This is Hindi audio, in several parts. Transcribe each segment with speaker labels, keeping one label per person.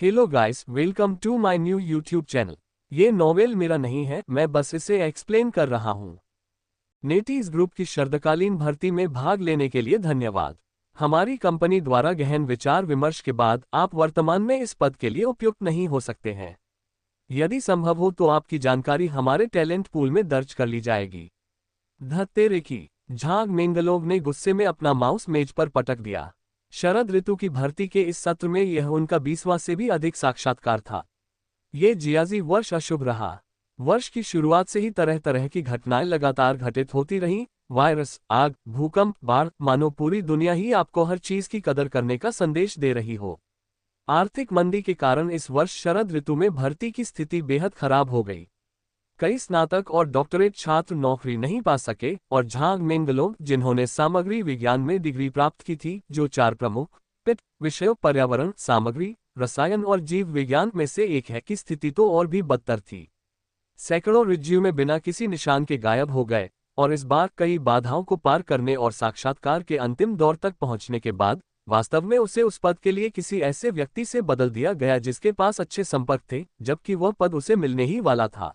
Speaker 1: Hello guys, welcome to my new YouTube channel. ये नॉवेल मेरा नहीं है, मैं बस इसे एक्सप्लेन कर रहा हूँ। नेटीज ग्रुप की शरदकालीन भर्ती में भाग लेने के लिए धन्यवाद। हमारी कंपनी द्वारा गहन विचार विमर्श के बाद आप वर्तमान में इस पद के लिए उपयुक्त नहीं हो सकते हैं। यदि संभव हो तो आपकी जानकारी हमारे टैलेंट पूल में दर्ज कर ली जाएगी। धत्तेरे की झांग मेंगलोव ने गुस्से में अपना माउस मेज पर पटक दिया। शरद ऋतु की भर्ती के इस सत्र में यह उनका 20वां से भी अधिक साक्षात्कार था। ये जियाजी वर्ष अशुभ रहा। वर्ष की शुरुआत से ही तरह तरह की घटनाएं लगातार घटित होती रहीं। वायरस, आग, भूकंप, बाढ़, मानो पूरी दुनिया ही आपको हर चीज की कदर करने का संदेश दे रही हो। आर्थिक मंदी के कारण इस वर्ष शरद ऋतु में भर्ती की स्थिति बेहद खराब हो गई। कई स्नातक और डॉक्टरेट छात्र नौकरी नहीं पा सके और झांग मेंगलोव, जिन्होंने सामग्री विज्ञान में डिग्री प्राप्त की थी, जो 4 प्रमुख पिट विषयों पर्यावरण, सामग्री, रसायन और जीव विज्ञान में से एक है, की स्थिति तो और भी बदतर थी। सैकड़ों रिज्यूमे बिना किसी निशान के गायब हो गए और इस बार कई बाधाओं को पार करने और साक्षात्कार के अंतिम दौर तक पहुंचने के बाद वास्तव में उसे उस पद के लिए किसी ऐसे व्यक्ति से बदल दिया गया जिसके पास अच्छे संपर्क थे, जबकि वह पद उसे मिलने ही वाला था।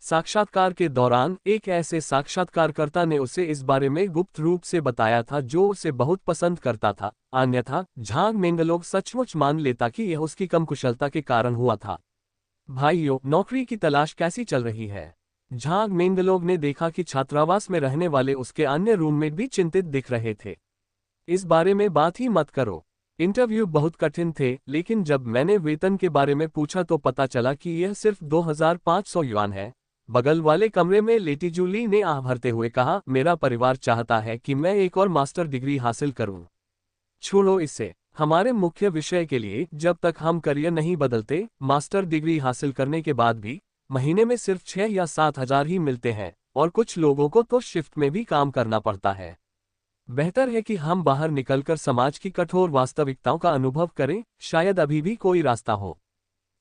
Speaker 1: साक्षात्कार के दौरान एक ऐसे साक्षात्कारकर्ता ने उसे इस बारे में गुप्त रूप से बताया था जो उसे बहुत पसंद करता था, अन्यथा झांग मेंगलोव सचमुच मान लेता कि यह उसकी कम कुशलता के कारण हुआ था। भाइयों, नौकरी की तलाश कैसी चल रही है? झांग मेंगलोव ने देखा कि छात्रावास में रहने वाले उसके अन्य रूममेट भी चिंतित दिख रहे थे। इस बारे में बात ही मत करो। इंटरव्यू बहुत कठिन थे, लेकिन जब मैंने वेतन के बारे में पूछा तो पता चला कि यह सिर्फ 2500 युआन है। बगल वाले कमरे में लेटी जूली ने आह भरते हुए कहा, मेरा परिवार चाहता है कि मैं एक और मास्टर डिग्री हासिल करूं। छोड़ो इसे। हमारे मुख्य विषय के लिए जब तक हम करियर नहीं बदलते, मास्टर डिग्री हासिल करने के बाद भी महीने में सिर्फ 6 या 7 हजार ही मिलते हैं और कुछ लोगों को तो शिफ्ट में भी काम करना पड़ता है। बेहतर है कि हम बाहर निकलकर समाज की कठोर वास्तविकताओं का अनुभव करें, शायद अभी भी कोई रास्ता हो।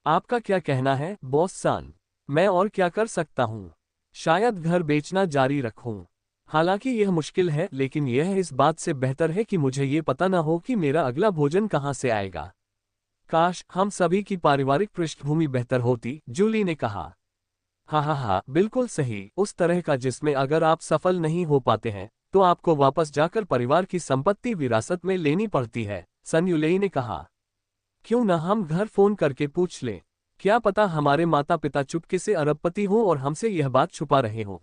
Speaker 1: आपका क्या कहना है, बॉस सान? मैं और क्या कर सकता हूँ? शायद घर बेचना जारी रखूं। हालांकि यह मुश्किल है, लेकिन यह इस बात से बेहतर है कि मुझे ये पता न हो कि मेरा अगला भोजन कहाँ से आएगा। काश हम सभी की पारिवारिक पृष्ठभूमि बेहतर होती, जूली ने कहा। हा, बिल्कुल सही, उस तरह का जिसमें अगर आप सफल नहीं हो पाते हैं तो आपको वापस जाकर परिवार की संपत्ति विरासत में लेनी पड़ती है, सन यूलेई ने कहा। क्यों न हम घर फोन करके पूछ लें? क्या पता हमारे माता पिता चुपके से अरबपति हों और हमसे यह बात छुपा रहे हों।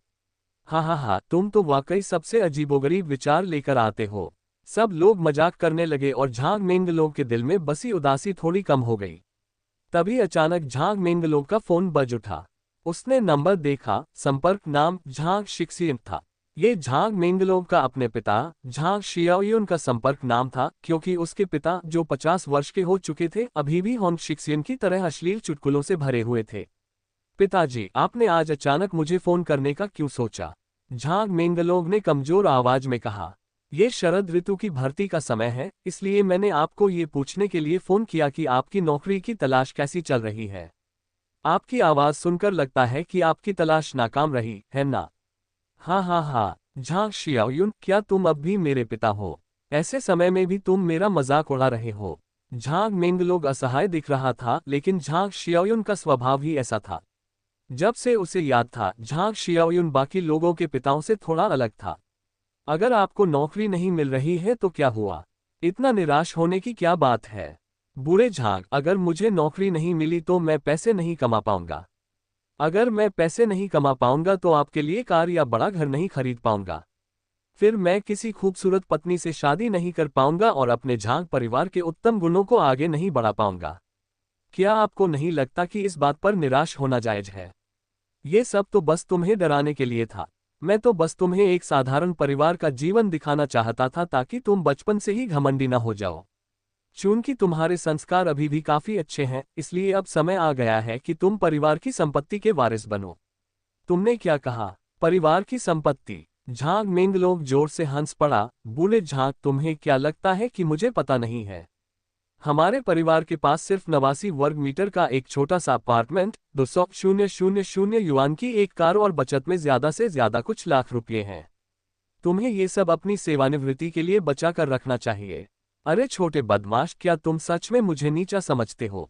Speaker 1: हा, तुम तो वाकई सबसे अजीबोगरीब विचार लेकर आते हो। सब लोग मजाक करने लगे और झांग मेंगलोव के दिल में बसी उदासी थोड़ी कम हो गई। तभी अचानक झांग मेंगलोव का फोन बज उठा। उसने नंबर देखा, संपर्क नाम झांग शिक्सियन था। ये झांग मेंगलोव का अपने पिता झांग शियाओयुन का संपर्क नाम था, क्योंकि उसके पिता, जो 50 वर्ष के हो चुके थे, अभी भी होंग शिक्सियन की तरह अश्लील चुटकुलों से भरे हुए थे। पिताजी, आपने आज अचानक मुझे फोन करने का क्यों सोचा? झांग मेंगलोव ने कमजोर आवाज में कहा। ये शरद ऋतु की भर्ती का समय है, इसलिए मैंने आपको ये पूछने के लिए फोन किया कि आपकी नौकरी की तलाश कैसी चल रही है। आपकी आवाज सुनकर लगता है कि आपकी तलाश नाकाम रही है ना? हाँ, झांग शियाओयुन, क्या तुम अब भी मेरे पिता हो? ऐसे समय में भी तुम मेरा मजाक उड़ा रहे हो? झांग मेंगलोव असहाय दिख रहा था, लेकिन झांग शियाओयुन का स्वभाव ही ऐसा था। जब से उसे याद था, झांग शियाओयुन बाकी लोगों के पिताओं से थोड़ा अलग था। अगर आपको नौकरी नहीं मिल रही है तो क्या हुआ? इतना निराश होने की क्या बात है? बूढ़े झांग, अगर मुझे नौकरी नहीं मिली तो मैं पैसे नहीं कमा पाऊंगा। अगर मैं पैसे नहीं कमा पाऊंगा तो आपके लिए कार या बड़ा घर नहीं खरीद पाऊंगा। फिर मैं किसी खूबसूरत पत्नी से शादी नहीं कर पाऊंगा और अपने झांग परिवार के उत्तम गुणों को आगे नहीं बढ़ा पाऊंगा। क्या आपको नहीं लगता कि इस बात पर निराश होना जायज है? ये सब तो बस तुम्हें डराने के लिए था। मैं तो बस तुम्हें एक साधारण परिवार का जीवन दिखाना चाहता था, ताकि तुम बचपन से ही घमंडी न हो जाओ। चूंकि तुम्हारे संस्कार अभी भी काफी अच्छे हैं, इसलिए अब समय आ गया है कि तुम परिवार की संपत्ति के वारिस बनो। तुमने क्या कहा? परिवार की संपत्ति? झांग मेंगलोव जोर से हंस पड़ा। बूढ़े झांग, तुम्हें क्या लगता है कि मुझे पता नहीं है? हमारे परिवार के पास सिर्फ 89 वर्ग मीटर का एक छोटा सा अपार्टमेंट, 200,000 युआन की एक कार और बचत में ज्यादा से ज्यादा कुछ लाख रुपए हैं। तुम्हें ये सब अपनी सेवानिवृत्ति के लिए बचा कर रखना चाहिए। अरे छोटे बदमाश, क्या तुम सच में मुझे नीचा समझते हो?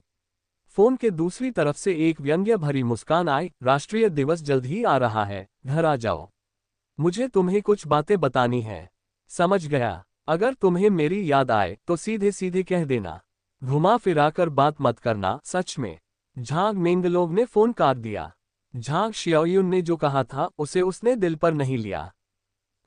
Speaker 1: फोन के दूसरी तरफ से एक व्यंग्य भरी मुस्कान आई। राष्ट्रीय दिवस जल्द ही आ रहा है, घर आ जाओ, मुझे तुम्हें कुछ बातें बतानी है। समझ गया, अगर तुम्हें मेरी याद आए तो सीधे सीधे कह देना, घुमा फिराकर बात मत करना। सच में। झांग मेंगलोग ने फोन काट दिया। झांग शियाओयुन ने जो कहा था उसे उसने दिल पर नहीं लिया।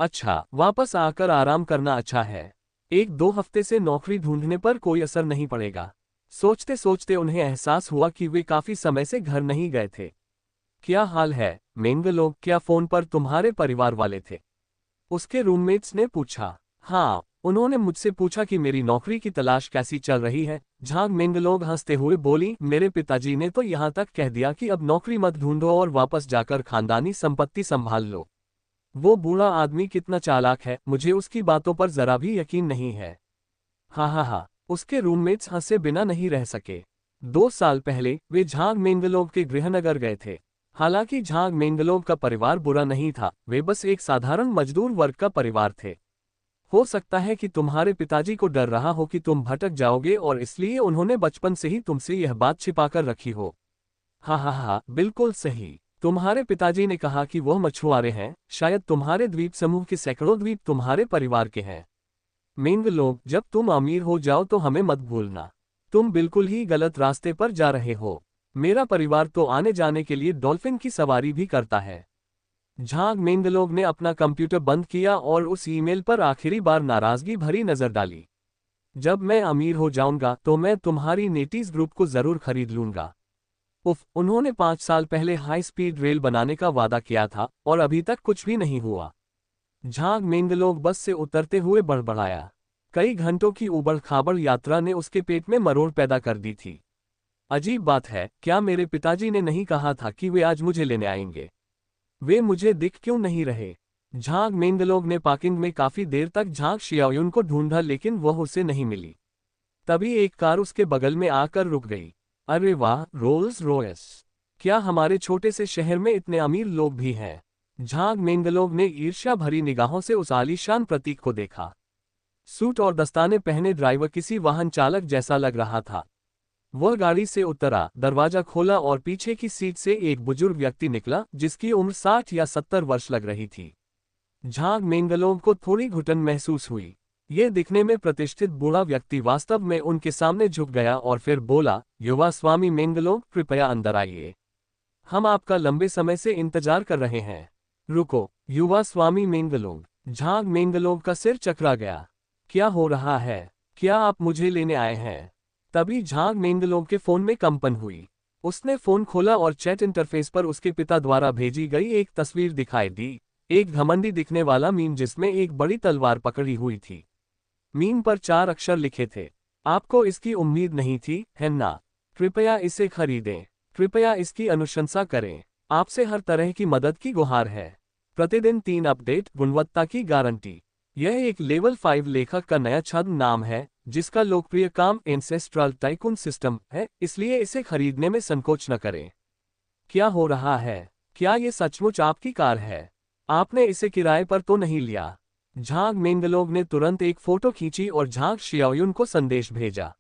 Speaker 1: अच्छा, वापस आकर आराम करना अच्छा है। 1-2 हफ्ते से नौकरी ढूंढने पर कोई असर नहीं पड़ेगा। सोचते सोचते उन्हें एहसास हुआ कि वे काफी समय से घर नहीं गए थे। क्या हाल है मेंगलोग, क्या फोन पर तुम्हारे परिवार वाले थे? उसके रूममेट्स ने पूछा। हाँ, उन्होंने मुझसे पूछा कि मेरी नौकरी की तलाश कैसी चल रही है। झांग मेंगलोग हंसते हुए बोली, मेरे पिताजी ने तो यहाँ तक कह दिया कि अब नौकरी मत ढूंढो और वापस जाकर खानदानी संपत्ति संभाल लो। वो बूढ़ा आदमी कितना चालाक है, मुझे उसकी बातों पर जरा भी यकीन नहीं है। हाँ हाँ हाँ, उसके रूममेट्स हंसे बिना नहीं रह सके। 2 साल पहले वे झांग मेंगलोग के गृहनगर गए थे। हालांकि झांग मेंगलोग का परिवार बुरा नहीं था, वे बस एक साधारण मजदूर वर्ग का परिवार थे। हो सकता है कि तुम्हारे पिताजी को डर रहा हो कि तुम भटक जाओगे और इसलिए उन्होंने बचपन से ही तुमसे यह बात छिपाकर रखी हो। हाँ हाँ हाँ, बिल्कुल सही। तुम्हारे पिताजी ने कहा कि वह मछुआरे हैं, शायद तुम्हारे द्वीप समूह के सैकड़ों द्वीप तुम्हारे परिवार के हैं। मेंगलोग, जब तुम अमीर हो जाओ तो हमें मत भूलना। तुम बिल्कुल ही गलत रास्ते पर जा रहे हो। मेरा परिवार तो आने जाने के लिए डॉल्फिन की सवारी भी करता है। झांग मेंगलोग ने अपना कंप्यूटर बंद किया और उस ईमेल पर आखिरी बार नाराजगी भरी नजर डाली। जब मैं अमीर हो जाऊंगा तो मैं तुम्हारी नेटीज ग्रुप को जरूर खरीद लूंगा। उफ, उन्होंने 5 साल पहले हाई स्पीड रेल बनाने का वादा किया था और अभी तक कुछ भी नहीं हुआ। झांग मेंगलोग बस से उतरते हुए बड़बड़ाया। कई घंटों की उबड़ खाबड़ यात्रा ने उसके पेट में मरोड़ पैदा कर दी थी। अजीब बात है, क्या मेरे पिताजी ने नहीं कहा था कि वे आज मुझे लेने आएंगे? वे मुझे दिख क्यों नहीं रहे? झांग मेंगलोग ने पार्किंग में काफी देर तक झांग शियाओयुन को ढूंढा लेकिन वह उसे नहीं मिली। तभी एक कार उसके बगल में आकर रुक गई। अरे वाह, रोल्स रॉयस! क्या हमारे छोटे से शहर में इतने अमीर लोग भी हैं? झांग मेंगलोग ने ईर्ष्या भरी निगाहों से उस आलीशान प्रतीक को देखा। सूट और दस्ताने पहने ड्राइवर किसी वाहन चालक जैसा लग रहा था। वह गाड़ी से उतरा, दरवाजा खोला और पीछे की सीट से एक बुजुर्ग व्यक्ति निकला जिसकी उम्र 60 या 70 वर्ष लग रही थी। झांग मेंगलोग को थोड़ी घुटन महसूस हुई। ये दिखने में प्रतिष्ठित बूढ़ा व्यक्ति वास्तव में उनके सामने झुक गया और फिर बोला, युवा स्वामी मेंगलोग, कृपया अंदर आइए। हम आपका लंबे समय से इंतजार कर रहे हैं। रुको, युवा स्वामी मेंगलोग। झांग मेंगलोग का सिर चकरा गया। क्या हो रहा है? क्या आप मुझे लेने आए हैं? तभी झांग मेंगलोग के फोन में कंपन हुई। उसने फोन खोला और चैट इंटरफेस पर उसके पिता द्वारा भेजी गई एक तस्वीर दिखाई दी। एक घमंडी दिखने वाला मीम जिसमें एक बड़ी तलवार पकड़ी हुई थी। मीम पर 4 अक्षर लिखे थे, आपको इसकी उम्मीद नहीं थी, है ना? कृपया इसे खरीदें। कृपया इसकी अनुशंसा करें। आपसे हर तरह की मदद की गुहार है। प्रतिदिन 3 अपडेट, गुणवत्ता की गारंटी। यह एक लेवल 5 लेखक का नया छद्म नाम है जिसका लोकप्रिय काम एंसेस्ट्रल टाइकून सिस्टम है, इसलिए इसे खरीदने में संकोच न करें। क्या हो रहा है? क्या ये सचमुच आपकी कार है? आपने इसे किराए पर तो नहीं लिया? झांग मेंगलोग ने तुरंत एक फोटो खींची और झांग शियाओयुन को संदेश भेजा।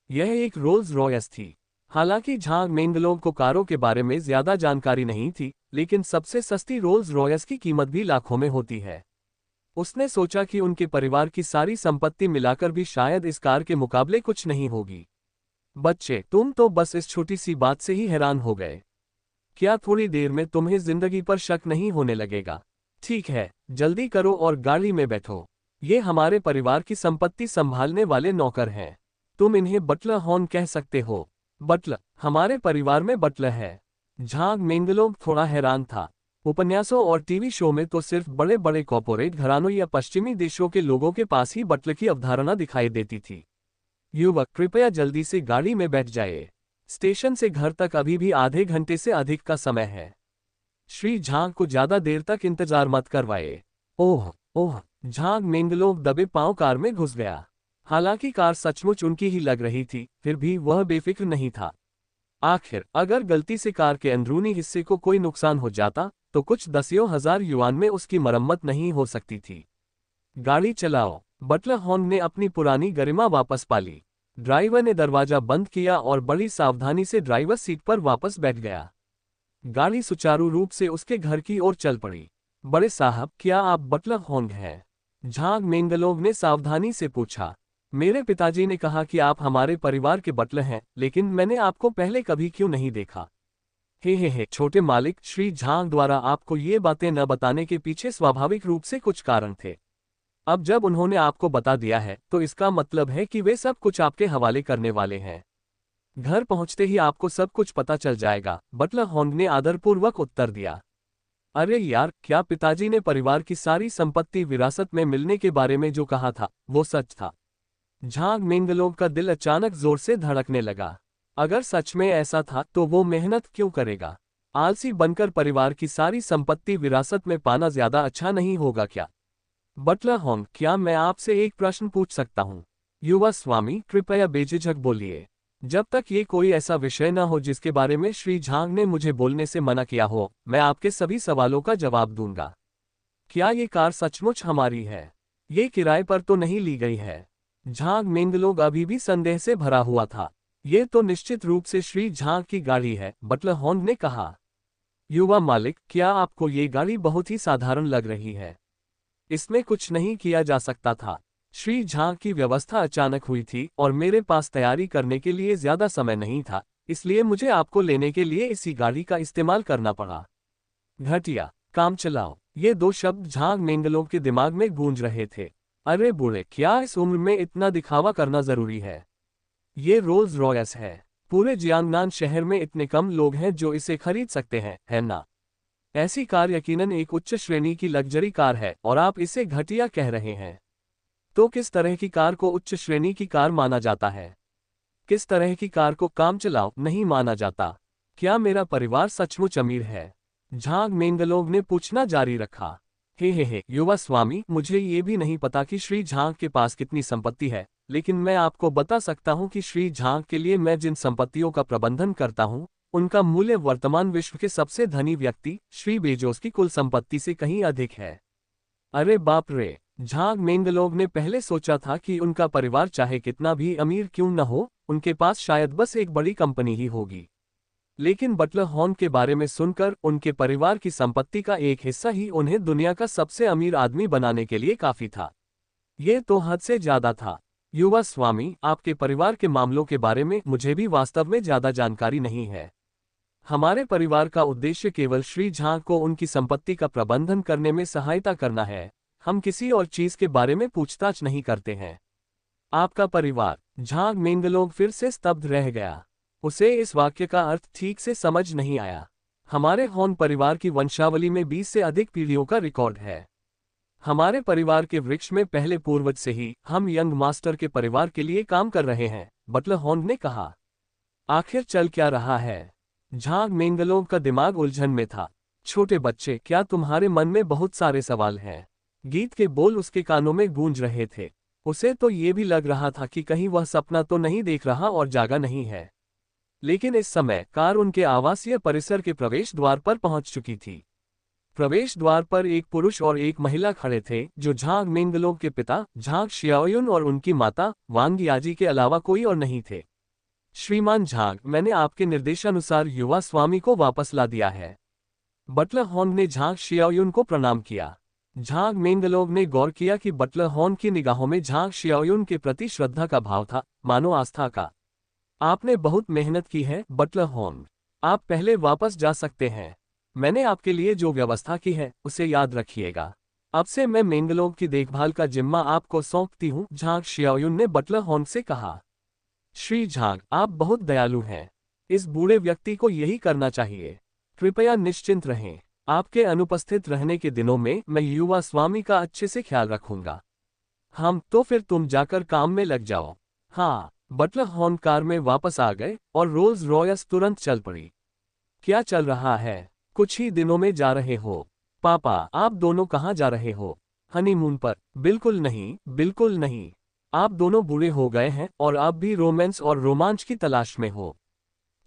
Speaker 1: यह एक रोल्स रॉयस थी। हालांकि झांग मेंगलोग को कारों के बारे में ज्यादा जानकारी नहीं थी, लेकिन सबसे सस्ती रोल्स रॉयस की कीमत भी लाखों में होती है। उसने सोचा कि उनके परिवार की सारी संपत्ति मिलाकर भी शायद इस कार के मुकाबले कुछ नहीं होगी। बच्चे, तुम तो बस इस छोटी सी बात से ही हैरान हो गए। क्या थोड़ी देर में तुम्हें जिंदगी पर शक नहीं होने लगेगा? ठीक है, जल्दी करो और गाड़ी में बैठो। ये हमारे परिवार की संपत्ति संभालने वाले नौकर हैं। तुम इन्हें बटलर हॉर्न कह सकते हो। बटलर? हमारे परिवार में बटलर है? झांग मेंगलोग थोड़ा हैरान था। उपन्यासों और टीवी शो में तो सिर्फ बड़े बड़े कॉर्पोरेट घरानों या पश्चिमी देशों के लोगों के पास ही बटलर की अवधारणा दिखाई देती थी। युवक, कृपया जल्दी से गाड़ी में बैठ जाए। स्टेशन से घर तक अभी भी आधे घंटे से अधिक का समय है। श्री झांग को ज्यादा देर तक इंतजार मत करवाए। ओह ओह, झांग मेंगलोग दबे पांव कार में घुस गया। हालांकि कार सचमुच उनकी ही लग रही थी, फिर भी वह बेफिक्र नहीं था। आखिर अगर गलती से कार के अंदरूनी हिस्से को कोई नुकसान हो जाता तो कुछ दसियों हजार युआन में उसकी मरम्मत नहीं हो सकती थी। गाड़ी चलाओ। बटलर हॉर्न ने अपनी पुरानी गरिमा वापस पा ली। ड्राइवर ने दरवाजा बंद किया और बड़ी सावधानी से ड्राइवर सीट पर वापस बैठ गया। गाड़ी सुचारू रूप से उसके घर की ओर चल पड़ी। बड़े साहब, क्या आप बटलर होंग हैं? झांग मेंगलोव ने सावधानी से पूछा। मेरे पिताजी ने कहा कि आप हमारे परिवार के बटलर हैं, लेकिन मैंने आपको पहले कभी क्यों नहीं देखा? हे, छोटे मालिक, श्री झांग द्वारा आपको ये बातें न बताने के पीछे स्वाभाविक रूप से कुछ कारण थे। अब जब उन्होंने आपको बता दिया है, तो इसका मतलब है कि वे सब कुछ आपके हवाले करने वाले हैं। घर पहुंचते ही आपको सब कुछ पता चल जाएगा, बटलर होंग ने आदरपूर्वक उत्तर दिया। अरे यार, क्या पिताजी ने परिवार की सारी संपत्ति विरासत में मिलने के बारे में जो कहा था, वो सच था? झांग मेंगलोव का दिल अचानक जोर से धड़कने लगा। अगर सच में ऐसा था तो वो मेहनत क्यों करेगा? आलसी बनकर परिवार की सारी संपत्ति विरासत में पाना ज्यादा अच्छा नहीं होगा क्या? बटलर होंग, क्या मैं आपसे एक प्रश्न पूछ सकता हूँ? युवा स्वामी, कृपया बेझिझक बोलिए। जब तक ये कोई ऐसा विषय न हो जिसके बारे में श्री झांग ने मुझे बोलने से मना किया हो, मैं आपके सभी सवालों का जवाब दूंगा। क्या ये कार सचमुच हमारी है? ये किराए पर तो नहीं ली गई है? झांग मेंगलोव अभी भी संदेह से भरा हुआ था। ये तो निश्चित रूप से श्री झांग की गाड़ी है, बटलर होंग ने कहा। युवा मालिक, क्या आपको ये गाड़ी बहुत ही साधारण लग रही है? इसमें कुछ नहीं किया जा सकता था। श्री झांग की व्यवस्था अचानक हुई थी और मेरे पास तैयारी करने के लिए ज्यादा समय नहीं था, इसलिए मुझे आपको लेने के लिए इसी गाड़ी का इस्तेमाल करना पड़ा। घटिया, काम चलाओ, ये दो शब्द झांग मेंगलोव के दिमाग में गूंज रहे थे। अरे बूढ़े, क्या इस उम्र में इतना दिखावा करना जरूरी है? ये रोल्स रॉयस है। पूरे जियांगनान शहर में इतने कम लोग हैं जो इसे खरीद सकते हैं, है ना? ऐसी कार यकीनन एक उच्च श्रेणी की लग्जरी कार है और आप इसे घटिया कह रहे हैं। तो किस तरह की कार को उच्च श्रेणी की कार माना जाता है? किस तरह की कार को काम चलाओ नहीं माना जाता? क्या मेरा परिवार सचमुच अमीर है? झांग मेंगलोव ने पूछना जारी रखा। हे, युवा स्वामी, मुझे ये भी नहीं पता कि श्री झांग के पास कितनी संपत्ति है, लेकिन मैं आपको बता सकता हूँ कि श्री झांग के लिए मैं जिन संपत्तियों का प्रबंधन करता हूँ, उनका मूल्य वर्तमान विश्व के सबसे धनी व्यक्ति श्री बेजोस की कुल संपत्ति से कहीं अधिक है। अरे बाप रे! झांग मेंगलोव ने पहले सोचा था कि उनका परिवार चाहे कितना भी अमीर क्यों न हो, उनके पास शायद बस एक बड़ी कंपनी ही होगी। लेकिन बटलर होंग के बारे में सुनकर उनके परिवार की संपत्ति का एक हिस्सा ही उन्हें दुनिया का सबसे अमीर आदमी बनाने के लिए काफी था। ये तो हद से ज्यादा था। युवा स्वामी, आपके परिवार के मामलों के बारे में मुझे भी वास्तव में ज्यादा जानकारी नहीं है। हमारे परिवार का उद्देश्य केवल श्री झांग को उनकी संपत्ति का प्रबंधन करने में सहायता करना है। हम किसी और चीज के बारे में पूछताछ नहीं करते हैं। आपका परिवार? झांग मेंगलोव फिर से स्तब्ध रह गया। उसे इस वाक्य का अर्थ ठीक से समझ नहीं आया। हमारे होन परिवार की वंशावली में 20 से अधिक पीढ़ियों का रिकॉर्ड है। हमारे परिवार के वृक्ष में पहले पूर्वज से ही हम यंग मास्टर के परिवार के लिए काम कर रहे हैं, बटलर होंग ने कहा। आखिर चल क्या रहा है? झांग मेंगलोव का दिमाग उलझन में था। छोटे बच्चे, क्या तुम्हारे मन में बहुत सारे सवाल हैं? गीत के बोल उसके कानों में गूंज रहे थे। उसे तो ये भी लग रहा था कि कहीं वह सपना तो नहीं देख रहा और जागा नहीं है। लेकिन इस समय कार उनके आवासीय परिसर के प्रवेश द्वार पर पहुंच चुकी थी। प्रवेश द्वार पर एक पुरुष और एक महिला खड़े थे, जो झांग मेंगलोव के पिता झांग शियाओयुन और उनकी माता वांग याजी के अलावा कोई और नहीं थे। श्रीमान झांग, मैंने आपके निर्देशानुसार युवा स्वामी को वापस ला दिया है। बटलर होंग ने झांग शियाओयुन को प्रणाम किया। झांग मेंगलोव ने गौर किया कि बटलर होंग की निगाहों में झांग शियाओयुन के प्रति श्रद्धा का भाव था, मानो आस्था का। आपने बहुत मेहनत की है, बटलर होंग। आप पहले वापस जा सकते हैं। मैंने आपके लिए जो व्यवस्था की है, उसे याद रखिएगा। अब से मैं मेंगलोव की देखभाल का जिम्मा आपको सौंपती हूँ, झांग शियाओयुन ने बटलर होंग से कहा। श्री झांग, आप बहुत दयालु हैं। इस बूढ़े व्यक्ति को यही करना चाहिए। कृपया निश्चिंत रहें। आपके अनुपस्थित रहने के दिनों में मैं युवा स्वामी का अच्छे से ख्याल रखूंगा। तो फिर तुम जाकर काम में लग जाओ। हाँ। बटलर होंग कार में वापस आ गए और रोल्स रॉयस तुरंत चल पड़ी। क्या चल रहा है? कुछ ही दिनों में जा रहे हो? पापा, आप दोनों कहाँ जा रहे हो? हनीमून पर? बिल्कुल नहीं, बिल्कुल नहीं। आप दोनों बूढ़े हो गए हैं और आप भी रोमांस और रोमांच की तलाश में हो।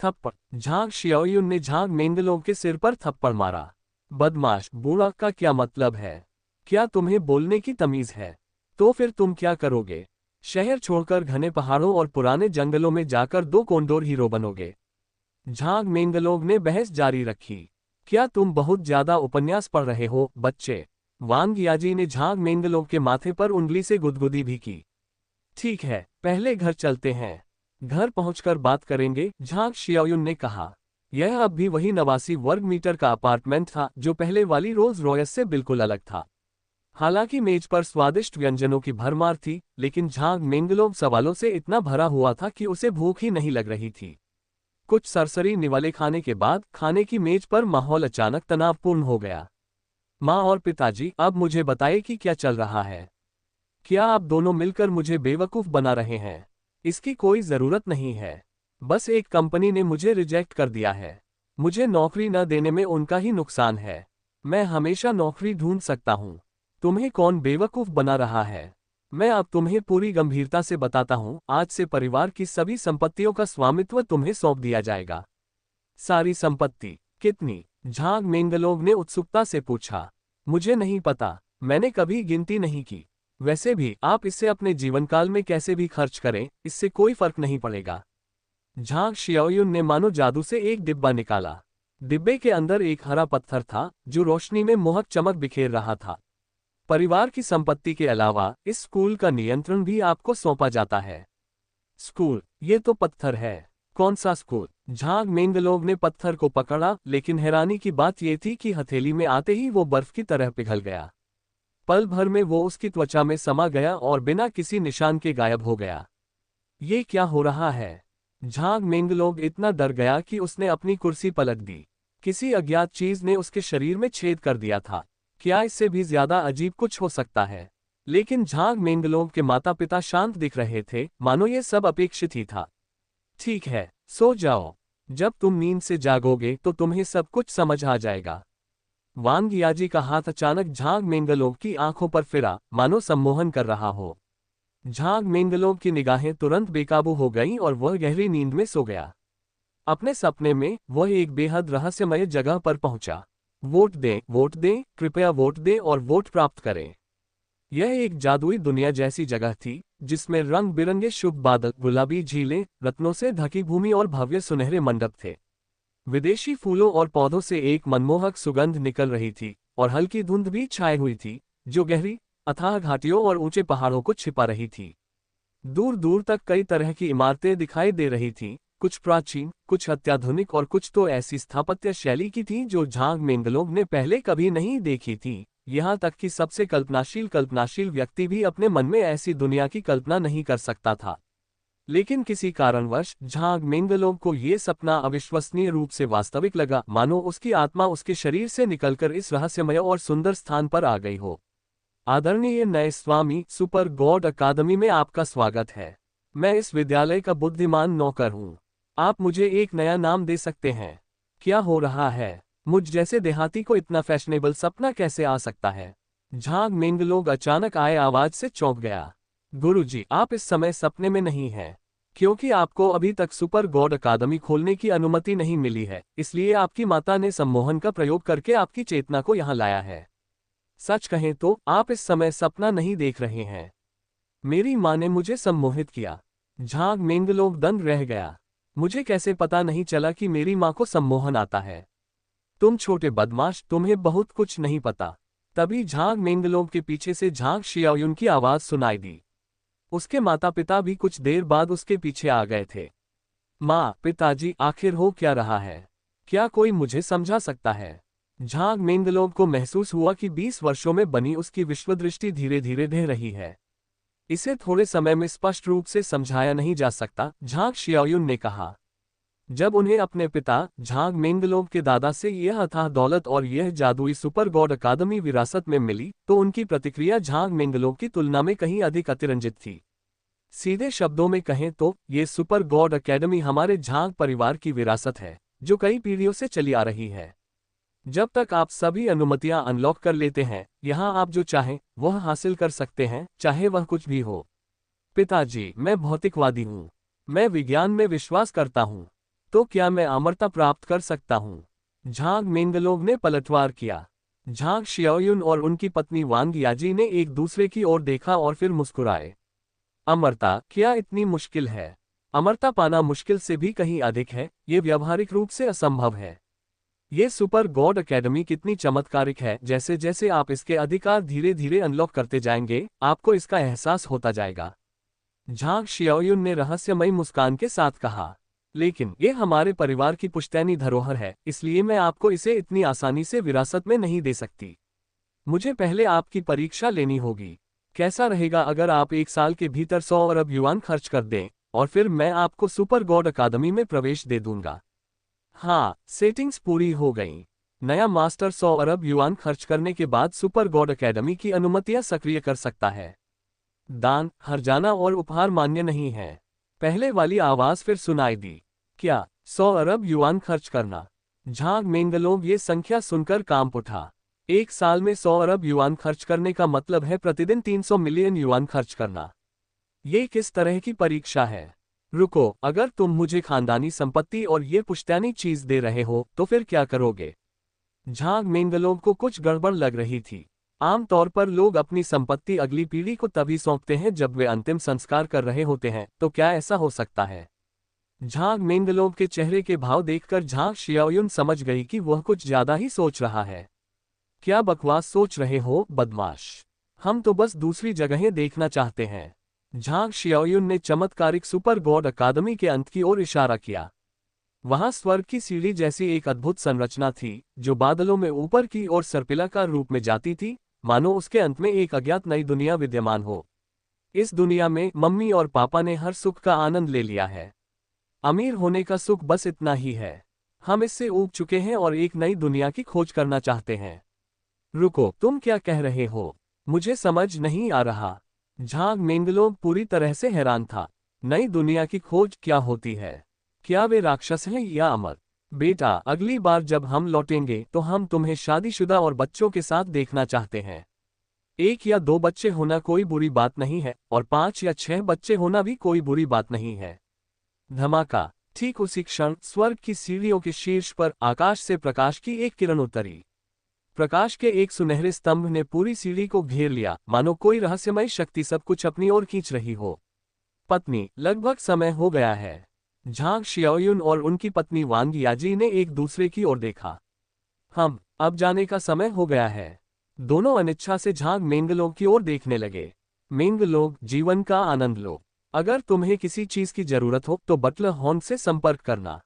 Speaker 1: थप्पड़। झांग शियाओयुन ने झांग मेंगलोव के सिर पर थप्पड़ मारा। बदमाश, बूढ़ा का क्या मतलब है? क्या तुम्हें बोलने की तमीज है? तो फिर तुम क्या करोगे? शहर छोड़कर घने पहाड़ों और पुराने जंगलों में जाकर 2 कोंडोर हीरो बनोगे। झांग मेंगलोग ने बहस जारी रखी। क्या तुम बहुत ज्यादा उपन्यास पढ़ रहे हो बच्चे? वांग याजी ने झांग मेंगलोग के माथे पर उंगली से गुदगुदी भी की। ठीक है, पहले घर चलते हैं। घर पहुंचकर बात करेंगे, झांग शियाओयुन ने कहा। यह अब भी वही 89 वर्ग मीटर का अपार्टमेंट था जो पहले वाली रोल्स रॉयस से बिल्कुल अलग था। हालांकि मेज पर स्वादिष्ट व्यंजनों की भरमार थी, लेकिन झांग मेंगलोग सवालों से इतना भरा हुआ था कि उसे भूख ही नहीं लग रही थी। कुछ सरसरी निवाले खाने के बाद खाने की मेज पर माहौल अचानक तनावपूर्ण हो गया। माँ और पिताजी, अब मुझे बताइए कि क्या चल रहा है। क्या आप दोनों मिलकर मुझे बेवकूफ़ बना रहे हैं? इसकी कोई ज़रूरत नहीं है। बस एक कंपनी ने मुझे रिजेक्ट कर दिया है। मुझे नौकरी न देने में उनका ही नुकसान है। मैं हमेशा नौकरी ढूंढ सकता हूँ। तुम्हें कौन बेवकूफ़ बना रहा है? मैं अब तुम्हें पूरी गंभीरता से बताता हूँ, आज से परिवार की सभी संपत्तियों का स्वामित्व तुम्हें सौंप दिया जाएगा। सारी संपत्ति? कितनी? झांग मेंगलोग ने उत्सुकता से पूछा। मुझे नहीं पता, मैंने कभी गिनती नहीं की। वैसे भी आप इससे अपने जीवनकाल में कैसे भी खर्च करें, इससे कोई फर्क नहीं पड़ेगा। झांग शियाओयुन ने मानो जादू से एक डिब्बा निकाला। डिब्बे के अंदर एक हरा पत्थर था जो रोशनी में मोहक चमक बिखेर रहा था। परिवार की संपत्ति के अलावा इस स्कूल का नियंत्रण भी आपको सौंपा जाता है। स्कूल? ये तो पत्थर है। कौन सा स्कूल? झांग मेंगलोग ने पत्थर को पकड़ा, लेकिन हैरानी की बात यह थी कि हथेली में आते ही वो बर्फ की तरह पिघल गया। पल भर में वो उसकी त्वचा में समा गया और बिना किसी निशान के गायब हो गया। ये क्या हो रहा है? झांग मेंगलोग इतना डर गया कि उसने अपनी कुर्सी पलट दी। किसी अज्ञात चीज ने उसके शरीर में छेद कर दिया था। क्या इससे भी ज्यादा अजीब कुछ हो सकता है? लेकिन झांग मेंगलोग के माता पिता शांत दिख रहे थे, मानो ये सब अपेक्षित ही था। ठीक है, सो जाओ। जब तुम नींद से जागोगे तो तुम्हें सब कुछ समझ आ जाएगा। वांग याजी का हाथ अचानक झांग मेंगलोग की आंखों पर फिरा, मानो सम्मोहन कर रहा हो। झांग मेंगलोग की निगाहें तुरंत बेकाबू हो गईं और वह गहरी नींद में सो गया। अपने सपने में वह एक बेहद रहस्यमय जगह पर पहुंचा। वोट दें, कृपया वोट दें और वोट प्राप्त करें। यह एक जादुई दुनिया जैसी जगह थी, जिसमें रंग बिरंगे शुभ बादल, गुलाबी झीलें, रत्नों से ढकी भूमि और भव्य सुनहरे मंडप थे। विदेशी फूलों और पौधों से एक मनमोहक सुगंध निकल रही थी और हल्की धुंध भी छाई हुई थी, जो गहरी अथाह घाटियों और ऊंचे पहाड़ों को छिपा रही थी। दूर दूर तक कई तरह की इमारतें दिखाई दे रही थीं, कुछ प्राचीन, कुछ अत्याधुनिक और कुछ तो ऐसी स्थापत्य शैली की थी जो झांग मेंगलोग ने पहले कभी नहीं देखी थी। यहाँ तक कि सबसे कल्पनाशील व्यक्ति भी अपने मन में ऐसी दुनिया की कल्पना नहीं कर सकता था। लेकिन किसी कारणवश झांग मेंगलोग को ये सपना अविश्वसनीय रूप से वास्तविक लगा, मानो उसकी आत्मा उसके शरीर से निकलकर इस रहस्यमय और सुंदर स्थान पर आ गई हो। आदरणीय नए स्वामी, सुपर गॉड अकादमी में आपका स्वागत है। मैं इस विद्यालय का बुद्धिमान नौकर हूँ। आप मुझे एक नया नाम दे सकते हैं? क्या हो रहा है? मुझ जैसे देहाती को इतना फैशनेबल सपना कैसे आ सकता है? झांग मेंगलोग अचानक आए आवाज से चौंक गया। गुरुजी, आप इस समय सपने में नहीं हैं, क्योंकि आपको अभी तक सुपर गॉड अकादमी खोलने की अनुमति नहीं मिली है, इसलिए आपकी माता ने सम्मोहन का प्रयोग करके आपकी चेतना को यहाँ लाया है। सच कहें तो आप इस समय सपना नहीं देख रहे हैं। मेरी माँ ने मुझे सम्मोहित किया। झांग मेंगलोग दंग रह गया। मुझे कैसे पता नहीं चला कि मेरी माँ को सम्मोहन आता है? तुम छोटे बदमाश, तुम्हें बहुत कुछ नहीं पता। तभी झांग मेंगलोग के पीछे से झांग शियाओयुन की आवाज सुनाई दी। उसके माता पिता भी कुछ देर बाद उसके पीछे आ गए थे। माँ, पिताजी, आखिर हो क्या रहा है? क्या कोई मुझे समझा सकता है? झांग मेंगलोग को महसूस हुआ कि 20 वर्षों में बनी उसकी विश्वदृष्टि धीरे धीरे ढह रही है। इसे थोड़े समय में स्पष्ट रूप से समझाया नहीं जा सकता, झांग शियाओयुन ने कहा। जब उन्हें अपने पिता झांग मेंगलोग के दादा से यह अथाह दौलत और यह जादुई सुपर गॉड अकादमी विरासत में मिली, तो उनकी प्रतिक्रिया झांग मेंगलोग की तुलना में कहीं अधिक अतिरंजित थी। सीधे शब्दों में कहें तो ये सुपर गॉड अकेडमी हमारे झांग परिवार की विरासत है, जो कई पीढ़ियों से चली आ रही है। जब तक आप सभी अनुमतियां अनलॉक कर लेते हैं, यहां आप जो चाहें वह हासिल कर सकते हैं, चाहे वह कुछ भी हो। पिताजी, मैं भौतिकवादी हूं। मैं विज्ञान में विश्वास करता हूं। तो क्या मैं अमरता प्राप्त कर सकता हूं? झांग मेंगलोग ने पलटवार किया। झांग शियाओयुन और उनकी पत्नी वांग याजी ने एक दूसरे की ओर देखा और फिर मुस्कुराए। अमरता क्या इतनी मुश्किल है? अमरता पाना मुश्किल से भी कहीं अधिक है, ये व्यावहारिक रूप से असंभव है। ये सुपर गॉड एकेडमी कितनी चमत्कारिक है, जैसे जैसे आप इसके अधिकार धीरे धीरे अनलॉक करते जाएंगे, आपको इसका एहसास होता जाएगा। झांग शियाओयुन ने रहस्यमयी मुस्कान के साथ कहा। लेकिन ये हमारे परिवार की पुश्तैनी धरोहर है, इसलिए मैं आपको इसे इतनी आसानी से विरासत में नहीं दे सकती। मुझे पहले आपकी परीक्षा लेनी होगी। कैसा रहेगा अगर आप 1 साल के भीतर 100 अरब युआन खर्च कर दें, और फिर मैं आपको सुपर गॉड अकादमी में प्रवेश दे दूंगा। हाँ, सेटिंग्स पूरी हो गई। नया मास्टर 100 अरब युआन खर्च करने के बाद सुपर गॉड अकेडमी की अनुमतियां सक्रिय कर सकता है। दान, हर्जाना और उपहार मान्य नहीं है। पहले वाली आवाज फिर सुनाई दी। क्या 100 अरब युआन खर्च करना? झांग मेंगलोंग ये संख्या सुनकर कांप उठा। 1 साल में 100 अरब युआन खर्च करने का मतलब है प्रतिदिन 300 मिलियन युआन खर्च करना। ये किस तरह की परीक्षा है? रुको, अगर तुम मुझे खानदानी संपत्ति और ये पुश्तैनी चीज दे रहे हो तो फिर क्या करोगे? झांग मेंगलोंग को कुछ गड़बड़ लग रही थी। आमतौर पर लोग अपनी संपत्ति अगली पीढ़ी को तभी सौंपते हैं जब वे अंतिम संस्कार कर रहे होते हैं, तो क्या ऐसा हो सकता है? झांग मेंगलोंग के चेहरे के भाव देखकर झांग शियाओयुन समझ गई कि वह कुछ ज्यादा ही सोच रहा है। क्या बकवास सोच रहे हो, बदमाश? हम तो बस दूसरी जगहें देखना चाहते हैं। झांग शियाओयुन ने चमत्कारिक सुपर गॉड अकादमी के अंत की ओर इशारा किया। वहां स्वर्ग की सीढ़ी जैसी एक अद्भुत संरचना थी, जो बादलों में ऊपर की ओर सर्पिलाकार रूप में जाती थी, मानो उसके अंत में एक अज्ञात नई दुनिया विद्यमान हो। इस दुनिया में मम्मी और पापा ने हर सुख का आनंद ले लिया है। अमीर होने का सुख बस इतना ही है। हम इससे ऊब चुके हैं और एक नई दुनिया की खोज करना चाहते हैं। रुको, तुम क्या कह रहे हो? मुझे समझ नहीं आ रहा। झांग मेंगलोंग पूरी तरह से हैरान था। नई दुनिया की खोज क्या होती है? क्या वे राक्षस हैं या अमर? बेटा, अगली बार जब हम लौटेंगे तो हम तुम्हें शादीशुदा और बच्चों के साथ देखना चाहते हैं। 1 या 2 बच्चे होना कोई बुरी बात नहीं है, और 5 या 6 बच्चे होना भी कोई बुरी बात नहीं है। धमाका! ठीक उसी क्षण स्वर्ग की सीढ़ियों के शीर्ष पर आकाश से प्रकाश की एक किरण उतरी। प्रकाश के एक सुनहरे स्तंभ ने पूरी सीढ़ी को घेर लिया, मानो कोई रहस्यमय शक्ति सब कुछ अपनी ओर खींच रही हो। पत्नी, लगभग समय हो गया है। झांग शियाओयुन और उनकी पत्नी वांग याजी ने एक दूसरे की ओर देखा। अब जाने का समय हो गया है। दोनों अनिच्छा से झांग मेंगलोंग की ओर देखने लगे। मेंगलोंग, जीवन का आनंद लो। अगर तुम्हें किसी चीज की जरूरत हो तो बटलर हॉर्न से संपर्क करना।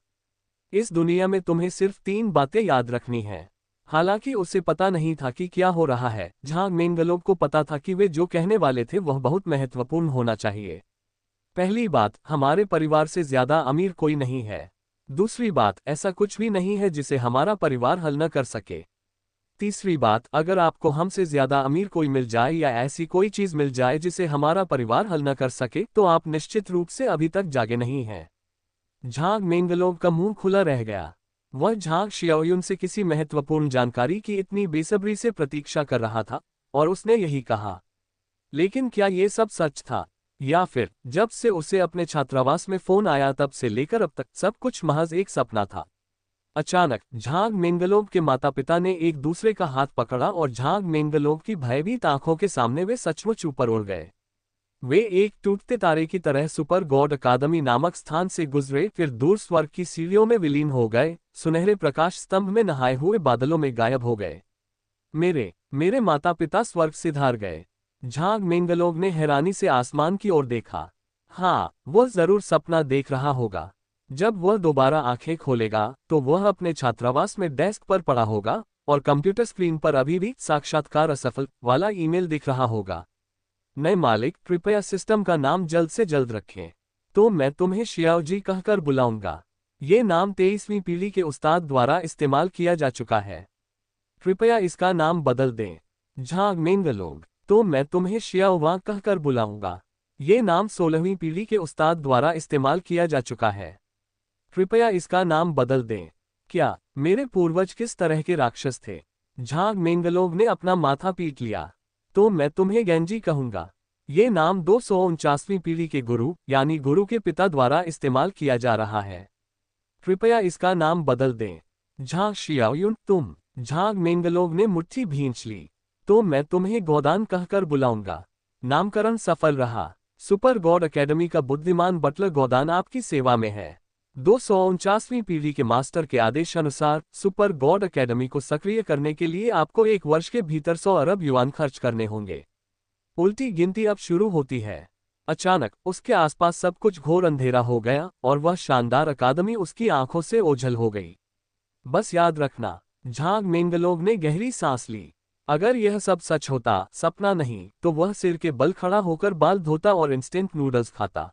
Speaker 1: इस दुनिया में तुम्हें सिर्फ 3 बातें याद रखनी हैं। हालांकि उसे पता नहीं था कि क्या हो रहा है, झांग मेंगलोंग को पता था कि वे जो कहने वाले थे वह बहुत महत्वपूर्ण होना चाहिए। पहली बात, हमारे परिवार से ज्यादा अमीर कोई नहीं है। दूसरी बात, ऐसा कुछ भी नहीं है जिसे हमारा परिवार हल न कर सके। तीसरी बात, अगर आपको हमसे ज्यादा अमीर कोई मिल जाए या ऐसी कोई चीज मिल जाए जिसे हमारा परिवार हल न कर सके, तो आप निश्चित रूप से अभी तक जागे नहीं हैं। झांग मेंगलोंग का मुंह खुला रह गया। वह झांग शियाओयुन से किसी महत्वपूर्ण जानकारी की इतनी बेसब्री से प्रतीक्षा कर रहा था, और उसने यही कहा। लेकिन क्या ये सब सच था? या फिर जब से उसे अपने छात्रावास में फोन आया तब से लेकर अब तक सब कुछ महज एक सपना था? अचानक झांग मेंगलोंग के माता पिता ने एक दूसरे का हाथ पकड़ा और झांग मेंगलोंग की भयभीत आंखों के सामने वे सचमुच ऊपर उड़ गए। वे एक टूटते तारे की तरह सुपर गॉड अकादमी नामक स्थान से गुजरे, फिर दूर स्वर्ग की सीढ़ियों में विलीन हो गए, सुनहरे प्रकाश स्तंभ में नहाए हुए बादलों में गायब हो गए। मेरे माता पिता स्वर्ग से धार गए। झांग मेंगलोंग ने हैरानी से आसमान की ओर देखा। हाँ, वह जरूर सपना देख रहा होगा। जब वह दोबारा आंखें खोलेगा तो वह अपने छात्रावास में डेस्क पर पड़ा होगा, और कंप्यूटर स्क्रीन पर अभी भी साक्षात्कार असफल वाला ईमेल दिख रहा होगा। नए मालिक, कृपया सिस्टम का नाम जल्द से जल्द रखें। तो मैं तुम्हें शियाओ जी कहकर बुलाऊंगा। ये नाम 23वीं पीढ़ी के उस्ताद द्वारा इस्तेमाल किया जा चुका है। कृपया इसका नाम बदल दें। झांग मेंगलोंग, तो मैं तुम्हें शियाओ वांग कहकर बुलाऊंगा। ये नाम 16वीं पीढ़ी के उस्ताद द्वारा इस्तेमाल किया जा चुका है। कृपया इसका नाम बदल दें। क्या मेरे पूर्वज किस तरह के राक्षस थे? झांग मेंगलोंग ने अपना माथा पीट लिया। तो मैं तुम्हें गेंजी कहूंगा। ये नाम 249वीं पीढ़ी के गुरु यानी गुरु के पिता द्वारा इस्तेमाल किया जा रहा है। कृपया इसका नाम बदल दें। झांग शियाओयुन, तुम। झांग मेंगलोंग ने मुट्ठी भींच ली। तो मैं तुम्हें गोदान कहकर बुलाऊंगा। नामकरण सफल रहा। सुपर गॉड एकेडमी का बुद्धिमान बटलर गोदान आपकी सेवा में है। 249वीं पीढ़ी के मास्टर के आदेश अनुसार सुपर गॉड एकेडमी को सक्रिय करने के लिए आपको 1 वर्ष के भीतर 100 अरब युआन खर्च करने होंगे। उल्टी गिनती अब शुरू होती है। अचानक उसके आसपास सब कुछ घोर अंधेरा हो गया और वह शानदार अकादमी उसकी आंखों से ओझल हो गई। बस याद रखना, झांग मेंगलोव ने गहरी सांस ली। अगर यह सब सच होता, सपना नहीं, तो वह सिर के बल खड़ा होकर बाल धोता और इंस्टेंट नूडल्स खाता।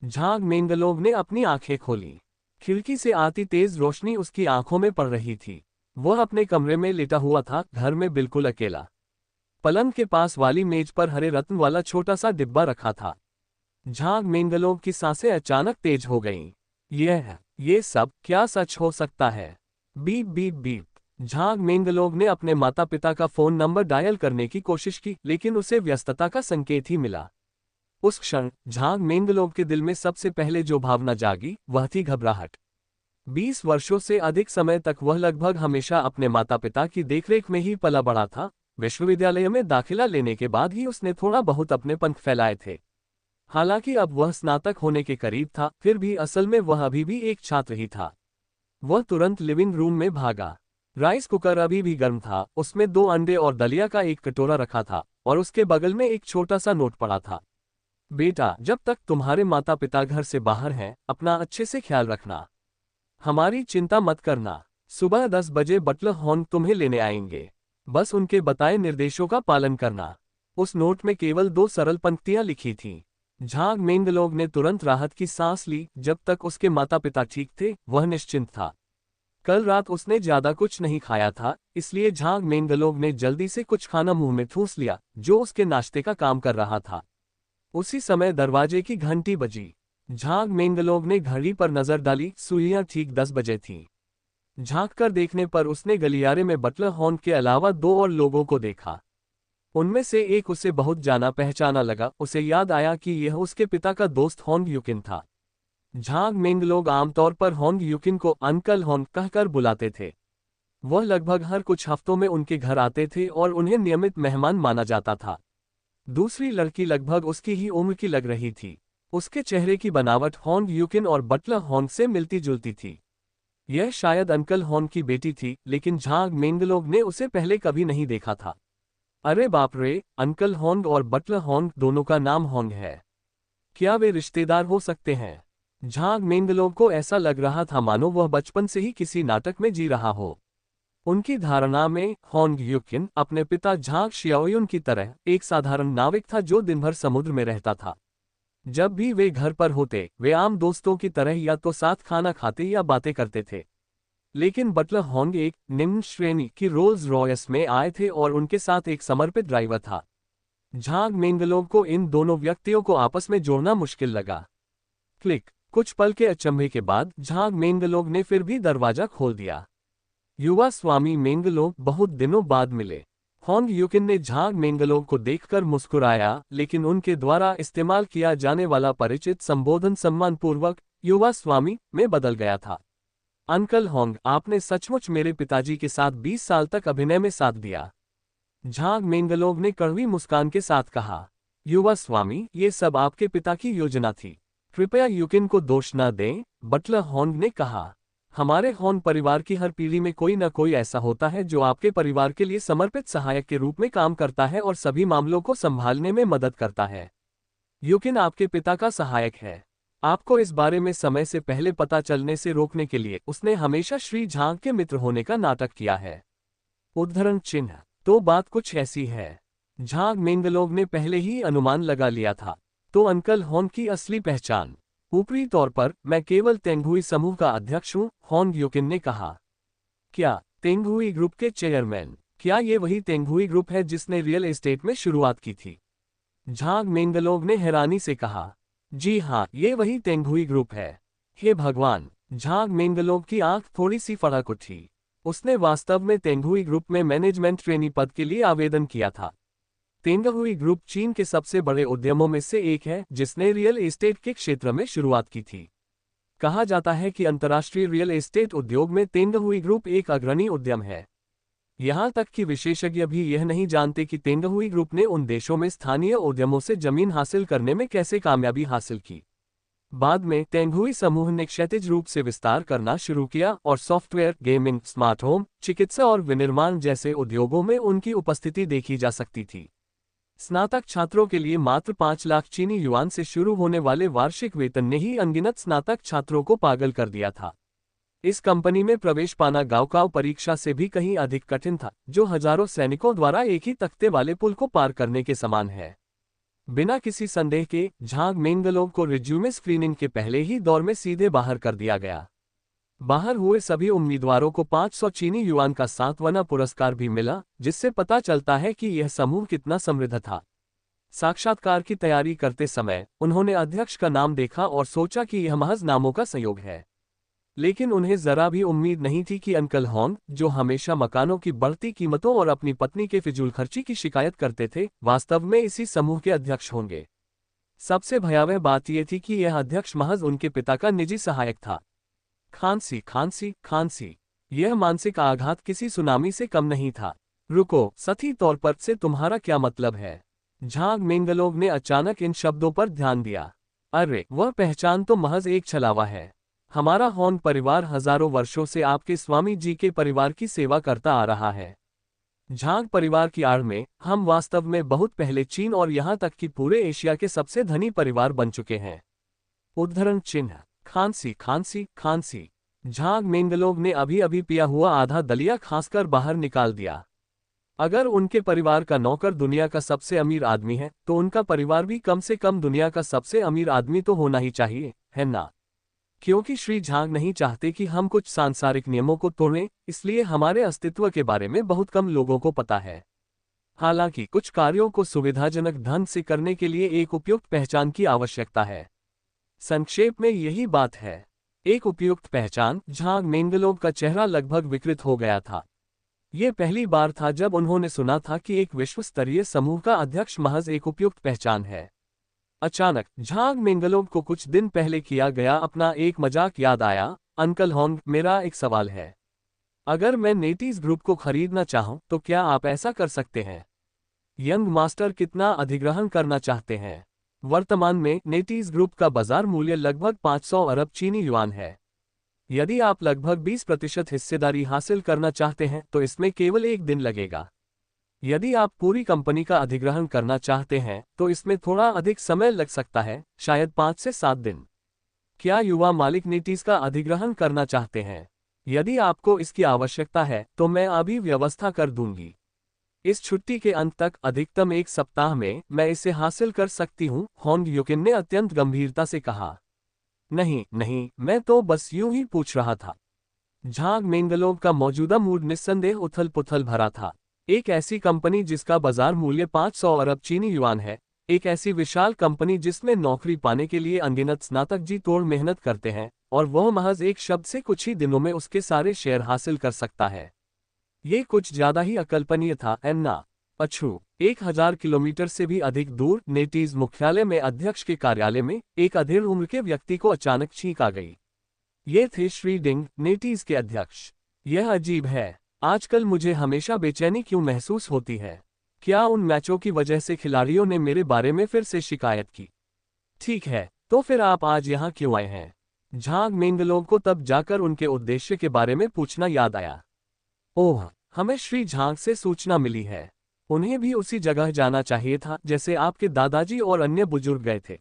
Speaker 1: झांग मेंगलोव ने अपनी आंखें खोली। खिड़की से आती तेज रोशनी उसकी आंखों में पड़ रही थी। वह अपने कमरे में लेटा हुआ था, घर में बिल्कुल अकेला। पलंग के पास वाली मेज पर हरे रत्न वाला छोटा सा डिब्बा रखा था। झांग मेंगलोव की सांसें अचानक तेज हो गईं। ये सब क्या सच हो सकता है? Beep beep beep. झांग मेंगलोव ने अपने माता पिता का फोन नंबर डायल करने की कोशिश की, लेकिन उसे व्यस्तता का संकेत ही मिला। उस क्षण झांग मेंगलोव के दिल में सबसे पहले जो भावना जागी वह थी घबराहट। 20 वर्षों से अधिक समय तक वह लगभग हमेशा अपने माता पिता की देखरेख में ही पला बड़ा था। विश्वविद्यालय में दाखिला लेने के बाद ही उसने थोड़ा बहुत अपने पंख फैलाए थे। हालांकि अब वह स्नातक होने के करीब था, फिर भी असल में वह अभी भी एक छात्र ही था। वह तुरंत लिविंग रूम में भागा। राइस कुकर अभी भी गर्म था, उसमें 2 अंडे और दलिया का एक कटोरा रखा था और उसके बगल में एक छोटा सा नोट पड़ा था। बेटा, जब तक तुम्हारे माता पिता घर से बाहर हैं, अपना अच्छे से ख्याल रखना। हमारी चिंता मत करना। सुबह 10 बजे बटलर हॉर्न तुम्हें लेने आएंगे। बस उनके बताए निर्देशों का पालन करना। उस नोट में केवल 2 सरल पंक्तियां लिखी थीं। झांग मेंगलोव ने तुरंत राहत की सांस ली। जब तक उसके माता पिता ठीक थे, वह निश्चिंत था। कल रात उसने ज्यादा कुछ नहीं खाया था, इसलिए झांग मेंगलोव ने जल्दी से कुछ खाना मुंह में ठूंस लिया, जो उसके नाश्ते का काम कर रहा था। उसी समय दरवाजे की घंटी बजी। झांग मेंगलोव ने घड़ी पर नजर डाली, सुइयां ठीक 10 बजे थीं। झांककर देखने पर उसने गलियारे में बटलर हॉर्न के अलावा 2 और लोगों को देखा। उनमें से एक उसे बहुत जाना पहचाना लगा। उसे याद आया कि यह उसके पिता का दोस्त होंग युकिन था। झांग मेंगलोव आमतौर पर होंग युकिन को अंकल होंग कहकर बुलाते थे। वह लगभग हर कुछ हफ्तों में उनके घर आते थे और उन्हें नियमित मेहमान माना जाता था। दूसरी लड़की लगभग उसकी ही उम्र की लग रही थी। उसके चेहरे की बनावट होंग युकिन और बटलर होंग से मिलती जुलती थी। यह शायद अंकल होंग की बेटी थी, लेकिन झांग मेंगलोव ने उसे पहले कभी नहीं देखा था। अरे बाप रे, अंकल होंग और बटलर होंग दोनों का नाम होंग है। क्या वे रिश्तेदार हो सकते हैं? झांग मेंगलोव को ऐसा लग रहा था मानो वह बचपन से ही किसी नाटक में जी रहा हो। उनकी धारणा में होंग युकिन अपने पिता झांग शियाओयुन की तरह एक साधारण नाविक था जो दिन भर समुद्र में रहता था। जब भी वे घर पर होते, वे आम दोस्तों की तरह या तो साथ खाना खाते या बातें करते थे। लेकिन बटलर होंग एक निम्न श्रेणी की रोल्स रॉयस में आए थे और उनके साथ एक समर्पित ड्राइवर था। झांग मेंगलोव को इन दोनों व्यक्तियों को आपस में जोड़ना मुश्किल लगा। क्लिक। कुछ पल के अचंभे के बाद झांग मेंगलोव ने फिर भी दरवाजा खोल दिया। युवा स्वामी मेंगलोव बहुत दिनों बाद मिले। होंग युकिन ने झांग मेंगलोव को देखकर मुस्कुराया, लेकिन उनके द्वारा इस्तेमाल किया जाने वाला परिचित संबोधन सम्मानपूर्वक युवा स्वामी में बदल गया था। अंकल होंग, आपने सचमुच मेरे पिताजी के साथ 20 साल तक अभिनय में साथ दिया। झांग मेंगलोव ने कड़वी मुस्कान के साथ कहा। युवा स्वामी, ये सब आपके पिता की योजना थी। कृपया युकिन को दोष न दें, बटलर होंग ने कहा। हमारे होंग परिवार की हर पीढ़ी में कोई न कोई ऐसा होता है जो आपके परिवार के लिए समर्पित सहायक के रूप में काम करता है और सभी मामलों को संभालने में मदद करता है। युकिन आपके पिता का सहायक है। आपको इस बारे में समय से पहले पता चलने से रोकने के लिए उसने हमेशा श्री झांग के मित्र होने का नाटक किया है। उद्धरण चिन्ह। तो बात कुछ ऐसी है। झांग मेंगलोव ने पहले ही अनुमान लगा लिया था। तो अंकल होंग की असली पहचान। ऊपरी तौर पर मैं केवल तेंगुई समूह का अध्यक्ष हूं, होंग युकिन ने कहा। क्या तेंगुई ग्रुप के चेयरमैन? क्या ये वही तेंगुई ग्रुप है जिसने रियल एस्टेट में शुरुआत की थी? झांग मेंगलोव ने हैरानी से कहा। जी हाँ, ये वही तेंगुई ग्रुप है। हे भगवान! झांग मेंगलोव की आंख थोड़ी सी फड़क उठी। उसने वास्तव में तेंगुई ग्रुप में मैनेजमेंट ट्रेनी पद के लिए आवेदन किया था। तेंगुई ग्रुप चीन के सबसे बड़े उद्यमों में से एक है जिसने रियल एस्टेट के क्षेत्र में शुरुआत की थी। कहा जाता है कि अंतर्राष्ट्रीय रियल एस्टेट उद्योग में तेंगुई ग्रुप एक अग्रणी उद्यम है। यहाँ तक कि विशेषज्ञ भी यह नहीं जानते कि तेंगहुई ग्रुप ने उन देशों में स्थानीय उद्यमों से जमीन हासिल करने में कैसे कामयाबी हासिल की। बाद में तेंगहुई समूह ने क्षैतिज रूप से विस्तार करना शुरू किया और सॉफ्टवेयर, गेमिंग, स्मार्ट होम, चिकित्सा और विनिर्माण जैसे उद्योगों में उनकी उपस्थिति देखी जा सकती थी। स्नातक छात्रों के लिए मात्र 5 लाख चीनी युआन से शुरू होने वाले वार्षिक वेतन ने ही अनगिनत स्नातक छात्रों को पागल कर दिया था। इस कंपनी में प्रवेश पाना गांवकाव परीक्षा से भी कहीं अधिक कठिन था, जो हजारों सैनिकों द्वारा एक ही तख्ते वाले पुल को पार करने के समान है। बिना किसी संदेह के झांग मेंगलोव को रिज्यूमे स्क्रीनिंग के पहले ही दौर में सीधे बाहर कर दिया गया। बाहर हुए सभी उम्मीदवारों को 500 चीनी युआन का सांत्वना पुरस्कार भी मिला, जिससे पता चलता है कि यह समूह कितना समृद्ध था। साक्षात्कार की तैयारी करते समय उन्होंने अध्यक्ष का नाम देखा और सोचा कि यह महज नामों का संयोग है। लेकिन उन्हें जरा भी उम्मीद नहीं थी कि अंकल होंग, जो हमेशा मकानों की बढ़ती कीमतों और अपनी पत्नी के फिजूल खर्ची की शिकायत करते थे, वास्तव में इसी समूह के अध्यक्ष होंगे। सबसे भयावह बात यह थी कि यह अध्यक्ष महज उनके पिता का निजी सहायक था। खांसी खांसी खांसी, यह मानसिक आघात किसी सुनामी से कम नहीं था। रुको, सही तौर पर से तुम्हारा क्या मतलब है? झांग मेंगलोव ने अचानक इन शब्दों पर ध्यान दिया। अरे, वह पहचान तो महज एक छलावा है। हमारा होंग परिवार हजारों वर्षों से आपके स्वामी जी के परिवार की सेवा करता आ रहा है। झांग परिवार की आड़ में हम वास्तव में बहुत पहले चीन और यहाँ तक कि पूरे एशिया के सबसे धनी परिवार बन चुके हैं। उद्धरण चिन्ह। खांसी खांसी खांसी। झांग मेंगलोव ने अभी अभी पिया हुआ आधा दलिया खांसकर बाहर निकाल दिया। अगर उनके परिवार का नौकर दुनिया का सबसे अमीर आदमी है, तो उनका परिवार भी कम से कम दुनिया का सबसे अमीर आदमी तो होना ही चाहिए, है ना? क्योंकि श्री झांग नहीं चाहते कि हम कुछ सांसारिक नियमों को तोड़ें, इसलिए हमारे अस्तित्व के बारे में बहुत कम लोगों को पता है। हालांकि कुछ कार्यों को सुविधाजनक ढंग से करने के लिए एक उपयुक्त पहचान की आवश्यकता है। संक्षेप में यही बात है, एक उपयुक्त पहचान। झांग मेंगलोव का चेहरा लगभग विकृत हो गया था। यह पहली बार था जब उन्होंने सुना था कि एक विश्व स्तरीय समूह का अध्यक्ष महज एक उपयुक्त पहचान है। अचानक झांग मेंगलोव को कुछ दिन पहले किया गया अपना एक मजाक याद आया। अंकल होंग, मेरा एक सवाल है। अगर मैं नेटीज ग्रुप को खरीदना चाहूं तो क्या आप ऐसा कर सकते हैं? यंग मास्टर कितना अधिग्रहण करना चाहते हैं? वर्तमान में नेटीज ग्रुप का बाजार मूल्य लगभग 500 अरब चीनी युआन है। यदि आप लगभग 20% हिस्सेदारी हासिल करना चाहते हैं तो इसमें केवल 1 दिन लगेगा। यदि आप पूरी कंपनी का अधिग्रहण करना चाहते हैं तो इसमें थोड़ा अधिक समय लग सकता है, शायद 5 से 7 दिन। क्या युवा मालिक नेटीज का अधिग्रहण करना चाहते हैं? यदि आपको इसकी आवश्यकता है तो मैं अभी व्यवस्था कर दूंगी। इस छुट्टी के अंत तक अधिकतम 1 सप्ताह में मैं इसे हासिल कर सकती हूं, होंग युकिन ने अत्यंत गंभीरता से कहा। नहीं नहीं, मैं तो बस यूं ही पूछ रहा था। झांग मेंगलोव का मौजूदा मूड निस्संदेह उथल पुथल भरा था। एक ऐसी कंपनी जिसका बाजार मूल्य 500 अरब चीनी युआन है, एक ऐसी विशाल कंपनी जिसमें नौकरी पाने के लिए अनगिनत स्नातक जी तोड़ मेहनत करते हैं, और वह महज एक शब्द से कुछ ही दिनों में उसके सारे शेयर हासिल कर सकता है। ये कुछ ज्यादा ही अकल्पनीय था, अन्ना। अछू 1000 किलोमीटर से भी अधिक दूर नेटीज मुख्यालय में अध्यक्ष के कार्यालय में एक अधेड़ उम्र के व्यक्ति को अचानक छींक आ गई। ये थे श्री डिंग, नेटीज के अध्यक्ष। यह अजीब है, आजकल मुझे हमेशा बेचैनी क्यों महसूस होती है? क्या उन मैचों की वजह से खिलाड़ियों ने मेरे बारे में फिर से शिकायत की? ठीक है, तो फिर आप आज यहाँ क्यों आए हैं? झांग मेंगलोव को तब जाकर उनके उद्देश्य के बारे में पूछना याद आया। ओह, हमें श्री झांग से सूचना मिली है। उन्हें भी उसी जगह जाना चाहिए था जैसे आपके दादाजी और अन्य बुजुर्ग गए थे।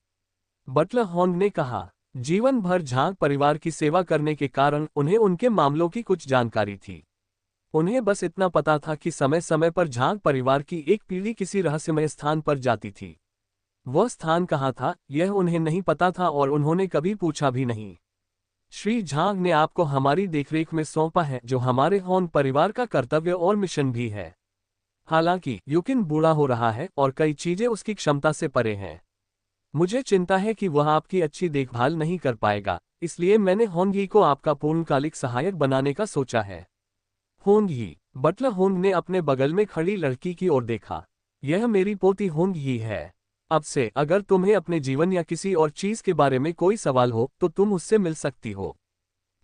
Speaker 1: बटलर होंग ने कहा। जीवन भर झांग परिवार की सेवा करने के कारण उन्हें उनके मामलों की कुछ जानकारी थी। उन्हें बस इतना पता था कि समय समय पर झांग परिवार की एक पीढ़ी किसी रहस्यमय स्थान पर जाती थी। वह स्थान कहाँ था, यह उन्हें नहीं पता था और उन्होंने कभी पूछा भी नहीं। श्री झांग ने आपको हमारी देखरेख में सौंपा है, जो हमारे होंग परिवार का कर्तव्य और मिशन भी है। हालांकि युकिन बूढ़ा हो रहा है और कई चीजें उसकी क्षमता से परे हैं। मुझे चिंता है कि वह आपकी अच्छी देखभाल नहीं कर पाएगा, इसलिए मैंने होंगी को आपका पूर्णकालिक सहायक बनाने का सोचा है। होंगी। बटलर होंग ने अपने बगल में खड़ी लड़की की ओर देखा। यह मेरी पोती होंग ही है। अब से अगर तुम्हें अपने जीवन या किसी और चीज के बारे में कोई सवाल हो तो तुम उससे मिल सकती हो।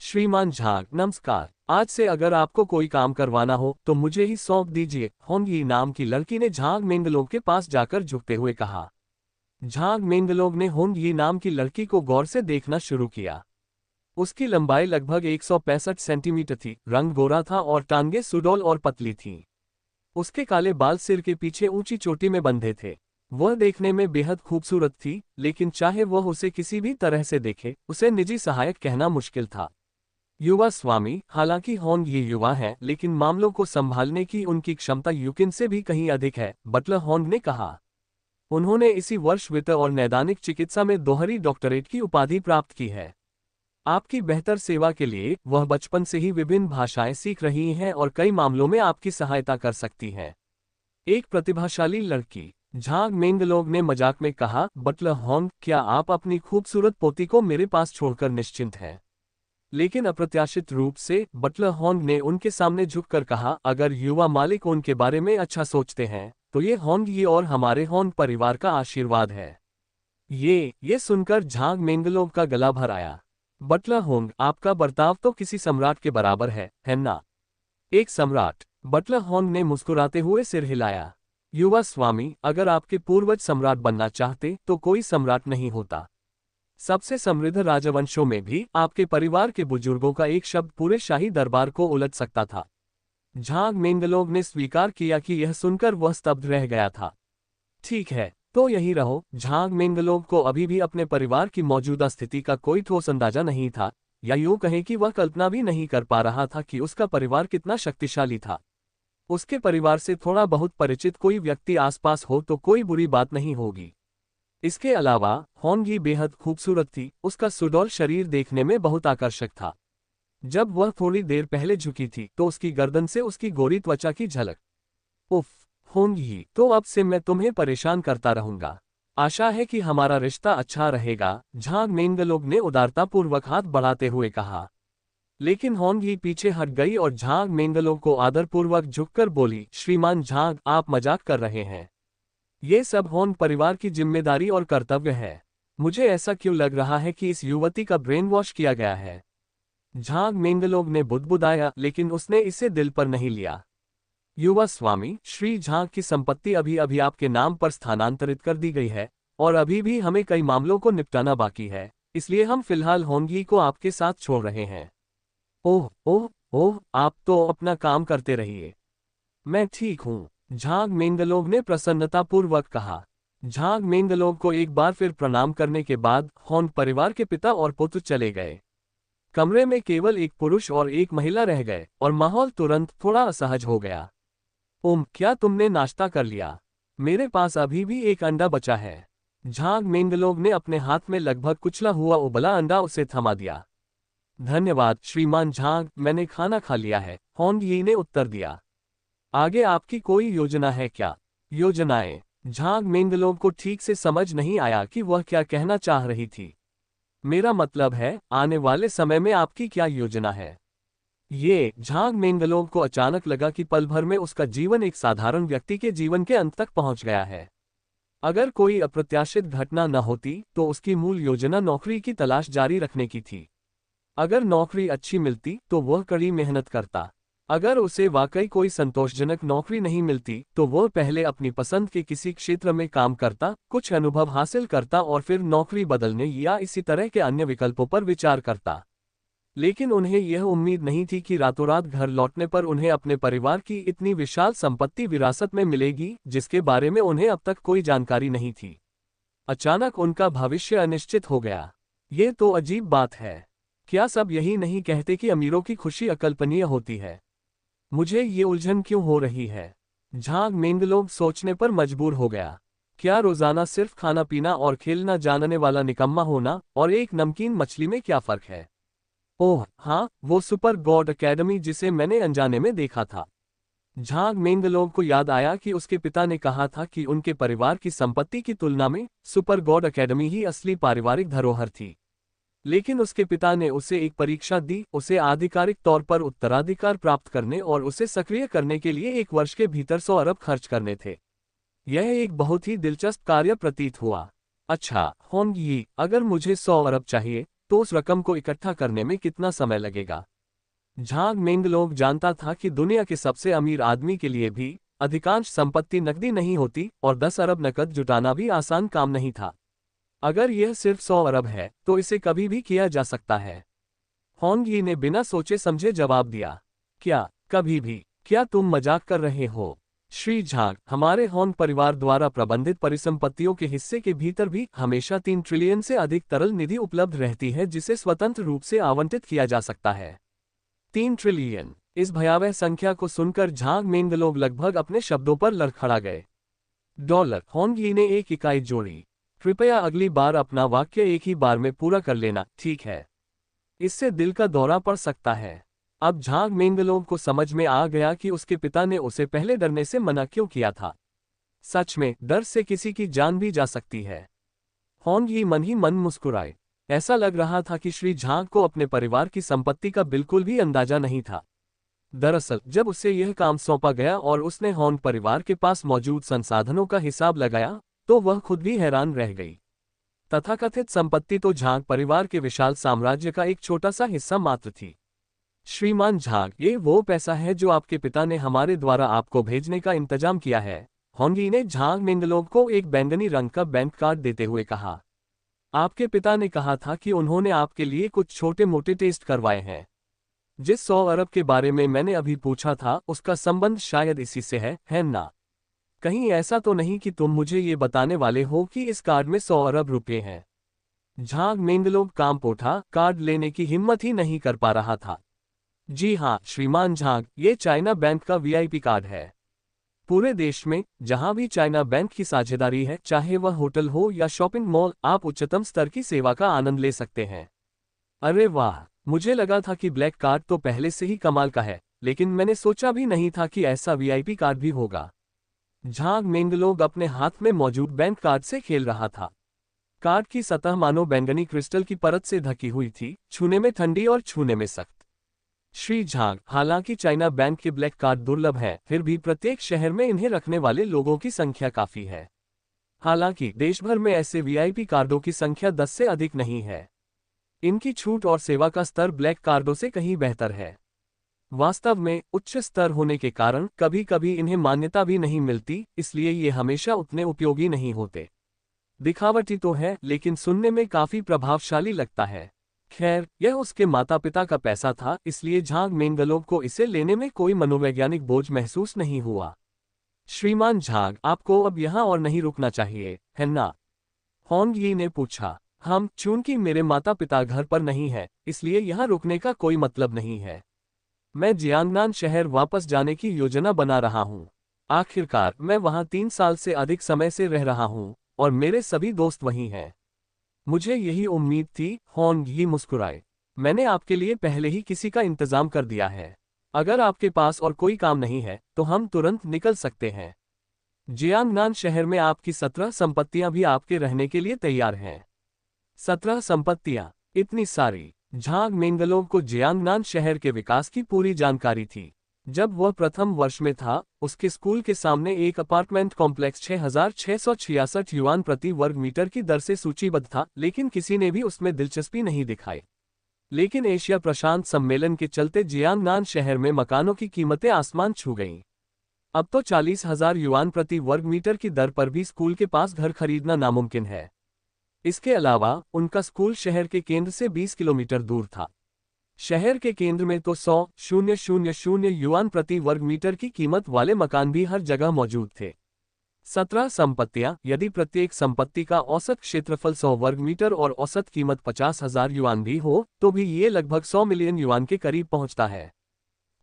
Speaker 1: श्रीमान झांग, नमस्कार। आज से अगर आपको कोई काम करवाना हो तो मुझे ही सौंप दीजिए, होंग यी नाम की लड़की ने झांग मेंगलोग के पास जाकर झुकते हुए कहा। झांग मेंगलोग ने होंग यी नाम की लड़की को गौर से देखना शुरू किया। उसकी लंबाई लगभग 165 सेंटीमीटर थी, रंग गोरा था और टांगे सुडौल और पतली थीं। उसके काले बाल सिर के पीछे ऊंची चोटी में बंधे थे। वह देखने में बेहद खूबसूरत थी, लेकिन चाहे वह उसे किसी भी तरह से देखे, उसे निजी सहायक कहना मुश्किल था। युवा स्वामी, हालांकि होंग ये युवा है, लेकिन मामलों को संभालने की उनकी क्षमता युकिन से भी कहीं अधिक है, बटलर होंग ने कहा। उन्होंने इसी वर्ष वित्त और नैदानिक चिकित्सा में दोहरी डॉक्टरेट की उपाधि प्राप्त की है। आपकी बेहतर सेवा के लिए वह बचपन से ही विभिन्न भाषाएं सीख रही हैं और कई मामलों में आपकी सहायता कर सकती हैं। एक प्रतिभाशाली लड़की, झांग मेंगलोग ने मजाक में कहा। बटलर होंग, क्या आप अपनी खूबसूरत पोती को मेरे पास छोड़कर निश्चिंत हैं? लेकिन अप्रत्याशित रूप से बटलर होंग ने उनके सामने झुककर कहा, अगर युवा मालिक उनके बारे में अच्छा सोचते हैं तो ये होंग ये और हमारे होंग परिवार का आशीर्वाद है। ये सुनकर झांग मेंगलोग का गला भर आया। बटलर होंग, आपका बर्ताव तो किसी सम्राट के बराबर है ना? एक सम्राट? बटलर होंग ने मुस्कुराते हुए सिर हिलाया। युवा स्वामी, अगर आपके पूर्वज सम्राट बनना चाहते तो कोई सम्राट नहीं होता। सबसे समृद्ध राजवंशों में भी आपके परिवार के बुजुर्गों का एक शब्द पूरे शाही दरबार को उलट सकता था। झांग मेंगलोग ने स्वीकार किया कि यह सुनकर वह स्तब्ध रह गया था। ठीक है, तो यही रहो। झांग मेंगलोग को अभी भी अपने परिवार की मौजूदा स्थिति का कोई ठोस अंदाजा नहीं था, या यूं कहें कि वह कल्पना भी नहीं कर पा रहा था कि उसका परिवार कितना शक्तिशाली था। उसके परिवार से थोड़ा बहुत परिचित कोई व्यक्ति आसपास हो तो कोई बुरी बात नहीं होगी। इसके अलावा होंग यी बेहद खूबसूरत थी, उसका सुडौल शरीर देखने में बहुत आकर्षक था। जब वह थोड़ी देर पहले झुकी थी तो उसकी गर्दन से उसकी गोरी त्वचा की झलक। उफ, होंग यी, तो अब से मैं तुम्हें परेशान करता रहूंगा। आशा है कि हमारा रिश्ता अच्छा रहेगा, झांग मेंगलोग ने उदारतापूर्वक हाथ बढ़ाते हुए कहा। लेकिन होंग यी पीछे हट गई और झांग मेंगलोग को आदरपूर्वक झुककर बोली, श्रीमान झांग, आप मजाक कर रहे हैं। ये सब होंग परिवार की जिम्मेदारी और कर्तव्य है। मुझे ऐसा क्यों लग रहा है कि इस युवती का ब्रेन वॉश किया गया है? झांग मेंगलोग ने बुदबुदाया, लेकिन उसने इसे दिल पर नहीं लिया। युवा स्वामी, श्री झांग की संपत्ति अभी अभी आपके नाम पर स्थानांतरित कर दी गई है और अभी भी हमें कई मामलों को निपटाना बाकी है, इसलिए हम फिलहाल होंग यी को आपके साथ छोड़ रहे हैं। ओह ओह ओह, आप तो अपना काम करते रहिए। मैं ठीक हूँ, झांग मेंगलोग ने प्रसन्नतापूर्वक कहा। झांग मेंगलोग को एक बार फिर प्रणाम करने के बाद होंग परिवार के पिता और पुत्र चले गए। कमरे में केवल एक पुरुष और एक महिला रह गए और माहौल तुरंत थोड़ा असहज हो गया। क्या तुमने नाश्ता कर लिया? मेरे पास अभी भी एक अंडा बचा है। झांग मेंगलोग ने अपने हाथ में लगभग कुचला हुआ उबला अंडा उसे थमा दिया। धन्यवाद श्रीमान झांग, मैंने खाना खा लिया है, होंग यी ने उत्तर दिया। आगे आपकी कोई योजना है क्या? योजनाएं? झांग मेंगलोग को ठीक से समझ नहीं आया कि वह क्या कहना चाह रही थी। मेरा मतलब है, आने वाले समय में आपकी क्या योजना है? ये झांग मेंगलोग को अचानक लगा कि पल भर में उसका जीवन एक साधारण व्यक्ति के जीवन के अंत तक पहुंच गया है। अगर कोई अप्रत्याशित घटना न होती तो उसकी मूल योजना नौकरी की तलाश जारी रखने की थी। अगर नौकरी अच्छी मिलती तो वह कड़ी मेहनत करता। अगर उसे वाकई कोई संतोषजनक नौकरी नहीं मिलती तो वह पहले अपनी पसंद के किसी क्षेत्र में काम करता, कुछ अनुभव हासिल करता और फिर नौकरी बदलने या इसी तरह के अन्य विकल्पों पर विचार करता। लेकिन उन्हें यह उम्मीद नहीं थी कि रातों रात घर लौटने पर उन्हें अपने परिवार की इतनी विशाल संपत्ति विरासत में मिलेगी, जिसके बारे में उन्हें अब तक कोई जानकारी नहीं थी। अचानक उनका भविष्य अनिश्चित हो गया। ये तो अजीब बात है। क्या सब यही नहीं कहते कि अमीरों की खुशी अकल्पनीय होती है? मुझे ये उलझन क्यों हो रही है? झांग मेंगलोग सोचने पर मजबूर हो गया। क्या रोजाना सिर्फ खाना पीना और खेलना जानने वाला निकम्मा होना और एक नमकीन मछली में क्या फर्क है? ओह हाँ, वो सुपर गॉड अकेडमी जिसे मैंने अनजाने में देखा था। झांग मेंगलोग को याद आया कि उसके पिता ने कहा था कि उनके परिवार की संपत्ति की तुलना में सुपर गॉड अकेडमी ही असली पारिवारिक धरोहर थी। लेकिन उसके पिता ने उसे एक परीक्षा दी, उसे आधिकारिक तौर पर उत्तराधिकार प्राप्त करने और उसे सक्रिय करने के लिए 1 वर्ष के भीतर 100 अरब खर्च करने थे। यह एक बहुत ही दिलचस्प कार्य प्रतीत हुआ। अच्छा होंग यी, अगर मुझे 100 अरब चाहिए तो उस रकम को इकट्ठा करने में कितना समय लगेगा? झांग मेंगलोव जानता था कि दुनिया के सबसे अमीर आदमी के लिए भी अधिकांश संपत्ति नकदी नहीं होती और 10 अरब नकद जुटाना भी आसान काम नहीं था। अगर यह सिर्फ 100 अरब है तो इसे कभी भी किया जा सकता है। होंग यी ने बिना सोचे समझे जवाब दिया, क्या कभी भी? क्या तुम मजाक कर रहे हो? श्री झांग, हमारे होंग परिवार द्वारा प्रबंधित परिसंपत्तियों के हिस्से के भीतर भी हमेशा 3 ट्रिलियन से अधिक तरल निधि उपलब्ध रहती है जिसे स्वतंत्र रूप से आवंटित किया जा सकता है। 3 ट्रिलियन! इस भयावह संख्या को सुनकर झांग मेंगलोव लगभग अपने शब्दों पर लड़खड़ा गए। डॉलर! होंग यी ने एक इकाई जोड़ी। कृपया अगली बार अपना वाक्य एक ही बार में पूरा कर लेना, ठीक है? इससे दिल का दौरा पड़ सकता है। अब झांग मेंगलोव को समझ में आ गया कि उसके पिता ने उसे पहले डरने से मना क्यों किया था। सच में, डर से किसी की जान भी जा सकती है। होंग यी मन ही मन मुस्कुराए। ऐसा लग रहा था कि श्री झांग को अपने परिवार की संपत्ति का बिल्कुल भी अंदाजा नहीं था। दरअसल, जब उसे यह काम सौंपा गया और उसने होंग परिवार के पास मौजूद संसाधनों का हिसाब लगाया, तो वह खुद भी हैरान रह गई। तथाकथित संपत्ति तो झांग परिवार के विशाल साम्राज्य का एक छोटा सा हिस्सा मात्र थी। श्रीमान झांग, ये वो पैसा है जो आपके पिता ने हमारे द्वारा आपको भेजने का इंतजाम किया है। होंग यी ने झांग मेंगलोव को एक बैंगनी रंग का बैंक कार्ड देते हुए कहा। आपके पिता ने कहा था कि उन्होंने आपके लिए कुछ छोटे मोटे टेस्ट करवाए हैं। जिस 100 अरब के बारे में मैंने अभी पूछा था उसका संबंध शायद इसी से है ना? कहीं ऐसा तो नहीं कि तुम मुझे ये बताने वाले हो कि इस कार्ड में 100 अरब रुपए हैं? झांग मेंगलोव कांप उठा, कार्ड लेने की हिम्मत ही नहीं कर पा रहा था। जी हाँ श्रीमान झांग, ये चाइना बैंक का वीआईपी कार्ड है। पूरे देश में जहां भी चाइना बैंक की साझेदारी है, चाहे वह होटल हो या शॉपिंग मॉल, आप उच्चतम स्तर की सेवा का आनंद ले सकते हैं। अरे वाह, मुझे लगा था कि ब्लैक कार्ड तो पहले से ही कमाल का है, लेकिन मैंने सोचा भी नहीं था कि ऐसा वीआईपी कार्ड भी होगा। झांग मेंगलोव अपने हाथ में मौजूद बैंक कार्ड से खेल रहा था। कार्ड की सतह मानो बैंगनी क्रिस्टल की परत से ढकी हुई थी, छूने में ठंडी और छूने में सख्त। श्री झांग, हालांकि चाइना बैंक के ब्लैक कार्ड दुर्लभ हैं, फिर भी प्रत्येक शहर में इन्हें रखने वाले लोगों की संख्या काफी है। हालांकि देश भर में ऐसे वीआईपी कार्डों की संख्या 10 से अधिक नहीं है। इनकी छूट और सेवा का स्तर ब्लैक कार्डों से कहीं बेहतर है। वास्तव में उच्च स्तर होने के कारण कभी कभी इन्हें मान्यता भी नहीं मिलती, इसलिए ये हमेशा उतने उपयोगी नहीं होते। दिखावटी तो है, लेकिन सुनने में काफी प्रभावशाली लगता है। खैर, यह उसके माता पिता का पैसा था, इसलिए झांग मेंगलोव को इसे लेने में कोई मनोवैज्ञानिक बोझ महसूस नहीं हुआ। श्रीमान झांग, आपको अब यहाँ और नहीं रुकना चाहिए, है ना? होंग यी ने पूछा। चूंकि मेरे माता पिता घर पर नहीं है, इसलिए यहाँ रुकने का कोई मतलब नहीं है। मैं जियांगनान शहर वापस जाने की योजना बना रहा हूँ। आखिरकार मैं वहाँ 3 साल से अधिक समय से रह रहा हूँ और मेरे सभी दोस्त वहीं हैं। मुझे यही उम्मीद थी, होंग यी मुस्कुराए। मैंने आपके लिए पहले ही किसी का इंतजाम कर दिया है। अगर आपके पास और कोई काम नहीं है तो हम तुरंत निकल सकते हैं। जियांगनान शहर में आपकी 17 संपत्तियां भी आपके रहने के लिए तैयार हैं। 17 संपत्तियां? इतनी सारी? झांग मेंगलोव को जियांगनान शहर के विकास की पूरी जानकारी थी। जब वह प्रथम वर्ष में था, उसके स्कूल के सामने एक अपार्टमेंट कॉम्प्लेक्स 6,666 युआन प्रति वर्ग मीटर की दर से सूचीबद्ध था, लेकिन किसी ने भी उसमें दिलचस्पी नहीं दिखाई। लेकिन एशिया प्रशांत सम्मेलन के चलते जियांगनान शहर में मकानों की कीमतें आसमान छू गईं। अब तो 40,000 युआन प्रति वर्ग मीटर की दर पर भी स्कूल के पास घर खरीदना नामुमकिन है। इसके अलावा उनका स्कूल शहर के केंद्र से 20 किलोमीटर दूर था। शहर के केंद्र में तो 100,000 युआन प्रति वर्ग मीटर की कीमत वाले मकान भी हर जगह मौजूद थे। 17 संपत्तियां, यदि प्रत्येक संपत्ति का औसत क्षेत्रफल 100 वर्ग मीटर और औसत कीमत 50,000 युआन भी हो, तो भी ये लगभग 100 मिलियन युआन के करीब पहुंचता है।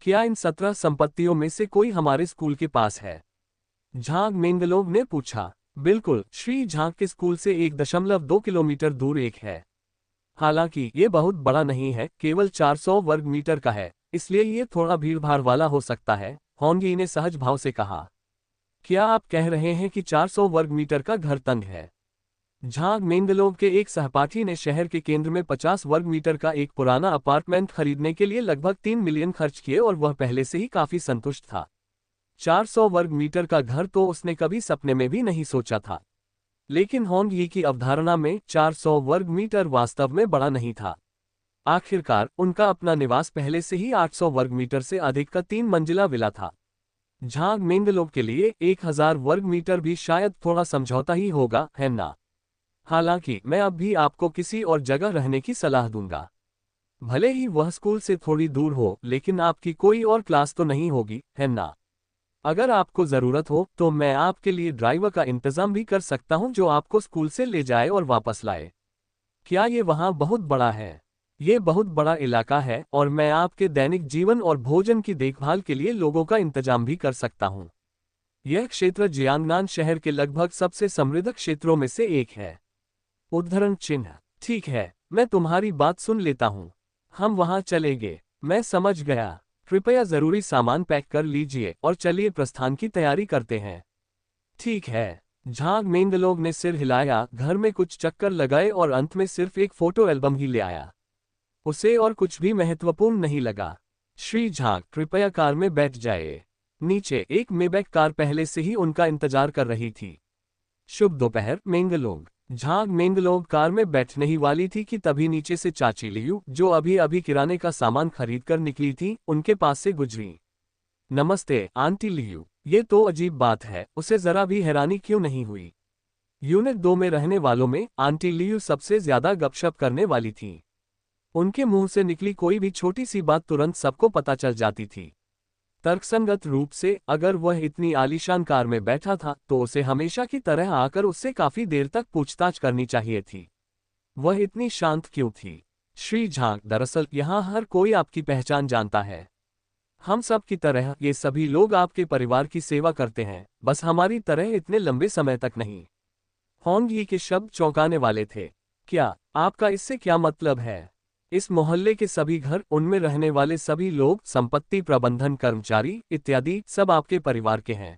Speaker 1: क्या इन 17 संपत्तियों में से कोई हमारे स्कूल के पास है? झांग मेंगलोव ने पूछा। बिल्कुल, श्री झांग के स्कूल से 1.2 किलोमीटर दूर एक है। हालांकि ये बहुत बड़ा नहीं है, केवल 400 वर्ग मीटर का है, इसलिए ये थोड़ा भीड़भाड़ वाला हो सकता है, होंग यी ने सहज भाव से कहा। क्या आप कह रहे हैं कि 400 वर्ग मीटर का घर तंग है? झांग मेंगलोव के एक सहपाठी ने शहर के केंद्र में 50 वर्ग मीटर का एक पुराना अपार्टमेंट खरीदने के लिए लगभग 3 मिलियन खर्च किए और वह पहले से ही काफी संतुष्ट था। 400 वर्ग मीटर का घर तो उसने कभी सपने में भी नहीं सोचा था। लेकिन होंग यी की अवधारणा में 400 वर्ग मीटर वास्तव में बड़ा नहीं था। आखिरकार उनका अपना निवास पहले से ही 800 वर्ग मीटर से अधिक का 3 मंजिला विला था। झांग मेंगलोक के लिए 1000 वर्ग मीटर भी शायद थोड़ा समझौता ही होगा, है ना? हालांकि मैं अब भी आपको किसी और जगह रहने की सलाह दूंगा। भले ही वह स्कूल से थोड़ी दूर हो, लेकिन आपकी कोई और क्लास तो नहीं होगी, है ना? अगर आपको जरूरत हो तो मैं आपके लिए ड्राइवर का इंतजाम भी कर सकता हूं जो आपको स्कूल से ले जाए और वापस लाए। क्या ये वहां बहुत बड़ा है? ये बहुत बड़ा इलाका है और मैं आपके दैनिक जीवन और भोजन की देखभाल के लिए लोगों का इंतजाम भी कर सकता हूं। यह क्षेत्र जियांगनान शहर के लगभग सबसे समृद्ध क्षेत्रों में से एक है। उद्धरण चिन्ह। ठीक है, मैं तुम्हारी बात सुन लेता हूं। हम वहां चलेंगे। मैं समझ गया। कृपया जरूरी सामान पैक कर लीजिए और चलिए प्रस्थान की तैयारी करते हैं। ठीक है। झांग मेंगलोग ने सिर हिलाया, घर में कुछ चक्कर लगाए और अंत में सिर्फ एक फोटो एल्बम ही ले आया। उसे और कुछ भी महत्वपूर्ण नहीं लगा। श्री झांग, कृपया कार में बैठ जाइए। नीचे एक मेबैक कार पहले से ही उनका इंतजार कर रही थी। शुभ दोपहर मेंगलोग। झांग मेंगलोग कार में बैठने ही वाली थी कि तभी नीचे से चाची लियू, जो अभी अभी किराने का सामान खरीद कर निकली थी, उनके पास से गुजरी। नमस्ते आंटी लियू। ये तो अजीब बात है, उसे जरा भी हैरानी क्यों नहीं हुई? यूनिट 2 में रहने वालों में आंटी लियू सबसे ज्यादा गपशप करने वाली थी। उनके मुंह से निकली कोई भी छोटी सी बात तुरंत सबको पता चल जाती थी। तर्कसंगत रूप से अगर वह इतनी आलीशान कार में बैठा था तो उसे हमेशा की तरह आकर उससे काफी देर तक पूछताछ करनी चाहिए थी। वह इतनी शांत क्यों थी? श्री झांग, दरअसल यहाँ हर कोई आपकी पहचान जानता है। हम सब की तरह ये सभी लोग आपके परिवार की सेवा करते हैं, बस हमारी तरह इतने लंबे समय तक नहीं। होंग यी के शब्द चौंकाने वाले थे। क्या आपका इससे क्या मतलब है? इस मोहल्ले के सभी घर, उनमें रहने वाले सभी लोग, संपत्ति प्रबंधन कर्मचारी इत्यादि सब आपके परिवार के हैं।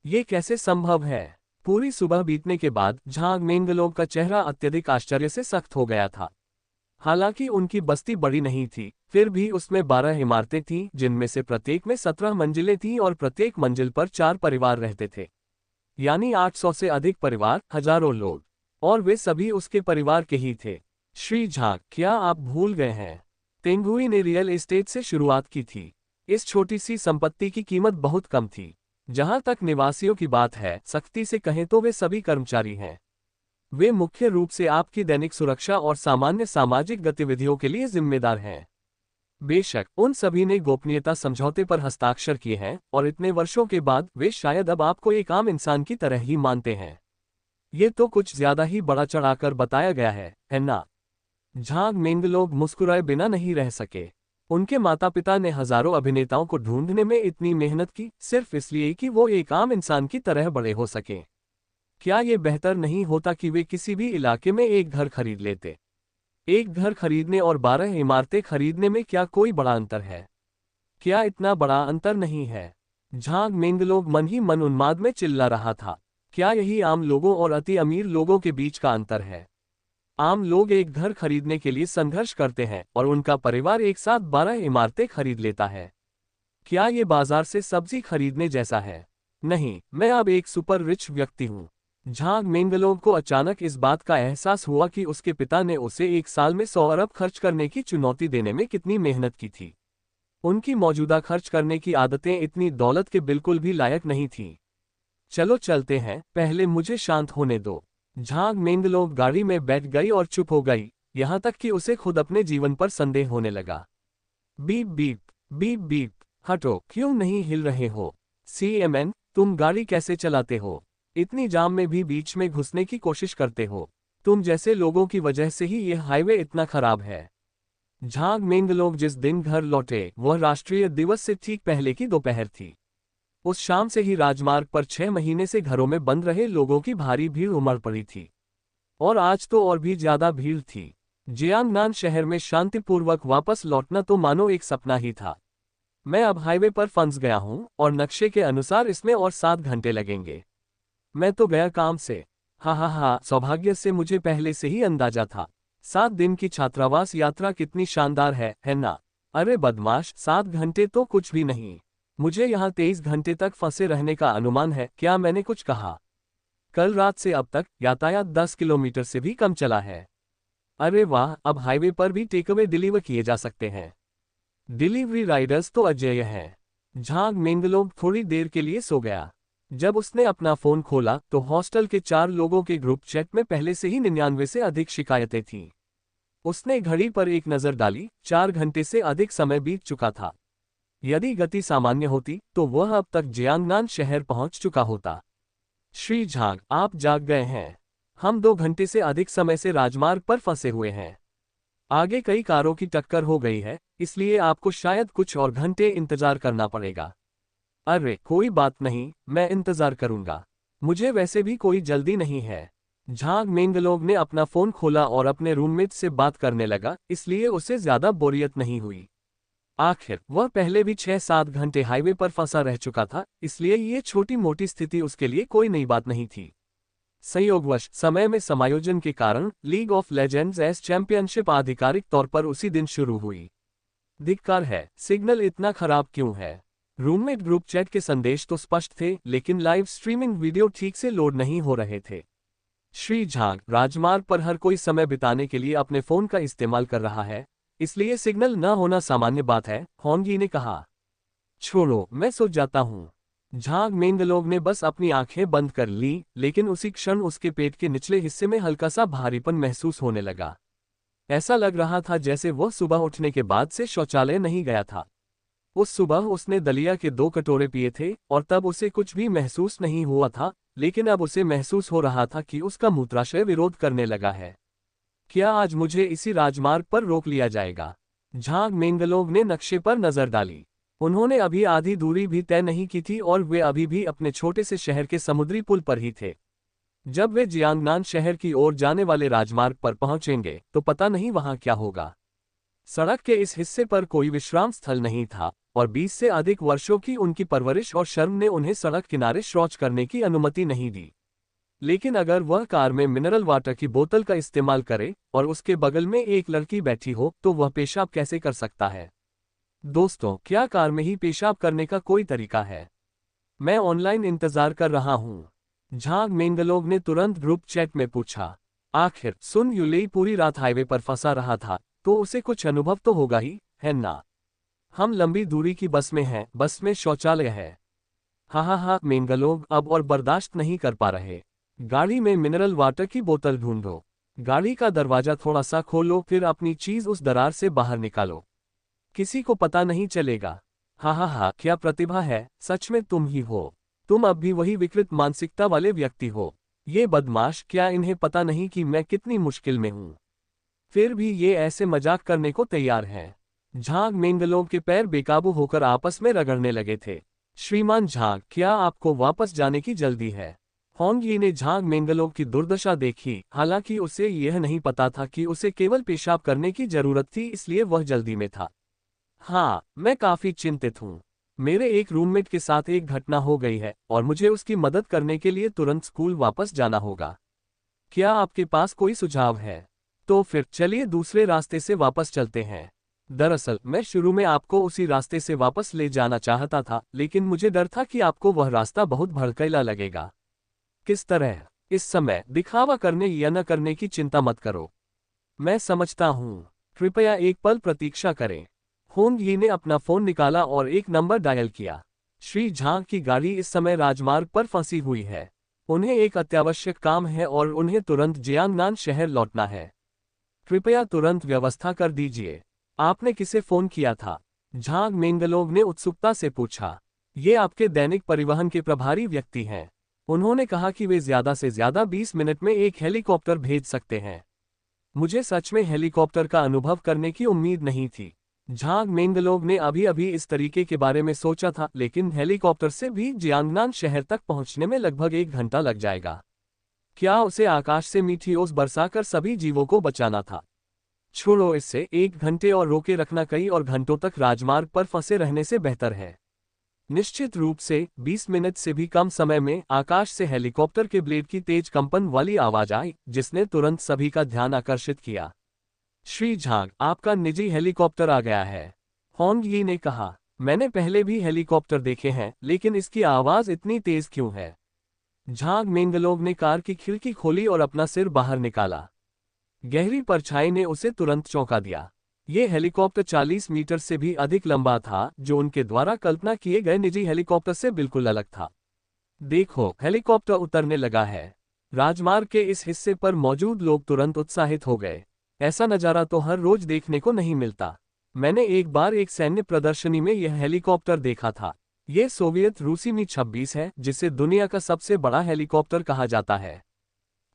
Speaker 1: ये कैसे संभव है? पूरी सुबह बीतने के बाद झांग मेंगलोग का चेहरा अत्यधिक आश्चर्य से सख्त हो गया था। हालांकि उनकी बस्ती बड़ी नहीं थी, फिर भी उसमें 12 इमारतें थीं, जिनमें से प्रत्येक में 17 मंजिलें थीं और प्रत्येक मंजिल पर 4 परिवार रहते थे। यानी 800 से अधिक परिवार, हजारों लोग। और वे सभी उसके परिवार के ही थे। श्री झांग, क्या आप भूल गए हैं? तेंगुई ने रियल एस्टेट से शुरुआत की थी। इस छोटी सी संपत्ति की कीमत बहुत कम थी। जहां तक निवासियों की बात है, सख्ती से कहें तो वे सभी कर्मचारी हैं। वे मुख्य रूप से आपकी दैनिक सुरक्षा और सामान्य सामाजिक गतिविधियों के लिए जिम्मेदार हैं। बेशक उन सभी ने गोपनीयता समझौते पर हस्ताक्षर किए हैं और इतने वर्षों के बाद वे शायद अब आपको एक आम इंसान की तरह ही मानते हैं। ये तो कुछ ज्यादा ही बड़ा चढ़ाकर बताया गया है ना? झांग मेंगलोग मुस्कुराए बिना नहीं रह सके। उनके माता पिता ने हजारों अभिनेताओं को ढूंढने में इतनी मेहनत की, सिर्फ इसलिए कि वो एक आम इंसान की तरह बड़े हो सके। क्या ये बेहतर नहीं होता कि वे किसी भी इलाके में एक घर खरीद लेते? एक घर खरीदने और 12 इमारतें खरीदने में क्या कोई बड़ा अंतर है? क्या इतना बड़ा अंतर नहीं है? झांग मेंगलोग मन ही मन उन्माद में चिल्ला रहा था। क्या यही आम लोगों और अति अमीर लोगों के बीच का अंतर है? आम लोग एक घर खरीदने के लिए संघर्ष करते हैं और उनका परिवार एक साथ 12 इमारतें खरीद लेता है। क्या ये बाजार से सब्जी खरीदने जैसा है? नहीं, मैं अब एक सुपर रिच व्यक्ति हूँ। झांग मेंगलोग को अचानक इस बात का एहसास हुआ कि उसके पिता ने उसे एक साल में 100 अरब खर्च करने की चुनौती देने में कितनी मेहनत की थी। उनकी मौजूदा खर्च करने की आदतें इतनी दौलत के बिल्कुल भी लायक नहीं थीं। चलो चलते हैं, पहले मुझे शांत होने दो। झांग मेंगलोग गाड़ी में बैठ गई और चुप हो गई, यहां तक कि उसे खुद अपने जीवन पर संदेह होने लगा। बीप बीप बीप बीप, हटो, क्यों नहीं हिल रहे हो? सीएमएन, तुम गाड़ी कैसे चलाते हो? इतनी जाम में भी बीच में घुसने की कोशिश करते हो। तुम जैसे लोगों की वजह से ही यह हाईवे इतना खराब है। झांग मेंगलोग जिस दिन घर लौटे वह राष्ट्रीय दिवस से ठीक पहले की दोपहर थी। उस शाम से ही राजमार्ग पर 6 महीने से घरों में बंद रहे लोगों की भारी भीड़ उमड़ पड़ी थी। और आज तो और भी ज्यादा भीड़ थी। जियांगनान शहर में शांतिपूर्वक वापस लौटना तो मानो एक सपना ही था। मैं अब हाईवे पर फंस गया हूं और नक्शे के अनुसार इसमें और 7 घंटे लगेंगे। मैं तो गया काम से। हा, सौभाग्य से मुझे पहले से ही अंदाजा था। 7 दिन की छात्रावास यात्रा कितनी शानदार है ना? अरे बदमाश, 7 घंटे तो कुछ भी नहीं। मुझे यहाँ 23 घंटे तक फंसे रहने का अनुमान है। क्या मैंने कुछ कहा? कल रात से अब तक यातायात 10 किलोमीटर से भी कम चला है। अरे वाह, अब हाईवे पर भी टेकअवे डिलीवर किए जा सकते हैं। डिलीवरी राइडर्स तो अजेय हैं। झांग मेंगलोंग थोड़ी देर के लिए सो गया। जब उसने अपना फोन खोला तो हॉस्टल के 4 लोगों के ग्रुप चैट में पहले से ही 99 से अधिक शिकायतें थीं। उसने घड़ी पर एक नजर डाली, 4 घंटे से अधिक समय बीत चुका था। यदि गति सामान्य होती तो वह अब तक जियांगनान शहर पहुंच चुका होता। श्री झांग, आप जाग गए हैं। हम 2 घंटे से अधिक समय से राजमार्ग पर फंसे हुए हैं। आगे कई कारों की टक्कर हो गई है, इसलिए आपको शायद कुछ और घंटे इंतजार करना पड़ेगा। अरे कोई बात नहीं, मैं इंतजार करूंगा। मुझे वैसे भी कोई जल्दी नहीं है। झांग मेंगलोग ने अपना फोन खोला और अपने रूममेट से बात करने लगा, इसलिए उसे ज्यादा बोरियत नहीं हुई। आखिर वह पहले भी 6-7 घंटे हाईवे पर फंसा रह चुका था, इसलिए ये छोटी मोटी स्थिति उसके लिए कोई नई बात नहीं थी। संयोगवश समय में समायोजन के कारण league of legends S championship आधिकारिक तौर पर उसी दिन शुरू हुई। धिक्कार है, सिग्नल इतना खराब क्यों है? रूममेट ग्रुप चैट के संदेश तो स्पष्ट थे, लेकिन लाइव स्ट्रीमिंग वीडियो ठीक से लोड नहीं हो रहे थे। श्री झांग, राजमार्ग पर हर कोई समय बिताने के लिए अपने फोन का इस्तेमाल कर रहा है, इसलिए सिग्नल न होना सामान्य बात है, होंगी ने कहा। छोड़ो, मैं सो जाता हूँ। झांग मेंगलोग ने बस अपनी आंखें बंद कर ली, लेकिन उसी क्षण उसके पेट के निचले हिस्से में हल्का सा भारीपन महसूस होने लगा। ऐसा लग रहा था जैसे वह सुबह उठने के बाद से शौचालय नहीं गया था। उस सुबह उसने दलिया के 2 कटोरे पिए थे और तब उसे कुछ भी महसूस नहीं हुआ था, लेकिन अब उसे महसूस हो रहा था कि उसका मूत्राशय विरोध करने लगा है। क्या आज मुझे इसी राजमार्ग पर रोक लिया जाएगा? झांग मेंगलोग ने नक्शे पर नजर डाली। उन्होंने अभी आधी दूरी भी तय नहीं की थी और वे अभी भी अपने छोटे से शहर के समुद्री पुल पर ही थे। जब वे जियांगनान शहर की ओर जाने वाले राजमार्ग पर पहुंचेंगे तो पता नहीं वहां क्या होगा। सड़क के इस हिस्से पर कोई विश्राम स्थल नहीं था और 20 से अधिक वर्षों की उनकी परवरिश और शर्म ने उन्हें सड़क किनारे शौच करने की अनुमति नहीं दी। लेकिन अगर वह कार में मिनरल वाटर की बोतल का इस्तेमाल करे और उसके बगल में एक लड़की बैठी हो तो वह पेशाब कैसे कर सकता है? दोस्तों, क्या कार में ही पेशाब करने का कोई तरीका है? मैं ऑनलाइन इंतजार कर रहा हूँ। झांग मेंगलोग ने तुरंत ग्रुप चैट में पूछा। आखिर सुन यूलेई पूरी रात हाईवे पर फंसा रहा था, तो उसे कुछ अनुभव तो होगा ही, है ना? हम लंबी दूरी की बस में हैं, बस में शौचालय है। हाँ, मेंगलोग अब और बर्दाश्त नहीं कर पा रहे। गाड़ी में मिनरल वाटर की बोतल ढूंढो। गाड़ी का दरवाजा थोड़ा सा खोलो, फिर अपनी चीज उस दरार से बाहर निकालो। किसी को पता नहीं चलेगा। हाँ, क्या प्रतिभा है, सच में तुम ही हो। तुम अब भी वही विकृत मानसिकता वाले व्यक्ति हो। ये बदमाश, क्या इन्हें पता नहीं कि मैं कितनी मुश्किल में हूँ? फिर भी ये ऐसे मजाक करने को तैयार हैं। झांग मेंगलोग के पैर बेकाबू होकर आपस में रगड़ने लगे थे। श्रीमान झांग, क्या आपको वापस जाने की जल्दी है? होंग यी ने झांग मेंगलोग की दुर्दशा देखी, हालांकि उसे यह नहीं पता था कि उसे केवल पेशाब करने की जरूरत थी, इसलिए वह जल्दी में था। हाँ, मैं काफी चिंतित हूँ। मेरे एक रूममेट के साथ एक घटना हो गई है और मुझे उसकी मदद करने के लिए तुरंत स्कूल वापस जाना होगा। क्या आपके पास कोई सुझाव है? तो फिर चलिए दूसरे रास्ते से वापस चलते हैं। दरअसल मैं शुरू में आपको उसी रास्ते से वापस ले जाना चाहता था, लेकिन मुझे डर था कि आपको वह रास्ता बहुत भड़कीला लगेगा। किस तरह? इस समय दिखावा करने या न करने की चिंता मत करो। मैं समझता हूँ। कृपया एक पल प्रतीक्षा करें। होंग यी ने अपना फोन निकाला और एक नंबर डायल किया। श्री झांग की गाड़ी इस समय राजमार्ग पर फंसी हुई है। उन्हें एक अत्यावश्यक काम है और उन्हें तुरंत जियांगनान शहर लौटना है। कृपया तुरंत व्यवस्था कर दीजिए। आपने किसे फोन किया था? झांग मेंगलोग ने उत्सुकता से पूछा। ये आपके दैनिक परिवहन के प्रभारी व्यक्ति हैं। उन्होंने कहा कि वे ज्यादा से ज्यादा 20 मिनट में एक हेलीकॉप्टर भेज सकते हैं। मुझे सच में हेलीकॉप्टर का अनुभव करने की उम्मीद नहीं थी। झांग मेंगलोग ने अभी अभी इस तरीके के बारे में सोचा था, लेकिन हेलीकॉप्टर से भी जियांगनान शहर तक पहुंचने में लगभग 1 घंटा लग जाएगा। क्या उसे आकाश से मीठी ओस बरसाकर सभी जीवों को बचाना था? छोड़ो इससे, 1 घंटे और रोके रखना कई और घंटों तक राजमार्ग पर फंसे रहने से बेहतर है। निश्चित रूप से 20 मिनट से भी कम समय में आकाश से हेलीकॉप्टर के ब्लेड की तेज कंपन वाली आवाज आई, जिसने तुरंत सभी का ध्यान आकर्षित किया। श्री झांग, आपका निजी हेलीकॉप्टर आ गया है। होंग यी ने कहा। मैंने पहले भी हेलीकॉप्टर देखे हैं, लेकिन इसकी आवाज इतनी तेज क्यों है? झांग मेंगलोग ने कार की खिड़की खोली और अपना सिर बाहर निकाला। गहरी परछाई ने उसे तुरंत चौंका दिया। ये हेलीकॉप्टर 40 मीटर से भी अधिक लंबा था, जो उनके द्वारा कल्पना किए गए निजी हेलीकॉप्टर से बिल्कुल अलग था। देखो, हेलीकॉप्टर उतरने लगा है। राजमार्ग के इस हिस्से पर मौजूद लोग तुरंत उत्साहित हो गए। ऐसा नज़ारा तो हर रोज देखने को नहीं मिलता। मैंने एक बार एक सैन्य प्रदर्शनी में यह हेलीकॉप्टर देखा था। यह सोवियत रूसी मी-26 है, जिसे दुनिया का सबसे बड़ा हेलीकॉप्टर कहा जाता है।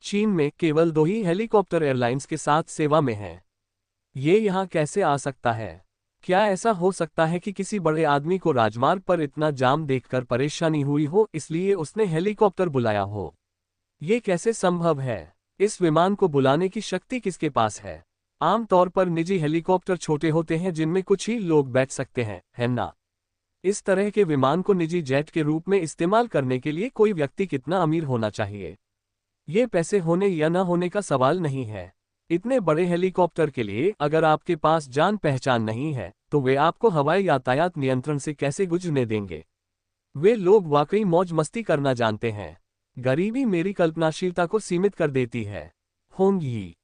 Speaker 1: चीन में केवल 2 ही हेलीकॉप्टर एयरलाइंस के साथ सेवा में हैं। ये यहाँ कैसे आ सकता है? क्या ऐसा हो सकता है कि किसी बड़े आदमी को राजमार्ग पर इतना जाम देखकर परेशानी हुई हो, इसलिए उसने हेलीकॉप्टर बुलाया हो? ये कैसे संभव है? इस विमान को बुलाने की शक्ति किसके पास है? आमतौर पर निजी हेलीकॉप्टर छोटे होते हैं जिनमें कुछ ही लोग बैठ सकते हैं, है ना? इस तरह के विमान को निजी जेट के रूप में इस्तेमाल करने के लिए कोई व्यक्ति कितना अमीर होना चाहिए? ये पैसे होने या न होने का सवाल नहीं है। इतने बड़े हेलीकॉप्टर के लिए अगर आपके पास जान पहचान नहीं है, तो वे आपको हवाई यातायात नियंत्रण से कैसे गुजरने देंगे? वे लोग वाकई मौज मस्ती करना जानते हैं। गरीबी मेरी कल्पनाशीलता को सीमित कर देती है। होंगी,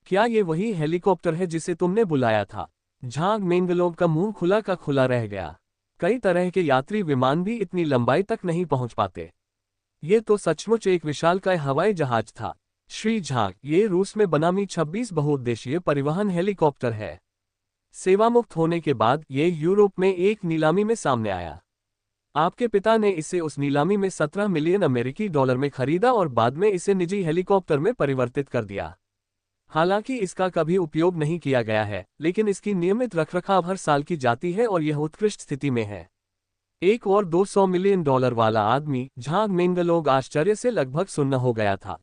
Speaker 1: क्या ये वही हेलीकॉप्टर है जिसे तुमने बुलाया था? झांग मेंगलोव का मुंह खुला का खुला रह गया। कई तरह के यात्री विमान भी इतनी लंबाई तक नहीं पहुंच पाते। ये तो सचमुच एक विशालकाय हवाई जहाज था। श्री झांग, ये रूस में बना मी-26 बहुउद्देशीय परिवहन हेलीकॉप्टर है। सेवामुक्त होने के बाद ये यूरोप में एक नीलामी में सामने आया। आपके पिता ने इसे उस नीलामी में 17 मिलियन अमेरिकी डॉलर में खरीदा और बाद में इसे निजी हेलीकॉप्टर में परिवर्तित कर दिया। हालांकि इसका कभी उपयोग नहीं किया गया है, लेकिन इसकी नियमित रखरखाव हर साल की जाती है और यह उत्कृष्ट स्थिति में है। एक और 200 मिलियन डॉलर वाला आदमी झांग मेंगलोव आश्चर्य से लगभग सुन्न हो गया था।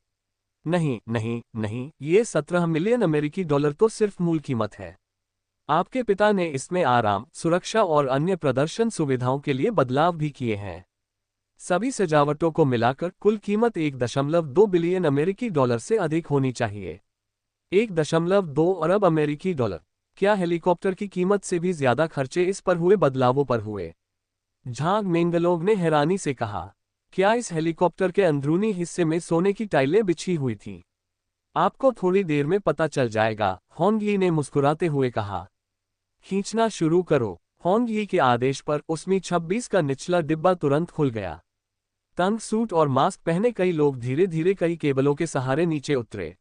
Speaker 1: नहीं नहीं नहीं, ये 17 मिलियन अमेरिकी डॉलर तो सिर्फ मूल कीमत है। आपके पिता ने इसमें आराम, सुरक्षा और अन्य प्रदर्शन सुविधाओं के लिए बदलाव भी किए हैं। सभी सजावटों को मिलाकर कुल कीमत 1.2 बिलियन अमेरिकी डॉलर से अधिक होनी चाहिए। 1.2 अरब अमेरिकी डॉलर। क्या हेलीकॉप्टर की कीमत से भी ज्यादा खर्चे इस पर हुए बदलावों पर हुए? झांग मेंगलोव ने हैरानी से कहा। क्या इस हेलीकॉप्टर के अंदरूनी हिस्से में सोने की टाइलें बिछी हुई थीं? आपको थोड़ी देर में पता चल जाएगा, होंगी ने मुस्कुराते हुए कहा। खींचना शुरू करो। होंगी के आदेश पर उस मी-26 का निचला डिब्बा तुरंत खुल गया। तंग सूट और मास्क पहने कई लोग धीरे धीरे कई केबलों के सहारे नीचे उतरे।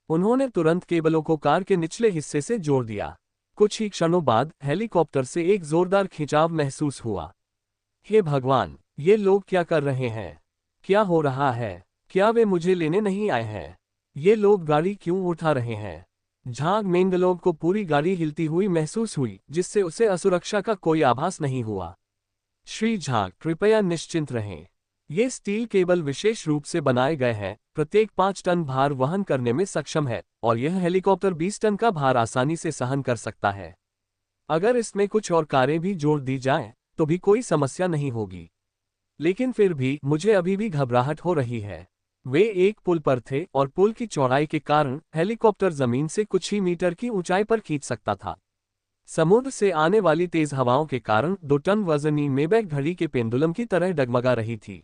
Speaker 1: उन्होंने तुरंत केबलों को कार के निचले हिस्से से जोड़ दिया। कुछ ही क्षणों बाद हेलीकॉप्टर से एक जोरदार खिंचाव महसूस हुआ। हे भगवान, ये लोग क्या कर रहे हैं? क्या हो रहा है? क्या वे मुझे लेने नहीं आए हैं? ये लोग गाड़ी क्यों उठा रहे हैं? झांग मेंगलोव को पूरी गाड़ी हिलती हुई महसूस हुई, जिससे उसे असुरक्षा का कोई आभास नहीं हुआ। श्री झांग, कृपया निश्चिंत रहें। ये स्टील केबल विशेष रूप से बनाए गए हैं, प्रत्येक 5 टन भार वहन करने में सक्षम है, और यह हेलीकॉप्टर 20 टन का भार आसानी से सहन कर सकता है। अगर इसमें कुछ और कारें भी जोड़ दी जाएं, तो भी कोई समस्या नहीं होगी। लेकिन फिर भी मुझे अभी भी घबराहट हो रही है। वे एक पुल पर थे और पुल की चौड़ाई के कारण हेलीकॉप्टर जमीन से कुछ ही मीटर की ऊंचाई पर खींच सकता था। समुद्र से आने वाली तेज हवाओं के कारण 2 टन वजनी मेबैक घड़ी के पेंडुलम की तरह डगमगा रही थी।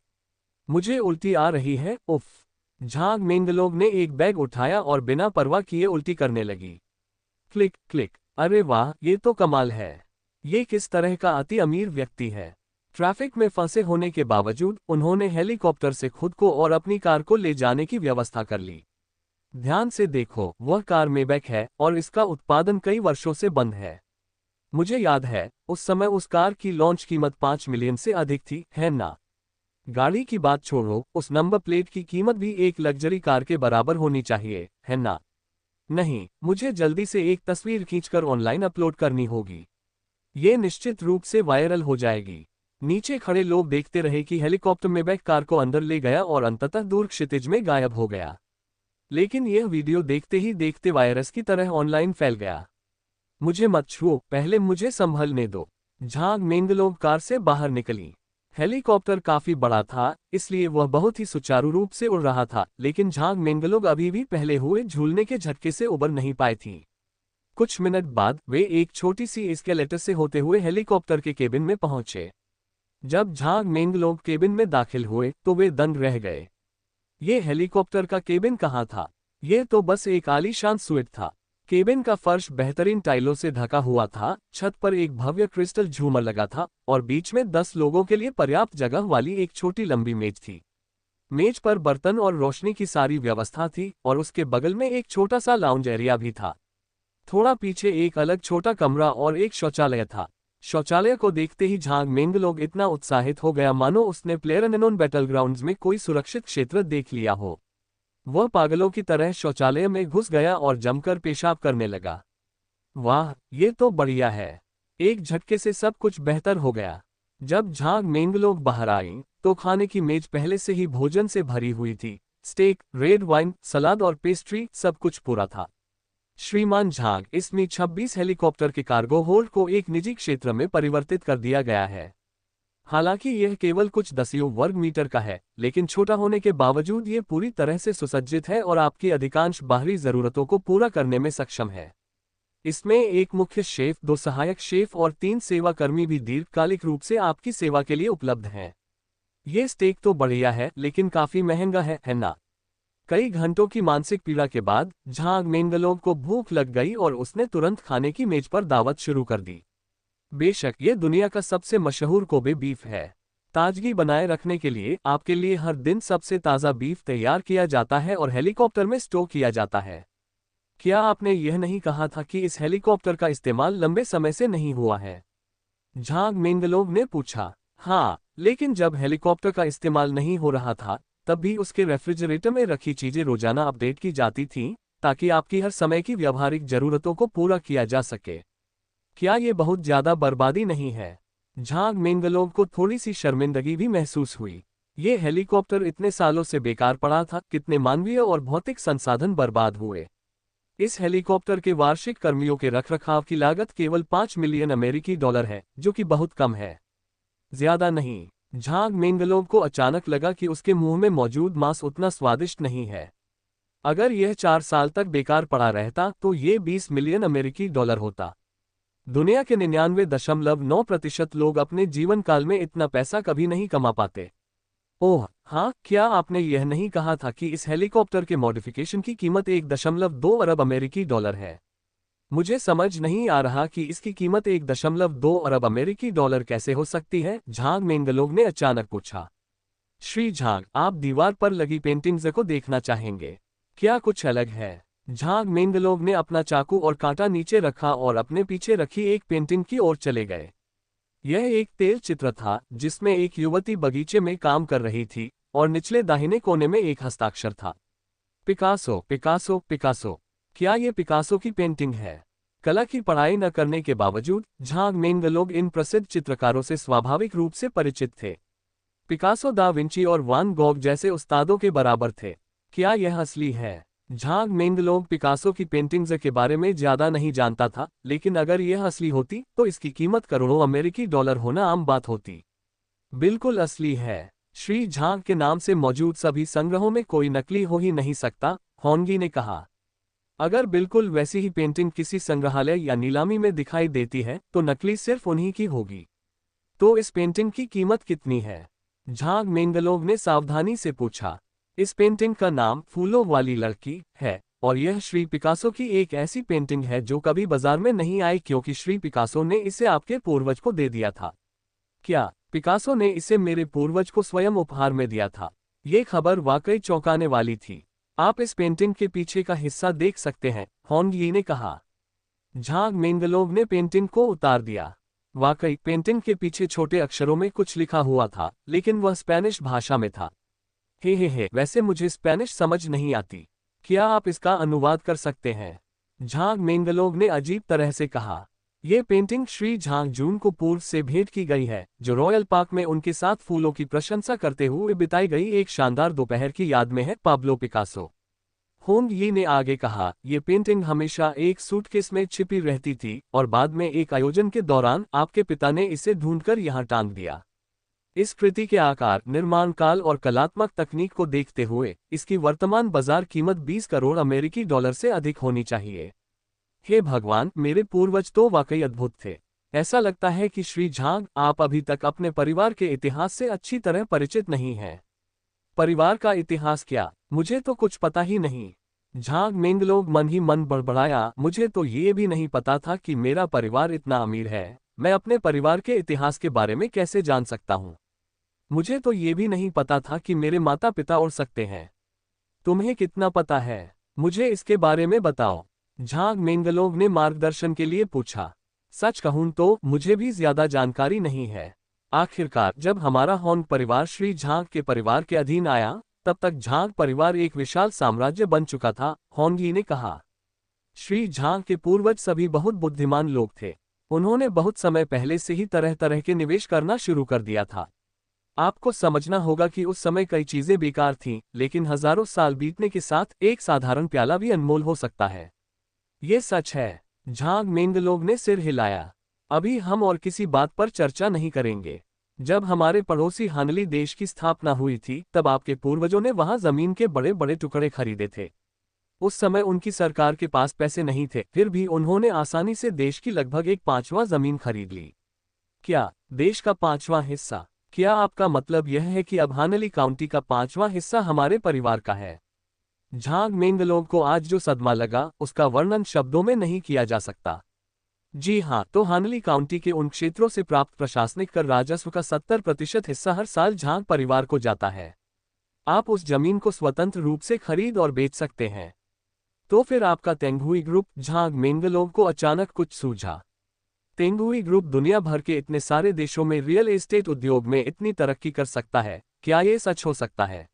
Speaker 1: मुझे उल्टी आ रही है, उफ। झांग मेंगलोव ने एक बैग उठाया और बिना परवाह किए उल्टी करने लगी। Click click. अरे वाह, ये तो कमाल है। ये किस तरह का अति अमीर व्यक्ति है। ट्रैफिक में फंसे होने के बावजूद उन्होंने हेलीकॉप्टर से खुद को और अपनी कार को ले जाने की व्यवस्था कर ली। ध्यान से देखो, वह कार मेबैक है और इसका उत्पादन कई वर्षों से बंद है। मुझे याद है, उस समय उस कार की लॉन्च कीमत 5 मिलियन से अधिक थी, है ना? गाड़ी की बात छोड़ो, उस नंबर प्लेट की कीमत भी एक लग्जरी कार के बराबर होनी चाहिए, है ना? नहीं, मुझे जल्दी से एक तस्वीर खींचकर ऑनलाइन अपलोड करनी होगी। ये निश्चित रूप से वायरल हो जाएगी। नीचे खड़े लोग देखते रहे कि हेलीकॉप्टर मेबैक कार को अंदर ले गया और अंततः दूर क्षितिज में गायब हो गया। लेकिन यह वीडियो देखते ही देखते वायरस की तरह ऑनलाइन फैल गया। मुझे मत छुओ, पहले मुझे संभलने दो। झांग मेंगलोव कार से बाहर निकली। हेलीकॉप्टर काफी बड़ा था, इसलिए वह बहुत ही सुचारू रूप से उड़ रहा था, लेकिन झांग मेंगलोव अभी भी पहले हुए झूलने के झटके से उबर नहीं पाई थी। कुछ मिनट बाद वे एक छोटी सी एस्केलेटर से होते हुए हेलीकॉप्टर के केबिन में पहुंचे। जब झांग मेंगलोव केबिन में दाखिल हुए तो वे दंग रह गए। ये हेलीकॉप्टर का केबिन कहाँ था? ये तो बस एक आलीशान स्वीट था। केबिन का फर्श बेहतरीन टाइलों से ढका हुआ था, छत पर एक भव्य क्रिस्टल झूमर लगा था और बीच में 10 लोगों के लिए पर्याप्त जगह वाली एक छोटी लंबी मेज थी। मेज पर बर्तन और रोशनी की सारी व्यवस्था थी और उसके बगल में एक छोटा सा लाउंज एरिया भी था। थोड़ा पीछे एक अलग छोटा कमरा और एक शौचालय था। शौचालय को देखते ही झांग मेंगलोग इतना उत्साहित हो गया मानो उसने प्लेयरअननोन बैटलग्राउंड्स में कोई सुरक्षित क्षेत्र देख लिया हो। वह पागलों की तरह शौचालय में घुस गया और जमकर पेशाब करने लगा। वाह, ये तो बढ़िया है। एक झटके से सब कुछ बेहतर हो गया। जब झांग मेंगलोग बाहर आई तो खाने की मेज पहले से ही भोजन से भरी हुई थी। स्टेक, रेड वाइन, सलाद और पेस्ट्री, सब कुछ पूरा था। श्रीमान झांग, इसमें 26 हेलीकॉप्टर के कार्गो होल्ड को एक निजी क्षेत्र में परिवर्तित कर दिया गया है। हालांकि यह केवल कुछ दसियों वर्ग मीटर का है, लेकिन छोटा होने के बावजूद ये पूरी तरह से सुसज्जित है और आपकी अधिकांश बाहरी जरूरतों को पूरा करने में सक्षम है। इसमें एक मुख्य शेफ, 2 सहायक शेफ और 3 सेवाकर्मी भी दीर्घकालिक रूप से आपकी सेवा के लिए उपलब्ध हैं। ये स्टेक तो बढ़िया है, लेकिन काफी महंगा है ना? कई घंटों की मानसिक पीड़ा के बाद झांग मेंगलोग को भूख लग गई और उसने तुरंत खाने की मेज पर दावत शुरू कर दी। बेशक ये दुनिया का सबसे मशहूर कोबे बीफ है। ताजगी बनाए रखने के लिए आपके लिए हर दिन सबसे ताज़ा बीफ तैयार किया जाता है और हेलीकॉप्टर में स्टोर किया जाता है। क्या आपने यह नहीं कहा था कि इस हेलीकॉप्टर का इस्तेमाल लंबे समय से नहीं हुआ है? झांग मेंगलोग ने पूछा। हाँ, लेकिन जब हेलीकॉप्टर का इस्तेमाल नहीं हो रहा था तब भी उसके रेफ्रिजरेटर में रखी चीजें रोजाना अपडेट की जाती थीं, ताकि आपकी हर समय की व्यावहारिक जरूरतों को पूरा किया जा सके। क्या ये बहुत ज्यादा बर्बादी नहीं है? झांग मेंगलोग को थोड़ी सी शर्मिंदगी भी महसूस हुई। ये हेलीकॉप्टर इतने सालों से बेकार पड़ा था, कितने मानवीय और भौतिक संसाधन बर्बाद हुए। इस हेलीकॉप्टर के वार्षिक कर्मियों के रखरखाव की लागत केवल 5 मिलियन अमेरिकी डॉलर है, जो कि बहुत कम है। ज्यादा नहीं। झांग मेंगलोग को अचानक लगा कि उसके मुंह में मौजूद मांस उतना स्वादिष्ट नहीं है। अगर यह 4 साल तक बेकार पड़ा रहता तो ये 20 मिलियन अमेरिकी डॉलर होता। दुनिया के 99.9% लोग अपने जीवन काल में इतना पैसा कभी नहीं कमा पाते। ओह हाँ, क्या आपने यह नहीं कहा था कि इस हेलीकॉप्टर के मॉडिफिकेशन की कीमत 1.2 अरब अमेरिकी डॉलर है? मुझे समझ नहीं आ रहा कि इसकी कीमत 1.2 अरब अमेरिकी डॉलर कैसे हो सकती है, झांग मेंगलोग ने अचानक पूछा। श्री झांग, आप दीवार पर लगी पेंटिंग्स को देखना चाहेंगे? क्या कुछ अलग है? झांग मेंगलोग ने अपना चाकू और कांटा नीचे रखा और अपने पीछे रखी एक पेंटिंग की ओर चले गए। यह एक तेल चित्र था जिसमें एक युवती बगीचे में काम कर रही थी और निचले दाहिने कोने में एक हस्ताक्षर था। Picasso, Picasso, Picasso. क्या ये पिकासो की पेंटिंग है? कला की पढ़ाई न करने के बावजूद झांग मेंगलोग इन प्रसिद्ध चित्रकारों से स्वाभाविक रूप से परिचित थे। पिकासो, दा विंची और वान गॉग जैसे उस्तादों के बराबर थे। क्या यह असली है? झांग मेंगलोग पिकासो की पेंटिंग्स के बारे में ज्यादा नहीं जानता था, लेकिन अगर यह असली होती तो इसकी कीमत करोड़ों अमेरिकी डॉलर होना आम बात होती। बिल्कुल असली है। श्री झांग के नाम से मौजूद सभी संग्रहों में कोई नकली हो ही नहीं सकता, होंगी ने कहा। अगर बिल्कुल वैसी ही पेंटिंग किसी संग्रहालय या नीलामी में दिखाई देती है तो नकली सिर्फ उन्हीं की होगी। तो इस पेंटिंग की कीमत कितनी है? झांग मेंगलोग ने सावधानी से पूछा। इस पेंटिंग का नाम फूलों वाली लड़की है और यह श्री पिकासो की एक ऐसी पेंटिंग है जो कभी बाजार में नहीं आई क्योंकि श्री पिकासो ने इसे आपके पूर्वज को दे दिया था। क्या पिकासो ने इसे मेरे पूर्वज को स्वयं उपहार में दिया था? ये खबर वाकई चौंकाने वाली थी। आप इस पेंटिंग के पीछे का हिस्सा देख सकते हैं, होंग यी ने कहा। झांग मेंगलोग ने पेंटिंग को उतार दिया। वाकई पेंटिंग के पीछे छोटे अक्षरों में कुछ लिखा हुआ था, लेकिन वह स्पेनिश भाषा में था। हे, वैसे मुझे स्पेनिश समझ नहीं आती। क्या आप इसका अनुवाद कर सकते हैं? झांग मेंगलोग ने अजीब तरह से कहा। यह पेंटिंग श्री झांग जून को पूर्व से भेंट की गई है, जो रॉयल पार्क में उनके साथ फूलों की प्रशंसा करते हुए बिताई गई एक शानदार दोपहर की याद में है, पाब्लो पिकासो। होंग यी ने आगे कहा, यह पेंटिंग हमेशा एक सूटकेस में छिपी रहती थी और बाद में एक आयोजन के दौरान आपके पिता ने इसे ढूंढकर यहाँ टांग दिया। इस कृति के आकार, निर्माण काल और कलात्मक तकनीक को देखते हुए इसकी वर्तमान बाजार कीमत 20 करोड़ अमेरिकी डॉलर से अधिक होनी चाहिए। हे भगवान, मेरे पूर्वज तो वाकई अद्भुत थे। ऐसा लगता है कि श्री झांग, आप अभी तक अपने परिवार के इतिहास से अच्छी तरह परिचित नहीं हैं। परिवार का इतिहास क्या? मुझे तो कुछ पता ही नहीं। झांग मेंगलोग मन ही मन बड़बड़ाया, मुझे तो ये भी नहीं पता था कि मेरा परिवार इतना अमीर है। मैं अपने परिवार के इतिहास के बारे में कैसे जान सकता हूँ? मुझे तो ये भी नहीं पता था कि मेरे माता पिता उड़ सकते हैं। तुम्हें कितना पता है? मुझे इसके बारे में बताओ। झांग मेंगलोग ने मार्गदर्शन के लिए पूछा। सच कहूं तो मुझे भी ज्यादा जानकारी नहीं है। आखिरकार जब हमारा होंग परिवार श्री झांग के परिवार के अधीन आया, तब तक झांग परिवार एक विशाल साम्राज्य बन चुका था, होंगी ने कहा। श्री झांग के पूर्वज सभी बहुत बुद्धिमान लोग थे। उन्होंने बहुत समय पहले से ही तरह तरह के निवेश करना शुरू कर दिया था। आपको समझना होगा कि उस समय कई चीजें बेकार थीं, लेकिन हजारों साल बीतने के साथ एक साधारण प्याला भी अनमोल हो सकता है। ये सच है। झांग मेंगलोग ने सिर हिलाया। अभी हम और किसी बात पर चर्चा नहीं करेंगे। जब हमारे पड़ोसी हानली देश की स्थापना हुई थी, तब आपके पूर्वजों ने वहां जमीन के बड़े बड़े टुकड़े खरीदे थे। उस समय उनकी सरकार के पास पैसे नहीं थे, फिर भी उन्होंने आसानी से देश की लगभग 1/5 जमीन खरीद ली। क्या देश का 5वां हिस्सा? क्या आपका मतलब यह है कि अब हानली काउंटी का 5वां हिस्सा हमारे परिवार का है? झांग मेंगलोग को आज जो सदमा लगा, उसका वर्णन शब्दों में नहीं किया जा सकता। जी हाँ, तो हानली काउंटी के उन क्षेत्रों से प्राप्त प्रशासनिक कर राजस्व का 70% हिस्सा हर साल झांग परिवार को जाता है। आप उस जमीन को स्वतंत्र रूप से खरीद और बेच सकते हैं। तो फिर आपका तेंगहुई ग्रुप? झांग मेंगलोग को अचानक कुछ सूझा। तेंगुई ग्रुप दुनिया भर के इतने सारे देशों में रियल एस्टेट उद्योग में इतनी तरक्की कर सकता है, क्या ये सच हो सकता है?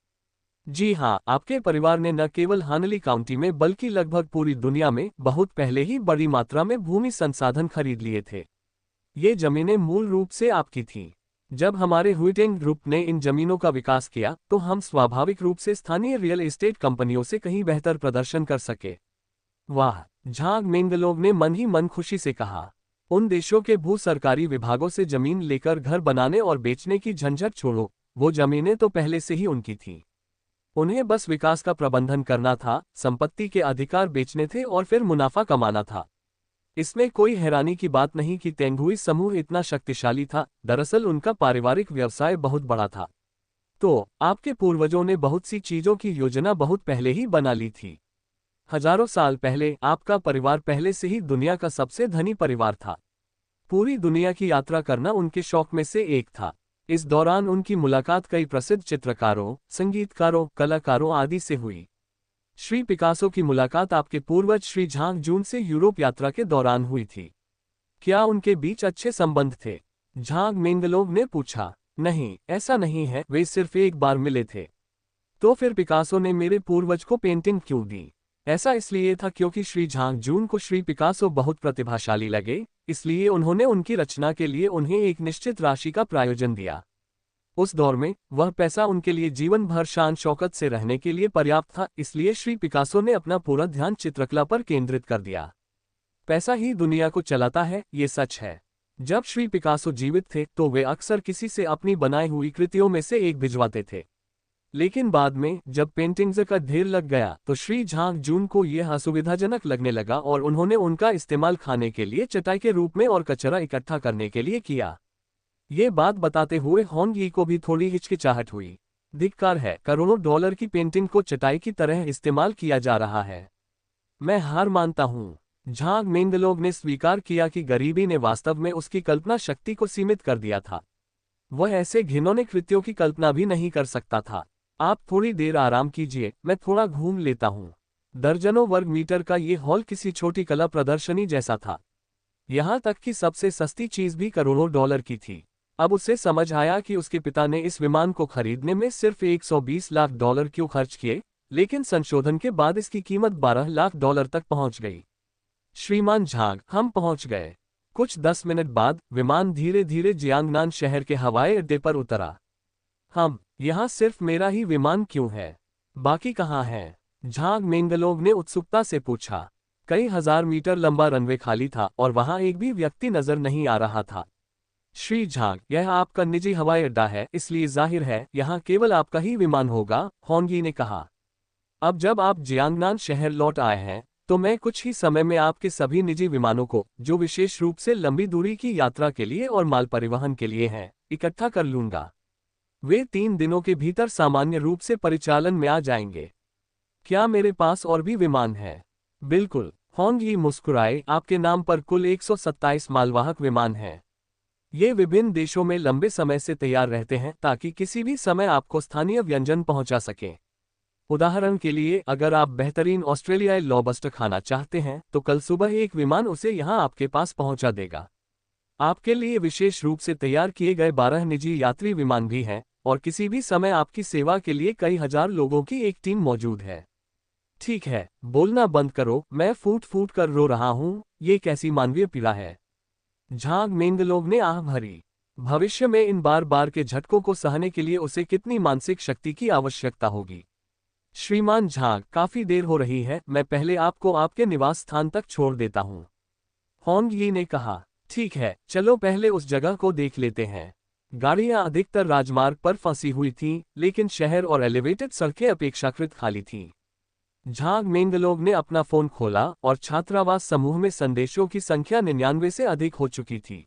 Speaker 1: जी हाँ, आपके परिवार ने न केवल हानली काउंटी में बल्कि लगभग पूरी दुनिया में बहुत पहले ही बड़ी मात्रा में भूमि संसाधन खरीद लिए थे। ये जमीनें मूल रूप से आपकी थीं। जब हमारे हुइटेंग ग्रुप ने इन जमीनों का विकास किया, तो हम स्वाभाविक रूप से स्थानीय रियल एस्टेट कंपनियों से कहीं बेहतर प्रदर्शन कर सके। वाह! झांग मेंगलोग ने मन ही मन खुशी से कहा। उन देशों के भू सरकारी विभागों से जमीन लेकर घर बनाने और बेचने की झंझट छोड़ो, वो जमीनें तो पहले से ही उनकी थीं। उन्हें बस विकास का प्रबंधन करना था, संपत्ति के अधिकार बेचने थे और फिर मुनाफा कमाना था। इसमें कोई हैरानी की बात नहीं कि तेंगुई समूह इतना शक्तिशाली था, दरअसल उनका पारिवारिक व्यवसाय बहुत बड़ा था। तो आपके पूर्वजों ने बहुत सी चीजों की योजना बहुत पहले ही बना ली थी। हजारों साल पहले आपका परिवार पहले से ही दुनिया का सबसे धनी परिवार था। पूरी दुनिया की यात्रा करना उनके शौक में से एक था। इस दौरान उनकी मुलाकात कई प्रसिद्ध चित्रकारों, संगीतकारों, कलाकारों आदि से हुई। श्री पिकासो की मुलाकात आपके पूर्वज श्री झांग जून से यूरोप यात्रा के दौरान हुई थी। क्या उनके बीच अच्छे संबंध थे? झांग मेंगलोग ने पूछा। नहीं, ऐसा नहीं है, वे सिर्फ एक बार मिले थे। तो फिर पिकासो ने मेरे पूर्वज को पेंटिंग क्यों दी? ऐसा इसलिए था क्योंकि श्री झांग जून को श्री पिकासो बहुत प्रतिभाशाली लगे, इसलिए उन्होंने उनकी रचना के लिए उन्हें एक निश्चित राशि का प्रायोजन दिया। उस दौर में वह पैसा उनके लिए जीवन भर शान शौकत से रहने के लिए पर्याप्त था, इसलिए श्री पिकासो ने अपना पूरा ध्यान चित्रकला पर केंद्रित कर दिया। पैसा ही दुनिया को चलाता है, ये सच है। जब श्री पिकासो जीवित थे तो वे अक्सर किसी से अपनी बनाई हुई कृतियों में से एक भिजवाते थे। लेकिन बाद में जब पेंटिंग्स का ढेर लग गया तो श्री झांग जून को यह असुविधाजनक लगने लगा और उन्होंने उनका इस्तेमाल खाने के लिए चटाई के रूप में और कचरा इकट्ठा करने के लिए किया। ये बात बताते हुए होंग यी को भी थोड़ी हिचकिचाहट हुई। धिक्कार है, करोड़ों डॉलर की पेंटिंग को चटाई की तरह इस्तेमाल किया जा रहा है। मैं हार मानता हूँ। झांग मेंगलोग ने स्वीकार किया कि गरीबी ने वास्तव में उसकी कल्पना शक्ति को सीमित कर दिया था। वह ऐसे घिनौने कृत्यों की कल्पना भी नहीं कर सकता था। आप थोड़ी देर आराम कीजिए, मैं थोड़ा घूम लेता हूँ। दर्जनों वर्ग मीटर का ये हॉल किसी छोटी कला प्रदर्शनी जैसा था। यहाँ तक कि सबसे सस्ती चीज भी करोड़ों डॉलर की थी। अब उसे समझ आया कि उसके पिता ने इस विमान को खरीदने में सिर्फ 120 लाख डॉलर क्यों खर्च किए, लेकिन संशोधन के बाद इसकी कीमत 12 लाख डॉलर तक पहुंच गई। श्रीमान झांग, हम पहुंच गए। कुछ 10 मिनट बाद विमान धीरे धीरे जियांगनान शहर के हवाई अड्डे पर उतरा। हम यहाँ सिर्फ मेरा ही विमान क्यों है? बाकी कहाँ हैं? झांग मेंगलोग ने उत्सुकता से पूछा। कई हजार मीटर लंबा रनवे खाली था और वहां एक भी व्यक्ति नजर नहीं आ रहा था। श्री झांग, यह आपका निजी हवाई अड्डा है, इसलिए जाहिर है यहाँ केवल आपका ही विमान होगा, होंगी ने कहा। अब जब आप जियांगनान शहर लौट आए हैं, तो मैं कुछ ही समय में आपके सभी निजी विमानों को, जो विशेष रूप से लंबी दूरी की यात्रा के लिए और माल परिवहन के लिए हैं, इकट्ठा कर लूंगा। वे 3 दिनों के भीतर सामान्य रूप से परिचालन में आ जाएंगे। क्या मेरे पास और भी विमान है? बिल्कुल, होंग यी मुस्कुराए, आपके नाम पर कुल 127 मालवाहक विमान हैं। ये विभिन्न देशों में लंबे समय से तैयार रहते हैं ताकि किसी भी समय आपको स्थानीय व्यंजन पहुंचा सकें। उदाहरण के लिए, अगर आप बेहतरीन ऑस्ट्रेलियाई लॉबस्टर खाना चाहते हैं तो कल सुबह एक विमान उसे यहां आपके पास पहुंचा देगा। आपके लिए विशेष रूप से तैयार किए गए 12 निजी यात्री विमान भी हैं, और किसी भी समय आपकी सेवा के लिए कई हजार लोगों की एक टीम मौजूद है। ठीक है, बोलना बंद करो, मैं फूट फूट कर रो रहा हूं, ये कैसी मानवीय पीड़ा है। झांग मेंगलोव ने आह भरी। भविष्य में इन बार बार के झटकों को सहने के लिए उसे कितनी मानसिक शक्ति की आवश्यकता होगी। श्रीमान झांग, काफी देर हो रही है, मैं पहले आपको आपके निवास स्थान तक छोड़ देता हूं। होंग यी ने कहा। ठीक है, चलो पहले उस जगह को देख लेते हैं। गाड़ियां अधिकतर राजमार्ग पर फंसी हुई थीं, लेकिन शहर और एलिवेटेड सड़कें अपेक्षाकृत खाली थीं। झांग मेंगलोव ने अपना फोन खोला और छात्रावास समूह में संदेशों की संख्या 99 से अधिक हो चुकी थी।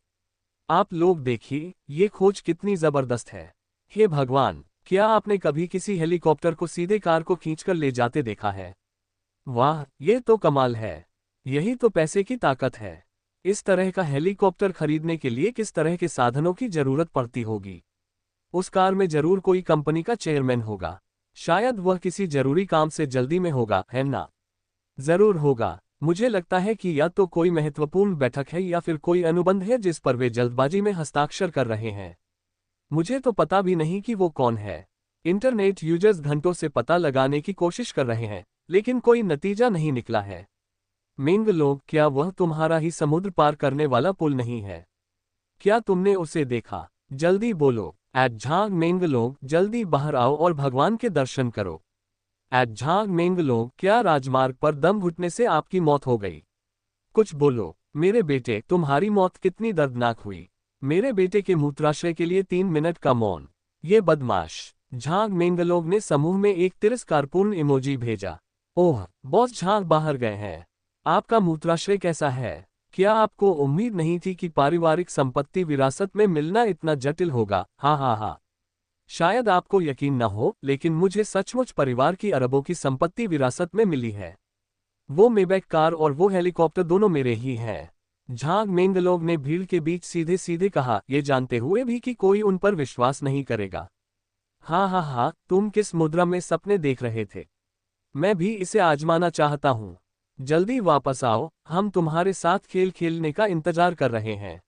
Speaker 1: आप लोग देखिए, ये खोज कितनी जबरदस्त है। हे भगवान, क्या आपने कभी किसी हेलीकॉप्टर को सीधे कार को खींचकर ले जाते देखा है? वाह, ये तो कमाल है। यही तो पैसे की ताकत है। इस तरह का हेलीकॉप्टर खरीदने के लिए किस तरह के साधनों की जरूरत पड़ती होगी? उस कार में जरूर कोई कंपनी का चेयरमैन होगा। शायद वह किसी जरूरी काम से जल्दी में होगा, है ना? जरूर होगा। मुझे लगता है कि या तो कोई महत्वपूर्ण बैठक है या फिर कोई अनुबंध है जिस पर वे जल्दबाजी में हस्ताक्षर कर रहे हैं। मुझे तो पता भी नहीं कि वो कौन है। इंटरनेट यूजर्स घंटों से पता लगाने की कोशिश कर रहे हैं, लेकिन कोई नतीजा नहीं निकला है। मेंगलोव, क्या वह तुम्हारा ही समुद्र पार करने वाला पुल नहीं है? क्या तुमने उसे देखा? जल्दी बोलो। झांग मेंगलोव, जल्दी बाहर आओ और भगवान के दर्शन करो। झांग मेंगलोव, क्या राजमार्ग पर दम घुटने से आपकी मौत हो गई? कुछ बोलो। मेरे बेटे, तुम्हारी मौत कितनी दर्दनाक हुई। मेरे बेटे के मूत्राशय के लिए 3 मिनट का मौन। ये बदमाश। झांग मेंगलोव ने समूह में एक तिरस्कारपूर्ण इमोजी भेजा। ओह, बॉस झांग बाहर गए हैं। आपका मूत्राशय कैसा है? क्या आपको उम्मीद नहीं थी कि पारिवारिक संपत्ति विरासत में मिलना इतना जटिल होगा? हाँ हाँ हाँ। शायद आपको यकीन न हो, लेकिन मुझे सचमुच परिवार की अरबों की संपत्ति विरासत में मिली है। वो मेबैक कार और वो हेलीकॉप्टर दोनों मेरे ही हैं। झांग मेंगलोव ने भीड़ के बीच सीधे सीधे कहा, ये जानते हुए भी कि कोई उन पर विश्वास नहीं करेगा। हाँ हाँ हाँ, तुम किस मुद्रा में सपने देख रहे थे? मैं भी इसे आजमाना चाहता हूँ। जल्दी वापस आओ, हम तुम्हारे साथ खेल खेलने का इंतजार कर रहे हैं।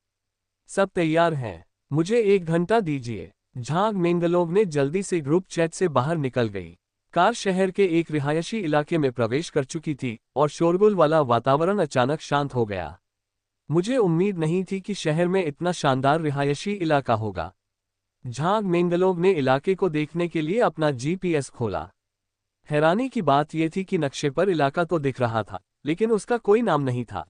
Speaker 1: सब तैयार हैं। मुझे 1 घंटा दीजिए। झांग मेंगलोव ने जल्दी से ग्रुप चैट से बाहर निकल गई। कार शहर के एक रिहायशी इलाके में प्रवेश कर चुकी थी और शोरगुल वाला वातावरण अचानक शांत हो गया। मुझे उम्मीद नहीं थी कि शहर में इतना शानदार रिहायशी इलाका होगा। झांग मेंगलोव ने इलाके को देखने के लिए अपना जीपीएस खोला। हैरानी की बात यह थी कि नक्शे पर इलाका तो दिख रहा था, लेकिन उसका कोई नाम नहीं था।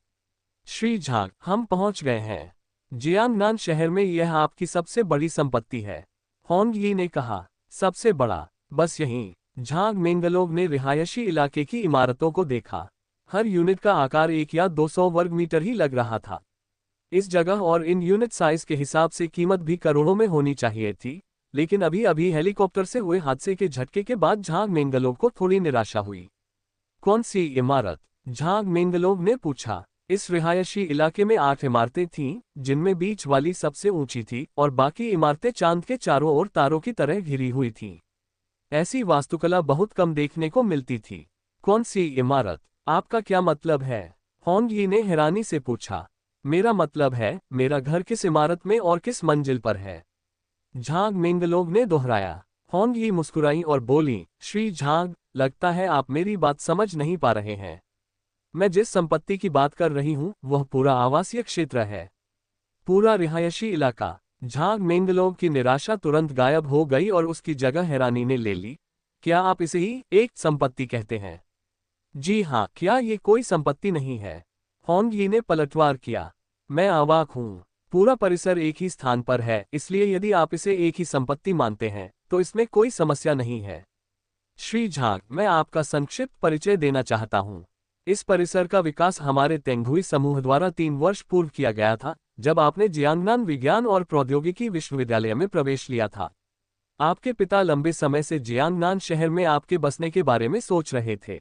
Speaker 1: श्री झांग, हम पहुंच गए हैं। जियांगनान शहर में यह आपकी सबसे बड़ी संपत्ति है। होंग यी ने कहा। सबसे बड़ा? बस यहीं। झांग मेंगलोव ने रिहायशी इलाके की इमारतों को देखा। हर यूनिट का आकार 1 या 200 वर्ग मीटर ही लग रहा था। इस जगह और इन यूनिट साइज के हिसाब से कीमत भी करोड़ों में होनी चाहिए थी, लेकिन अभी अभी हेलीकॉप्टर से हुए हादसे के झटके के बाद झांग मेंगलोव को थोड़ी निराशा हुई। कौन सी इमारत? झांग मेंगलोव ने पूछा। इस रिहायशी इलाके में 8 इमारतें थीं, जिनमें बीच वाली सबसे ऊंची थी और बाकी इमारतें चांद के चारों ओर तारों की तरह घिरी हुई थीं। ऐसी वास्तुकला बहुत कम देखने को मिलती थी। कौन सी इमारत? आपका क्या मतलब है? होंग यी ने हैरानी से पूछा। मेरा मतलब है, मेरा घर किस इमारत में और किस मंजिल पर है? झांग मेंगलोव ने दोहराया। होंग यी मुस्कुराई और बोली, श्री झांग, लगता है आप मेरी बात समझ नहीं पा रहे हैं। मैं जिस संपत्ति की बात कर रही हूं, वह पूरा आवासीय क्षेत्र है। पूरा रिहायशी इलाका। झांग मेंगलोव की निराशा तुरंत गायब हो गई और उसकी जगह हैरानी ने ले ली। क्या आप इसे ही एक संपत्ति कहते हैं? जी हाँ, क्या ये कोई संपत्ति नहीं है? होंग यी ने पलटवार किया। मैं अवाक हूँ। पूरा परिसर एक ही स्थान पर है, इसलिए यदि आप इसे एक ही संपत्ति मानते हैं, तो इसमें कोई समस्या नहीं है। श्री झांग, मैं आपका संक्षिप्त परिचय देना चाहता हूँ। इस परिसर का विकास हमारे तेंगहुई समूह द्वारा 3 वर्ष पूर्व किया गया था, जब आपने जियांगनान विज्ञान और प्रौद्योगिकी विश्वविद्यालय में प्रवेश लिया था। आपके पिता लंबे समय से जियांगनान शहर में आपके बसने के बारे में सोच रहे थे।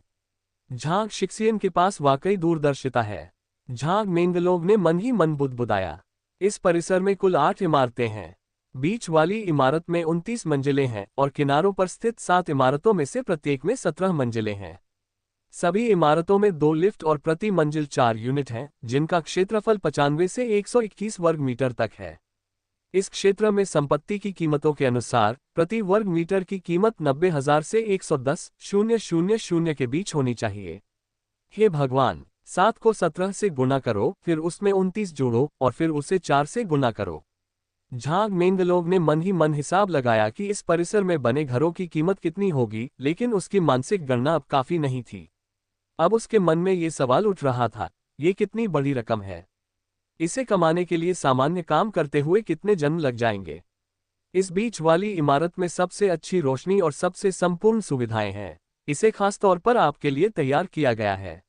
Speaker 1: झांग शिक्सियन के पास वाकई दूरदर्शिता है। झांग मेंगलोग ने मन ही मन बुदबुदाया। इस परिसर में कुल 8 इमारतें हैं। बीच वाली इमारत में 29 मंजिलें हैं और किनारों पर स्थित 7 इमारतों में से प्रत्येक में 17 मंजिलें हैं। सभी इमारतों में 2 लिफ्ट और प्रति मंजिल 4 यूनिट हैं, जिनका क्षेत्रफल 95 से 121 वर्ग मीटर तक है। इस क्षेत्र में संपत्ति की कीमतों के अनुसार प्रति वर्ग मीटर की कीमत 90,000 से 110,000 के बीच होनी चाहिए। हे भगवान, 7 को 17 से गुणा करो, फिर उसमें 29 जोड़ो और फिर उसे 4 से गुणा करो। झांग मेंगलोग ने मन ही मन हिसाब लगाया कि इस परिसर में बने घरों की कीमत कितनी होगी, लेकिन उसकी मानसिक गणना अब काफी नहीं थी। अब उसके मन में ये सवाल उठ रहा था, ये कितनी बड़ी रकम है। इसे कमाने के लिए सामान्य काम करते हुए कितने जन्म लग जाएंगे। इस बीच वाली इमारत में सबसे अच्छी रोशनी और सबसे संपूर्ण सुविधाएं हैं। इसे खास तौर पर आपके लिए तैयार किया गया है।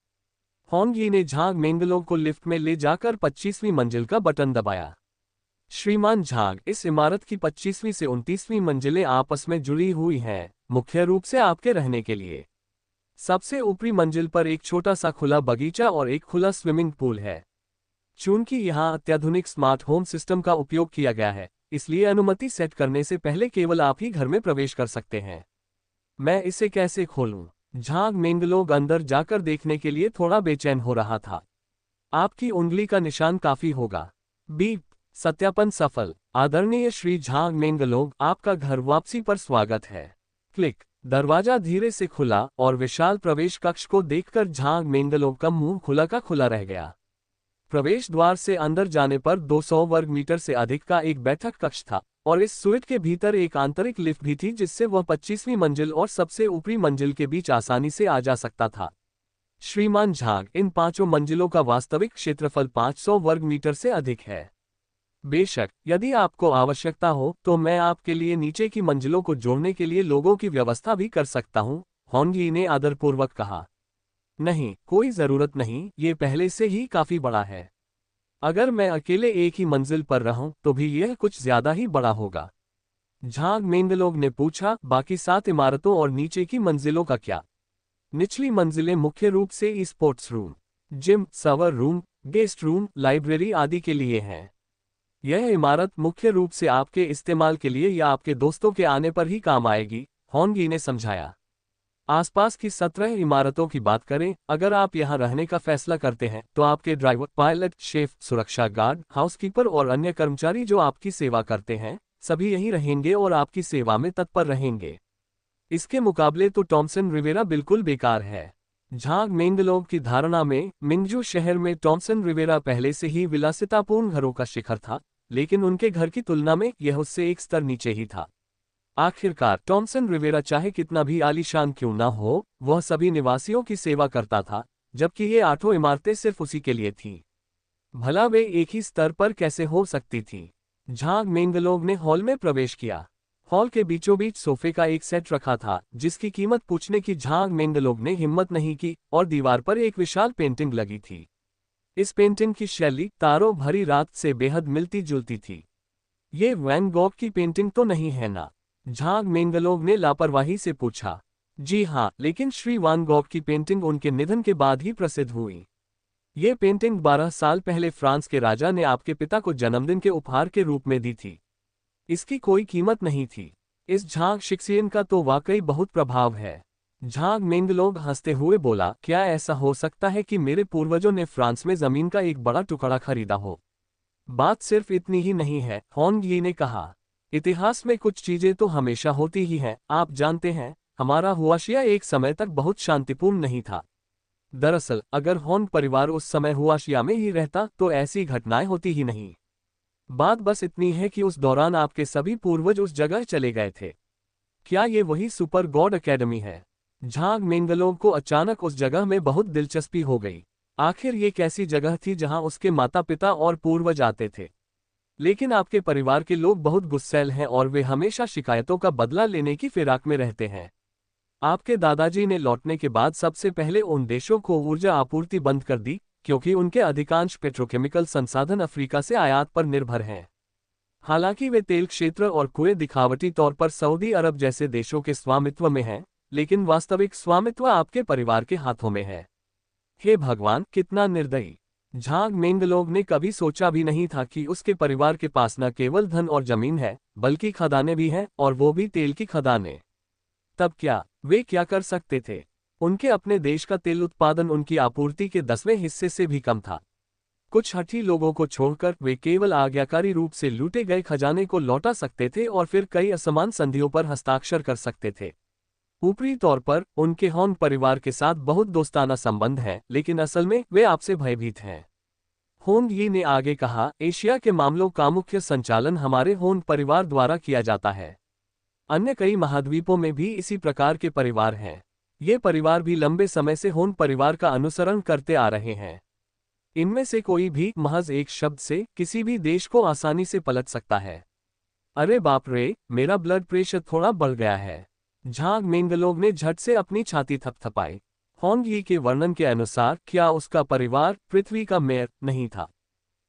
Speaker 1: होंग यी ने झांग मेंगलोग को लिफ्ट में ले जाकर 25वीं मंजिल का बटन दबाया। श्रीमान झांग, इस इमारत की 25वीं से 29वीं मंजिलें आपस में जुड़ी हुई हैं, मुख्य रूप से आपके रहने के लिए। सबसे ऊपरी मंजिल पर एक छोटा सा खुला बगीचा और एक खुला स्विमिंग पूल है। चूंकि यहाँ अत्याधुनिक स्मार्ट होम सिस्टम का उपयोग किया गया है, इसलिए अनुमति सेट करने से पहले केवल आप ही घर में प्रवेश कर सकते हैं। मैं इसे कैसे खोलूं? झांग मेंगलोग अंदर जाकर देखने के लिए थोड़ा बेचैन हो रहा था। आपकी उंगली का निशान काफी होगा। बीप, सत्यापन सफल। आदरणीय श्री झांग मेंगलोग, आपका घर वापसी पर स्वागत है। क्लिक। दरवाजा धीरे से खुला और विशाल प्रवेश कक्ष को देखकर झांग मेंगलोग का मुंह खुला का खुला रह गया। प्रवेश द्वार से अंदर जाने पर 200 वर्ग मीटर से अधिक का एक बैठक कक्ष था और इस सुइट के भीतर एक आंतरिक लिफ्ट भी थी, जिससे वह 25वीं मंजिल और सबसे ऊपरी मंजिल के बीच आसानी से आ जा सकता था। श्रीमान झांग, इन 5 मंजिलों का वास्तविक क्षेत्रफल 500 वर्ग मीटर से अधिक है। बेशक, यदि आपको आवश्यकता हो तो मैं आपके लिए नीचे की मंजिलों को जोड़ने के लिए लोगों की व्यवस्था भी कर सकता हूं, होंग यी ने आदरपूर्वक कहा। नहीं, कोई जरूरत नहीं, ये पहले से ही काफी बड़ा है। अगर मैं अकेले एक ही मंजिल पर रहूं तो भी यह कुछ ज्यादा ही बड़ा होगा। झांग मेंगलोग ने पूछा, बाकी 7 इमारतों और नीचे की मंजिलों का क्या? निचली मंजिलें मुख्य रूप से sports room, gym, server room, guest room, library आदि के लिए हैं। यह इमारत मुख्य रूप से आपके इस्तेमाल के लिए या आपके दोस्तों के आने पर ही काम आएगी, होंग यी ने समझाया। आसपास की 17 इमारतों की बात करें, अगर आप यहां रहने का फैसला करते हैं तो आपके ड्राइवर, पायलट, शेफ, सुरक्षा गार्ड, हाउसकीपर और अन्य कर्मचारी जो आपकी सेवा करते हैं, सभी यहीं रहेंगे और आपकी सेवा में तत्पर रहेंगे। इसके मुकाबले तो टॉमसन रिवेरा बिल्कुल बेकार है। झांग मेंगलोग की धारणा में मिंगजू शहर में टॉमसन रिवेरा पहले से ही विलासितापूर्ण घरों का शिखर था, लेकिन उनके घर की तुलना में यह उससे एक स्तर नीचे ही था। आखिरकार टॉमसन रिवेरा चाहे कितना भी आलीशान क्यों ना हो, वह सभी निवासियों की सेवा करता था, जबकि ये 8 इमारतें सिर्फ उसी के लिए थीं। भला वे एक ही स्तर पर कैसे हो सकती थीं? झांग मेंगलोग ने हॉल में प्रवेश किया। हॉल के बीचों बीच सोफे का एक सेट रखा था, जिसकी कीमत पूछने की झांग मेंगलोग ने हिम्मत नहीं की, और दीवार पर एक विशाल पेंटिंग लगी थी। इस पेंटिंग की शैली तारों भरी रात से बेहद मिलती जुलती थी। ये वैन गॉग की पेंटिंग तो नहीं है ना? झांग मेंगलोग ने लापरवाही से पूछा। जी हाँ, लेकिन श्री वान गॉग की पेंटिंग उनके निधन के बाद ही प्रसिद्ध हुई। ये पेंटिंग 12 साल पहले फ्रांस के राजा ने आपके पिता को जन्मदिन के उपहार के रूप में दी थी। इसकी कोई कीमत नहीं थी। इस झांग शिक्सियन का तो वाकई बहुत प्रभाव है। झांग मेंगलोग हंसते हुए बोला, क्या ऐसा हो सकता है कि मेरे पूर्वजों ने फ्रांस में जमीन का एक बड़ा टुकड़ा खरीदा हो? बात सिर्फ इतनी ही नहीं है, होंग यी ने कहा। इतिहास में कुछ चीजें तो हमेशा होती ही हैं। आप जानते हैं, हमारा हुआशिया एक समय तक बहुत शांतिपूर्ण नहीं था। दरअसल अगर होंग परिवार उस समय हुआशिया में ही रहता तो ऐसी घटनाएं होती ही नहीं। बात बस इतनी है कि उस दौरान आपके सभी पूर्वज उस जगह चले गए थे। क्या ये वही सुपर गॉड एकेडमी है? झांग मेंगलोग को अचानक उस जगह में बहुत दिलचस्पी हो गई। आखिर ये कैसी जगह थी जहां उसके माता पिता और पूर्वज आते थे? लेकिन आपके परिवार के लोग बहुत गुस्सैल हैं और वे हमेशा शिकायतों का बदला लेने की फिराक में रहते हैं। आपके दादाजी ने लौटने के बाद सबसे पहले उन देशों को ऊर्जा आपूर्ति बंद कर दी, क्योंकि उनके अधिकांश पेट्रोकेमिकल संसाधन अफ्रीका से आयात पर निर्भर हैं। हालांकि वे तेल क्षेत्र और कुएं दिखावटी तौर पर सऊदी अरब जैसे देशों के स्वामित्व में हैं, लेकिन वास्तविक स्वामित्व आपके परिवार के हाथों में है। हे भगवान, कितना निर्दयी! झांग मेंगलोव ने कभी सोचा भी नहीं था कि उसके परिवार के पास न केवल धन और जमीन है, बल्कि खदानें भी हैं, और वो भी तेल की खदानें। तब क्या वे क्या कर सकते थे? उनके अपने देश का तेल उत्पादन उनकी आपूर्ति के 10वें हिस्से से भी कम था। कुछ हठी लोगों को छोड़कर वे केवल आज्ञाकारी रूप से लूटे गए खजाने को लौटा सकते थे और फिर कई असमान संधियों पर हस्ताक्षर कर सकते थे। ऊपरी तौर पर उनके होंग परिवार के साथ बहुत दोस्ताना संबंध है, लेकिन असल में वे आपसे भयभीत हैं। होंग यी ने आगे कहा, एशिया के मामलों का मुख्य संचालन हमारे होंग परिवार द्वारा किया जाता है। अन्य कई महाद्वीपों में भी इसी प्रकार के परिवार हैं। ये परिवार भी लंबे समय से होंग परिवार का अनुसरण करते आ रहे हैं। इनमें से कोई भी महज एक शब्द से किसी भी देश को आसानी से पलट सकता है। अरे बाप रे, मेरा ब्लड प्रेशर थोड़ा बढ़ गया है। झांग मेंगलोव ने झट से अपनी छाती थपथपाई। होंग यी के वर्णन के अनुसार क्या उसका परिवार पृथ्वी का मेयर नहीं था?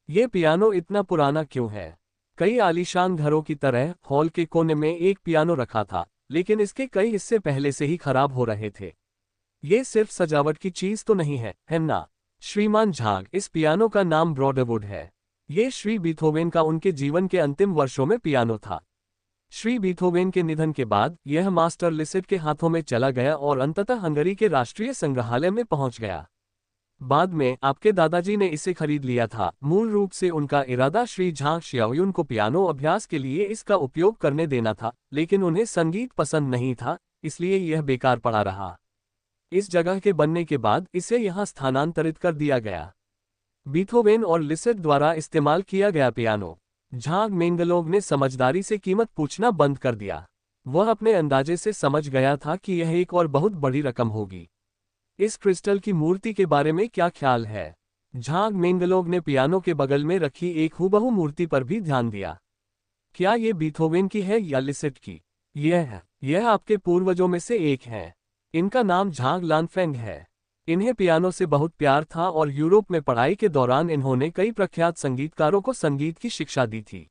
Speaker 1: ये पियानो इतना पुराना क्यों है? कई आलीशान घरों की तरह हॉल के कोने में एक पियानो रखा था, लेकिन इसके कई हिस्से पहले से ही खराब हो रहे थे। ये सिर्फ सजावट की चीज तो नहीं है ना? श्रीमान झांग, इस पियानो का नाम ब्रॉडरवुड है। ये श्री बीथोवेन का उनके जीवन के अंतिम वर्षों में पियानो था। श्री बीथोवेन के निधन के बाद यह मास्टर लिसिट के हाथों में चला गया और अंततः हंगरी के राष्ट्रीय संग्रहालय में पहुंच गया। बाद में आपके दादाजी ने इसे खरीद लिया था। मूल रूप से उनका इरादा श्री झांग शियाओयुन को पियानो अभ्यास के लिए इसका उपयोग करने देना था, लेकिन उन्हें संगीत पसंद नहीं था, इसलिए यह बेकार पड़ा रहा। इस जगह के बनने के बाद इसे यहां स्थानांतरित कर दिया गया। बीथोवेन और लिसिट द्वारा इस्तेमाल किया गया पियानो। झांग मेंगलोव ने समझदारी से कीमत पूछना बंद कर दिया। वह अपने अंदाजे से समझ गया था कि यह एक और बहुत बड़ी रकम होगी। इस क्रिस्टल की मूर्ति के बारे में क्या ख्याल है? झांग मेंगलोव ने पियानो के बगल में रखी एक हूबहू मूर्ति पर भी ध्यान दिया। क्या ये बीथोवेन की है या लिसिट की? यह आपके पूर्वजों में से एक है। इनका नाम झांग लानफेंग है। इन्हें पियानो से बहुत प्यार था और यूरोप में पढ़ाई के दौरान इन्होंने कई प्रख्यात संगीतकारों को संगीत की शिक्षा दी थी।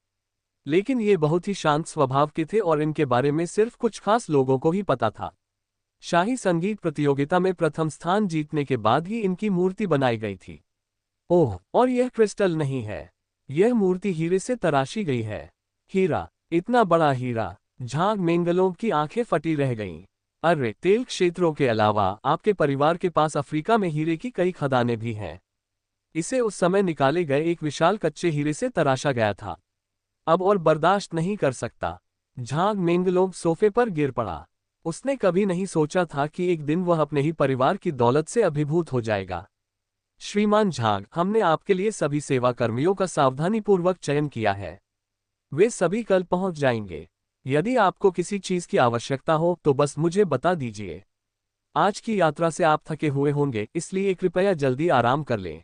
Speaker 1: लेकिन ये बहुत ही शांत स्वभाव के थे और इनके बारे में सिर्फ कुछ खास लोगों को ही पता था। शाही संगीत प्रतियोगिता में प्रथम स्थान जीतने के बाद ही इनकी मूर्ति बनाई गई थी। ओह, और यह क्रिस्टल नहीं है। यह मूर्ति हीरे से तराशी गई है। हीरा? इतना बड़ा हीरा? झांग मेंगलोव की आंखें फटी रह गईं। अरे, तेल क्षेत्रों के अलावा आपके परिवार के पास अफ्रीका में हीरे की कई खदानें भी हैं। इसे उस समय निकाले गए एक विशाल कच्चे हीरे से तराशा गया था। अब और बर्दाश्त नहीं कर सकता। झांग मेंगलोव सोफे पर गिर पड़ा। उसने कभी नहीं सोचा था कि एक दिन वह अपने ही परिवार की दौलत से अभिभूत हो जाएगा। श्रीमान झांग, हमने आपके लिए सभी सेवा कर्मियों का सावधानीपूर्वक चयन किया है। वे सभी कल पहुंच जाएंगे। यदि आपको किसी चीज की आवश्यकता हो तो बस मुझे बता दीजिए। आज की यात्रा से आप थके हुए होंगे, इसलिए कृपया जल्दी आराम कर लें।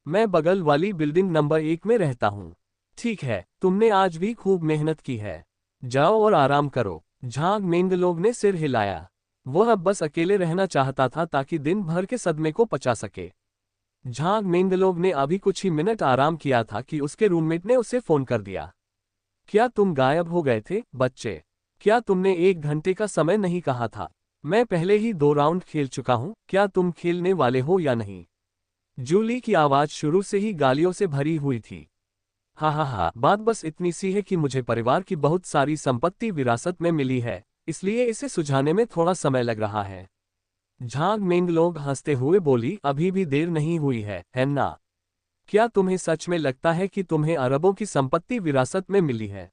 Speaker 1: मैं बगल वाली बिल्डिंग नंबर 1 में रहता हूँ। ठीक है, तुमने आज भी खूब मेहनत की है। जाओ और आराम करो। झांग मेंगलोव ने सिर हिलाया। वह अब बस अकेले रहना चाहता था ताकि दिन भर के सदमे को पचा सके। झांग मेंगलोव ने अभी कुछ ही मिनट आराम किया था कि उसके रूममेट ने उसे फोन कर दिया। क्या तुम गायब हो गए थे, बच्चे? क्या तुमने 1 घंटे का समय नहीं कहा था? मैं पहले ही 2 राउंड खेल चुका हूं। क्या तुम खेलने वाले हो या नहीं? जूली की आवाज शुरू से ही गालियों से भरी हुई थी। हा, बात बस इतनी सी है कि मुझे परिवार की बहुत सारी संपत्ति विरासत में मिली है, इसलिए इसे सुझाने में थोड़ा समय लग रहा है। झांग मेंगलोव हंसते हुए बोली, अभी भी देर नहीं हुई है ना? क्या तुम्हें सच में लगता है कि तुम्हें अरबों की संपत्ति विरासत में मिली है?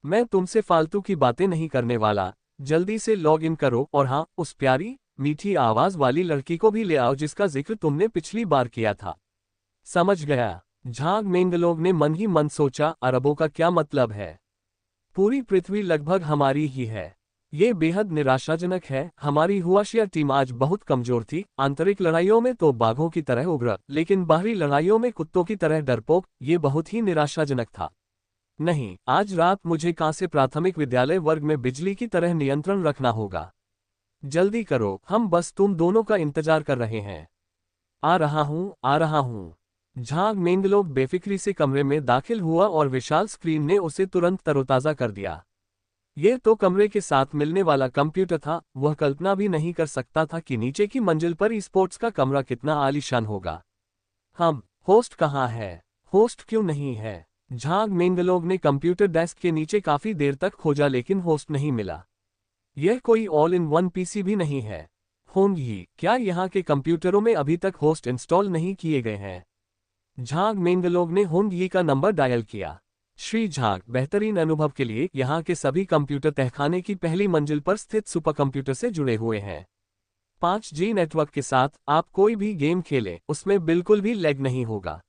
Speaker 1: मैं तुमसे फालतू की बातें नहीं करने वाला। जल्दी से लॉग इन करो और हाँ, उस प्यारी मीठी आवाज वाली लड़की को भी ले आओ जिसका जिक्र तुमने पिछली बार किया था। समझ गया। झांग मेंगलोव ने मन ही मन सोचा, अरबों का क्या मतलब है? पूरी पृथ्वी लगभग हमारी ही है। ये बेहद निराशाजनक है। हमारी हुआशिया टीम आज बहुत कमजोर थी। आंतरिक लड़ाइयों में तो बाघों की तरह उग्र, लेकिन बाहरी लड़ाइयों में कुत्तों की तरह डरपोक। ये बहुत ही निराशाजनक था। नहीं, आज रात मुझे कांसे प्राथमिक विद्यालय वर्ग में बिजली की तरह नियंत्रण रखना होगा। जल्दी करो, हम बस तुम दोनों का इंतजार कर रहे हैं। आ रहा हूँ। झांग मेंगलोक बेफिक्री से कमरे में दाखिल हुआ और विशाल स्क्रीन ने उसे तुरंत तरोताजा कर दिया। यह तो कमरे के साथ मिलने वाला कंप्यूटर था। वह कल्पना भी नहीं कर सकता था कि नीचे की मंजिल पर स्पोर्ट्स का कमरा कितना आलीशान होगा। हम होस्ट कहाँ है? होस्ट क्यों नहीं है? झांग मेंगलोक ने कंप्यूटर डेस्क के नीचे काफी देर तक खोजा लेकिन होस्ट नहीं मिला। यह कोई ऑल इन वन पीसी भी नहीं है। होंगी, क्या यहाँ के कंप्यूटरों में अभी तक होस्ट इंस्टॉल नहीं किए गए हैं? झांग मेंगलोक ने होंगी का नंबर डायल किया। श्री झांग, बेहतरीन अनुभव के लिए यहाँ के सभी कंप्यूटर तहखाने की पहली मंजिल पर स्थित सुपर कंप्यूटर से जुड़े हुए हैं। 5G नेटवर्क के साथ आप कोई भी गेम खेलें, उसमें बिल्कुल भी लैग नहीं होगा।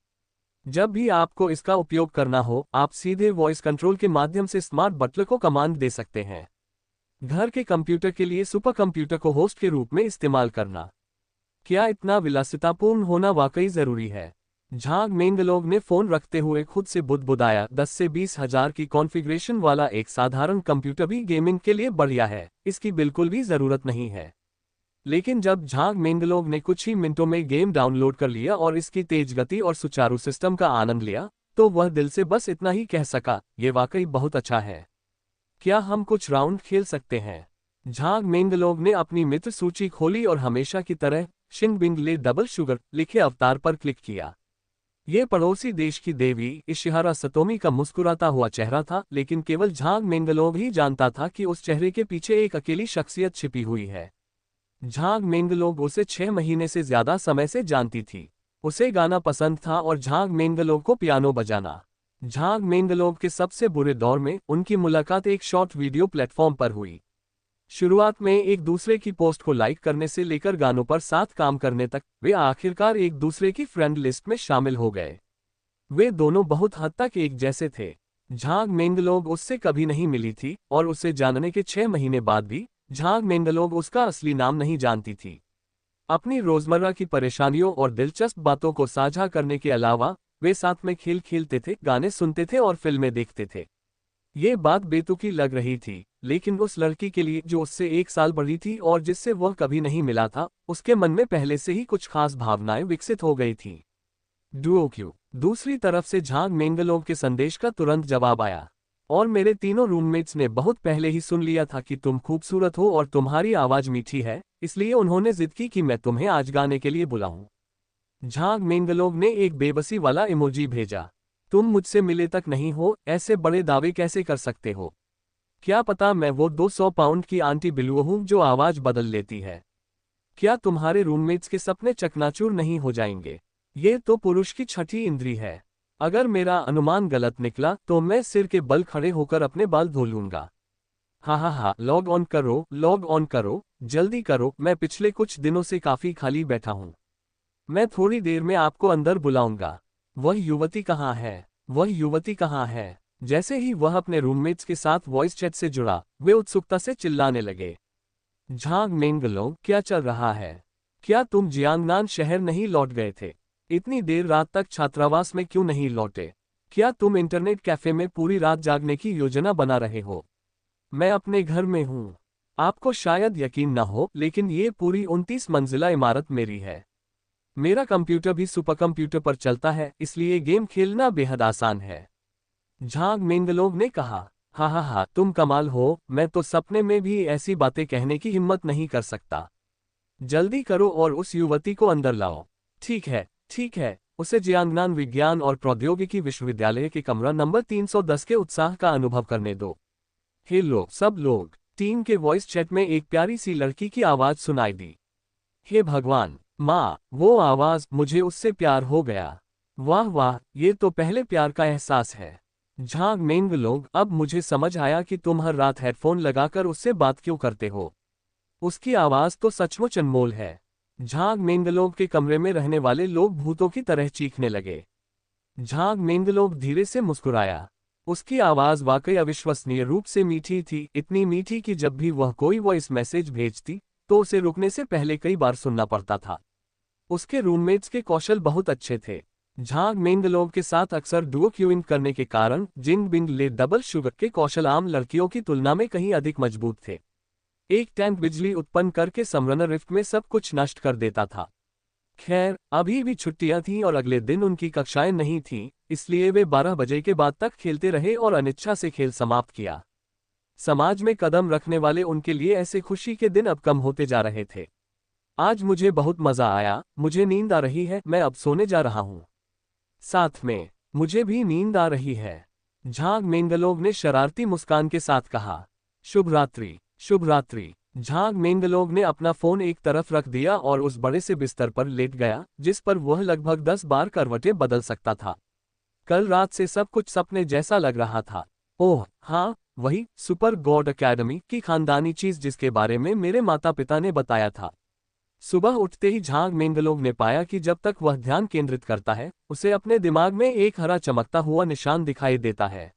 Speaker 1: जब भी आपको इसका उपयोग करना हो, आप सीधे वॉइस कंट्रोल के माध्यम से स्मार्ट बटलर को कमांड दे सकते हैं। घर के कंप्यूटर के लिए सुपर कंप्यूटर को होस्ट के रूप में इस्तेमाल करना, क्या इतना विलासितापूर्ण होना वाकई जरूरी है? झांग मेंगलोक ने फोन रखते हुए खुद से बुदबुदाया। 10 से 20 हजार की कॉन्फ़िगरेशन वाला एक साधारण कंप्यूटर भी गेमिंग के लिए बढ़िया है, इसकी बिल्कुल भी जरूरत नहीं है। लेकिन जब झांग मेंगलोक ने कुछ ही मिनटों में गेम डाउनलोड कर लिया और इसकी तेज गति और सुचारू सिस्टम का आनंद लिया, तो वह दिल से बस इतना ही कह सका, ये वाकई बहुत अच्छा है। क्या हम कुछ राउंड खेल सकते हैं? झांग मेंगलोक ने अपनी मित्र सूची खोली और हमेशा की तरह शिन बिंग ले डबल शुगर लिखे अवतार पर क्लिक किया। ये पड़ोसी देश की देवी इशिहारा सतोमी का मुस्कुराता हुआ चेहरा था, लेकिन केवल झांग मेंगलोक ही जानता था कि उस चेहरे के पीछे एक अकेली शख्सियत छिपी हुई है। झांग मेंगलोक उसे 6 महीने से ज्यादा समय से जानती थी। उसे गाना पसंद था और झांग मेंगलोक को पियानो बजाना। झांग मेंगलोक के सबसे बुरे दौर में उनकी मुलाकात एक शॉर्ट वीडियो प्लेटफॉर्म पर हुई। शुरुआत में एक दूसरे की पोस्ट को लाइक करने से लेकर गानों पर साथ काम करने तक, वे आखिरकार एक दूसरे की फ्रेंड लिस्ट में शामिल हो गए। वे दोनों बहुत हद तक एक जैसे थे। झांग मेंगलोक उससे कभी नहीं मिली थी और उसे जानने के 6 महीने बाद भी झांग मेंगलोक उसका असली नाम नहीं जानती थी। अपनी रोजमर्रा की परेशानियों और दिलचस्प बातों को साझा करने के अलावा वे साथ में खेल खेलते थे, गाने सुनते थे और फिल्में देखते थे। ये बात बेतुकी लग रही थी, लेकिन उस लड़की के लिए जो उससे 1 साल बड़ी थी और जिससे वह कभी नहीं मिला था, उसके मन में पहले से ही कुछ खास भावनाएं विकसित हो गई थीं। Duo Q. दूसरी तरफ से झांग मेंगलोक के संदेश का तुरंत जवाब आया। और मेरे तीनों रूममेट्स ने बहुत पहले ही सुन लिया था कि तुम खूबसूरत हो और तुम्हारी आवाज मीठी है, इसलिए उन्होंने जिद की कि मैं तुम्हें आज गाने के लिए बुलाऊं। झांग मेंगलोक ने एक बेबसी वाला इमोजी भेजा। तुम मुझसे मिले तक नहीं हो, ऐसे बड़े दावे कैसे कर सकते हो? क्या पता मैं वो 200 पाउंड की आंटी बिलुओ हूं जो आवाज बदल लेती है। क्या तुम्हारे रूममेट्स के सपने चकनाचूर नहीं हो जाएंगे? ये तो पुरुष की छठी इंद्री है। अगर मेरा अनुमान गलत निकला तो मैं सिर के बल खड़े होकर अपने बाल धो लूंगा। हा, लॉग ऑन करो, लॉग ऑन करो, जल्दी करो, मैं पिछले कुछ दिनों से काफी खाली बैठा हूं। मैं थोड़ी देर में आपको अंदर बुलाऊंगा। वह युवती कहाँ है? वह युवती कहाँ है? जैसे ही वह अपने रूममेट्स के साथ वॉइस चैट से जुड़ा, वे उत्सुकता से चिल्लाने लगे। झांग मेंगलोक, क्या चल रहा है? क्या तुम जियांगनान शहर नहीं लौट गए थे? इतनी देर रात तक छात्रावास में क्यों नहीं लौटे? क्या तुम इंटरनेट कैफे में पूरी रात जागने की योजना बना रहे हो? मैं अपने घर में हूँ। आपको शायद यकीन न हो, लेकिन ये पूरी 29 मंजिला इमारत मेरी है। मेरा कंप्यूटर भी सुपर कंप्यूटर पर चलता है, इसलिए गेम खेलना बेहद आसान है। झांग मेंगलोक ने कहा। हा, तुम कमाल हो, मैं तो सपने में भी ऐसी बातें कहने की हिम्मत नहीं कर सकता। जल्दी करो और उस युवती को अंदर लाओ। ठीक है, ठीक है, उसे जियांगनान विज्ञान और प्रौद्योगिकी विश्वविद्यालय के कमरा नंबर 310 के उत्साह का अनुभव करने दो। हेलो सब लोग। टीम के वॉइस चैट में एक प्यारी सी लड़की की आवाज सुनाई दी। हे भगवान, माँ, वो आवाज, मुझे उससे प्यार हो गया। वाह वाह, ये तो पहले प्यार का एहसास है। झांग मेंगलोक, अब मुझे समझ आया कि तुम हर रात हेडफोन लगाकर उससे बात क्यों करते हो। उसकी आवाज तो सचमुच अनमोल है। झांग मेंगलोक के कमरे में रहने वाले लोग भूतों की तरह चीखने लगे। झांग मेंगलोक धीरे से मुस्कुराया। उसकी आवाज वाकई अविश्वसनीय रूप से मीठी थी, इतनी मीठी कि जब भी वह कोई वॉइस मैसेज भेजती तो उसे रुकने से पहले कई बार सुनना पड़ता था। उसके रूममेट्स के कौशल बहुत अच्छे थे। झांग मेंगलोक के साथ अक्सर डुओ क्यूइंग करने के कारण जिंग बिंग ले डबल शुगर के कौशल आम लड़कियों की तुलना में कहीं अधिक मजबूत थे। एक टैंक बिजली उत्पन्न करके समरनर रिफ्ट में सब कुछ नष्ट कर देता था। खैर, अभी भी छुट्टियां थीं और अगले दिन उनकी कक्षाएं नहीं थीं, इसलिए वे 12 बजे के बाद तक खेलते रहे और अनिच्छा से खेल समाप्त किया। समाज में कदम रखने वाले उनके लिए ऐसे खुशी के दिन अब कम होते जा रहे थे। आज मुझे बहुत मजा आया, मुझे नींद आ रही है, मैं अब सोने जा रहा हूँ। साथ में, मुझे भी नींद आ रही है, झांग मेंगलोव ने शरारती मुस्कान के साथ कहा। शुभ रात्रि, शुभ रात्रि। झांग मेंगलोव ने अपना फोन एक तरफ रख दिया और उस बड़े से बिस्तर पर लेट गया, जिस पर वह लगभग 10 बार करवटें बदल सकता था। कल रात से सब कुछ सपने जैसा लग रहा था। ओह हाँ, वही सुपर गॉड अकेडमी की खानदानी चीज जिसके बारे में मेरे माता पिता ने बताया था। सुबह उठते ही झांग मेंगलोव ने पाया कि जब तक वह ध्यान केंद्रित करता है, उसे अपने दिमाग में एक हरा चमकता हुआ निशान दिखाई देता है।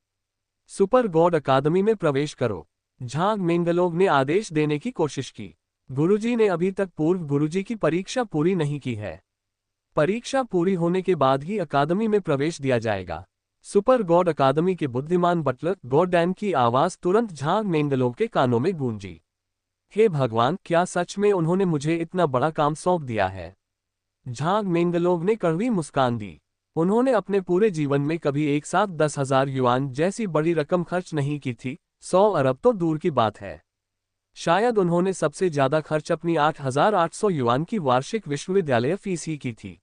Speaker 1: सुपर गॉड अकादमी में प्रवेश करो, झांग मेंगलोव ने आदेश देने की कोशिश की। गुरुजी ने अभी तक पूर्व गुरुजी की परीक्षा पूरी नहीं की है। परीक्षा पूरी होने के बाद ही अकादमी में प्रवेश दिया जाएगा। सुपर गॉड अकादमी के बुद्धिमान बटलर गॉडैन की आवाज तुरंत झांग मेंगलोव के कानों में गूंजी। हे भगवान, क्या सच में उन्होंने मुझे इतना बड़ा काम सौंप दिया है? झांग मेंगलोव ने कड़वी मुस्कान दी। उन्होंने अपने पूरे जीवन में कभी एक साथ 10,000 युआन जैसी बड़ी रकम खर्च नहीं की थी, 100 अरब तो दूर की बात है। शायद उन्होंने सबसे ज्यादा खर्च अपनी 8,800 युआन की वार्षिक विश्वविद्यालय फीस ही की थी।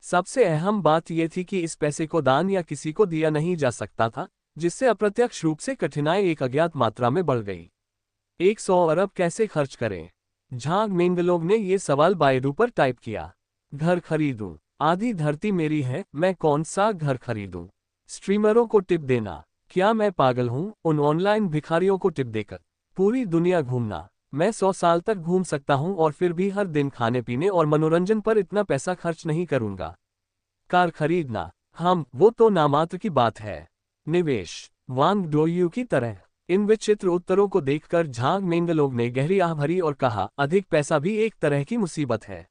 Speaker 1: सबसे अहम बात यह थी कि इस पैसे को दान या किसी को दिया नहीं जा सकता था, जिससे अप्रत्यक्ष रूप से कठिनाई एक अज्ञात मात्रा में बढ़ गई। 100 अरब कैसे खर्च करें? झांग मेंगलोव ने यह सवाल बायरू पर टाइप किया। घर खरीदूं, आधी धरती मेरी है, मैं कौन सा घर खरीदूं? स्ट्रीमरों को टिप देना, क्या मैं पागल हूं? उन ऑनलाइन भिखारियों को टिप देकर पूरी दुनिया घूमना, मैं 100 साल तक घूम सकता हूं और फिर भी हर दिन खाने पीने और मनोरंजन पर इतना पैसा खर्च नहीं करूंगा। कार खरीदना, वो तो नामात्र की बात है। निवेश, वांग डोयू की तरह। इन विचित्र उत्तरों को देखकर झांग मेंगलोव ने गहरी आह भरी और कहा, अधिक पैसा भी एक तरह की मुसीबत है।